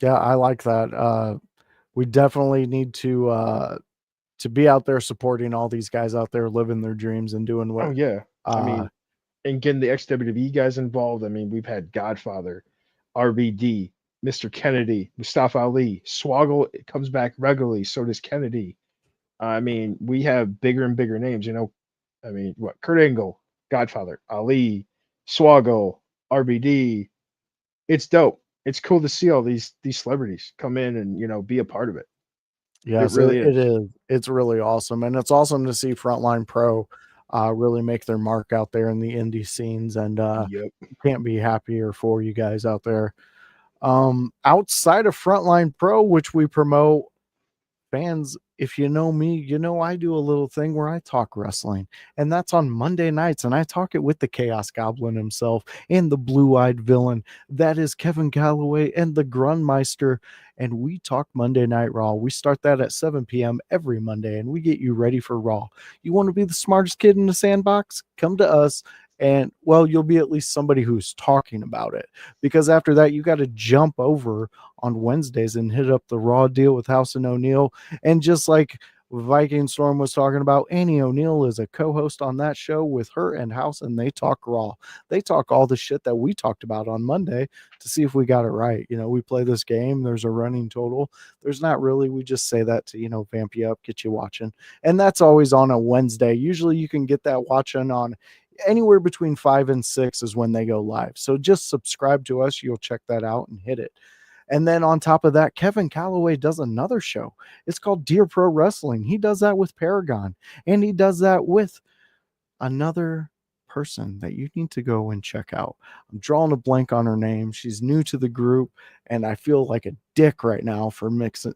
Yeah, I like that. We definitely need to be out there supporting all these guys out there living their dreams and doing what. Oh yeah, I mean, and getting the XWE guys involved. I mean, we've had Godfather, RVD, Mr. Kennedy, Mustafa Ali, Swoggle comes back regularly. So does Kennedy. I mean, we have bigger and bigger names. You know, I mean, what Kurt Angle, Godfather, Ali, Swoggle, RVD. It's dope. It's cool to see all these celebrities come in and be a part of it. Yes, it really it is. is. It's really awesome. And it's awesome to see Frontline Pro really make their mark out there in the indie scenes. And Yep. can't be happier for you guys out there. Outside of Frontline Pro, which we promote, fans, if you know me, you know I do a little thing where I talk wrestling, and that's on Monday nights, and I talk it with the Chaos Goblin himself and the blue-eyed villain that is Kevin Calloway and the Grunmeister, and we talk Monday Night Raw. We start that at 7 p.m. every Monday, and we get you ready for Raw. You want to be the smartest kid in the sandbox? Come to us. And well, you'll be at least somebody who's talking about it, because after that, you got to jump over on Wednesdays and hit up the Raw deal with House and O'Neill. And just like Vikingstorm was talking about, Annie O'Neill is a co-host on that show with her and House, and they talk Raw. They talk all the shit that we talked about on Monday to see if we got it right. We play this game. There's a running total. There's not really. We just say that to, vamp you up, get you watching. And that's always on a Wednesday. Usually you can get that watching on anywhere between 5 and 6 is when they go live. So just subscribe to us. You'll check that out and hit it. And then on top of that, Kevin Calloway does another show. It's called Dear Pro Wrestling. He does that with Paragon, and he does that with another person that you need to go and check out. I'm drawing a blank on her name. She's new to the group, and I feel like a dick right now for messing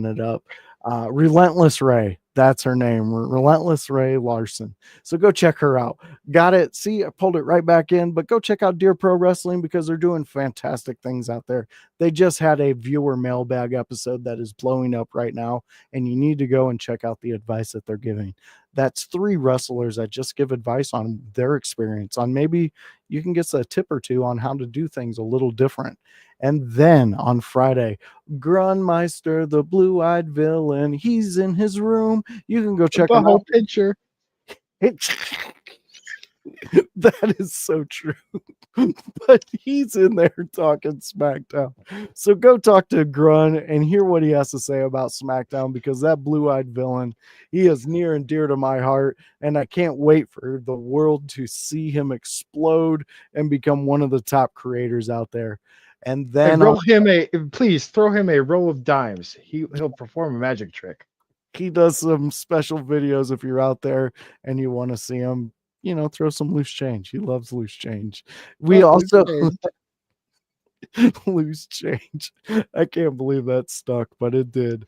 it up. Relentless Ray. That's her name. Relentless Ray Larson. So go check her out. Got it. See, I pulled it right back in, but go check out Dear Pro Wrestling because they're doing fantastic things out there. They just had a viewer mailbag episode that is blowing up right now, and you need to go and check out the advice that they're giving. That's 3 wrestlers that just give advice on their experience, on maybe you can get a tip or two on how to do things a little different. And then on Friday, Grunmeister, the blue-eyed villain, he's in his room. You can go check the him whole out. picture. That is so true. But he's in there talking SmackDown. So go talk to Grun and hear what he has to say about SmackDown, because that blue-eyed villain, he is near and dear to my heart, and I can't wait for the world to see him explode and become one of the top creators out there. And then please throw him a roll of dimes. He'll perform a magic trick. He does some special videos if you're out there and you want to see him, throw some loose change. He loves loose change. We also loose change. I can't believe that stuck, but it did.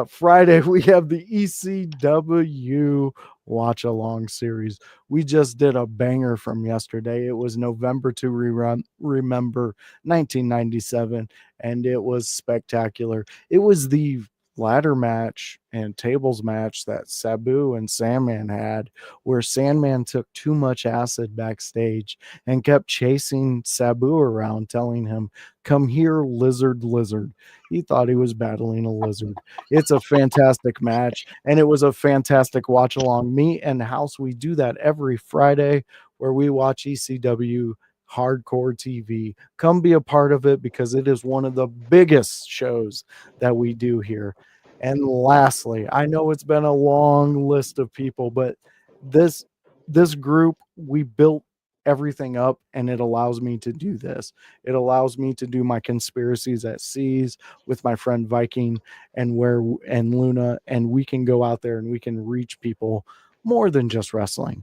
Friday, we have the ECW watch along series. We just did a banger from yesterday. It was November to remember 1997, and it was spectacular. It was the ladder match and tables match that Sabu and Sandman had, where Sandman took too much acid backstage and kept chasing Sabu around, telling him, "Come here, lizard, lizard." He thought he was battling a lizard. It's a fantastic match, and it was a fantastic watch along. Me and House, we do that every Friday, where we watch ECW Hardcore TV. Come be a part of it because it is one of the biggest shows that we do here. And lastly, I know it's been a long list of people, but this group, we built everything up, and it allows me to do this. It allows me to do my conspiracies at seas with my friend Viking and Luna, and we can go out there and we can reach people more than just wrestling.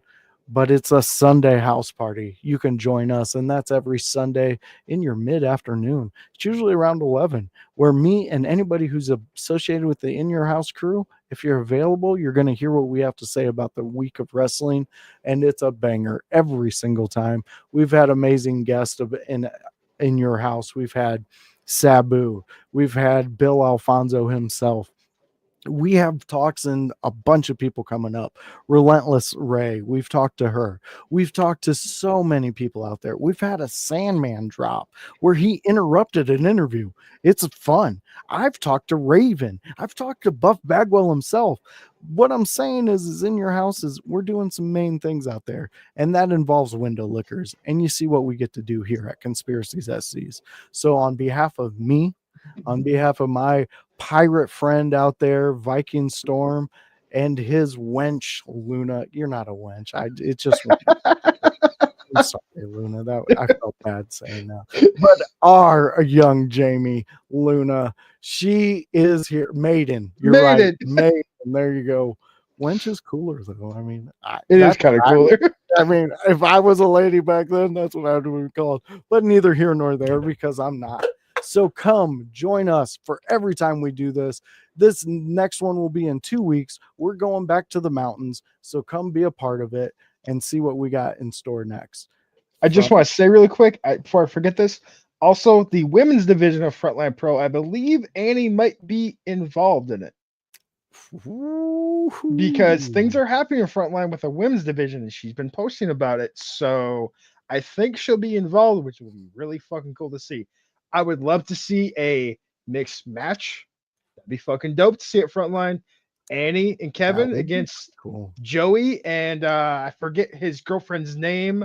But it's a Sunday house party. You can join us, and that's every Sunday in your mid-afternoon. It's usually around 11, where me and anybody who's associated with the In Your House crew, if you're available, you're going to hear what we have to say about the week of wrestling, and it's a banger every single time. We've had amazing guests in Your House. We've had Sabu. We've had Bill Alfonso himself. We have talks and a bunch of people coming up. Relentless Ray, we've talked to her. We've talked to so many people out there. We've had a Sandman drop where he interrupted an interview. It's fun. I've talked to Raven. I've talked to Buff Bagwell himself. What I'm saying is In Your House is we're doing some main things out there, and that involves window lickers. And you see what we get to do here at Conspiracies SCs. So on behalf of me, on behalf of my pirate friend out there, Vikingstorm, and his wench Luna. You're not a wench. I'm sorry, Luna. I felt bad saying that. But our young Jamie Luna, she is here. Maiden. You're right. Maiden. There you go. Wench is cooler though. I mean, it is kind of cooler. I mean, if I was a lady back then, that's what I would be called. But neither here nor there because I'm not. So come join us for every time we do this. This next one will be in 2 weeks. We're going back to the mountains. So come be a part of it and see what we got in store next. I just want to say really quick before I forget this. Also, the women's division of Frontline Pro, I believe Annie might be involved in it. Ooh. Because things are happening in Frontline with the women's division and she's been posting about it. So I think she'll be involved, which will be really fucking cool to see. I would love to see a mixed match. That'd be fucking dope to see at Frontline. Annie and Kevin against Joey and I forget his girlfriend's name.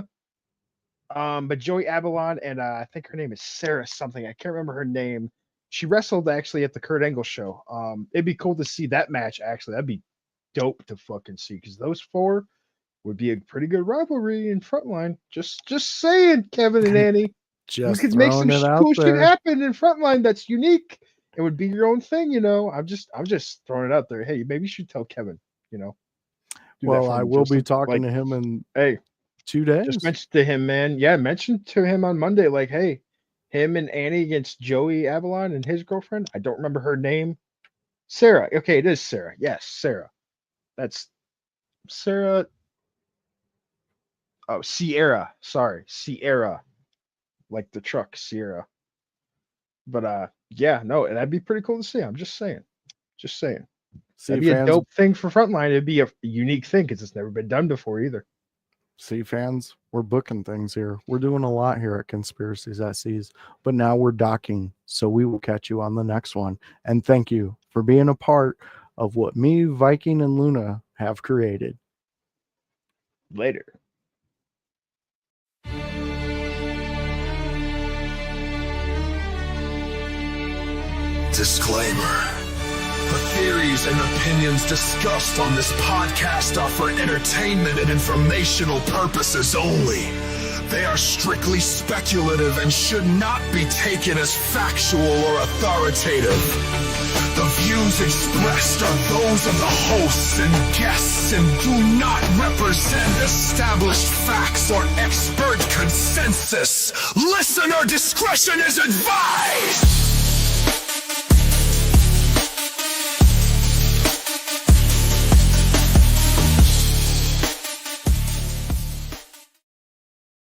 But Joey Avalon and I think her name is Sarah something. I can't remember her name. She wrestled actually at the Kurt Angle show. It'd be cool to see that match actually. That'd be dope to fucking see because those four would be a pretty good rivalry in Frontline. Just saying, Kevin and Annie. Just we could make some cool shit happen in Frontline that's unique. It would be your own thing, you know. I'm just throwing it out there. Hey, maybe you should tell Kevin, you know. Well, I will be talking to him in 2 days. Just mention to him, man. Yeah, mention to him on Monday, like, hey, him and Annie against Joey Avalon and his girlfriend. I don't remember her name. Sarah. Okay, it is Sarah. Yes, Sarah. That's Sarah. Oh, Sierra. Sorry, Sierra. Like the truck, Sierra. But yeah, no, that'd be pretty cool to see. I'm just saying. That'd be a dope thing for Frontline. It'd be a unique thing because it's never been done before either. See, fans, we're booking things here. We're doing a lot here at Conspiracies at Seas, but now we're docking. So we will catch you on the next one. And thank you for being a part of what me, Viking, and Luna have created. Later. Disclaimer. The theories and opinions discussed on this podcast are for entertainment and informational purposes only. They are strictly speculative and should not be taken as factual or authoritative. The views expressed are those of the hosts and guests and do not represent established facts or expert consensus. Listener discretion is advised!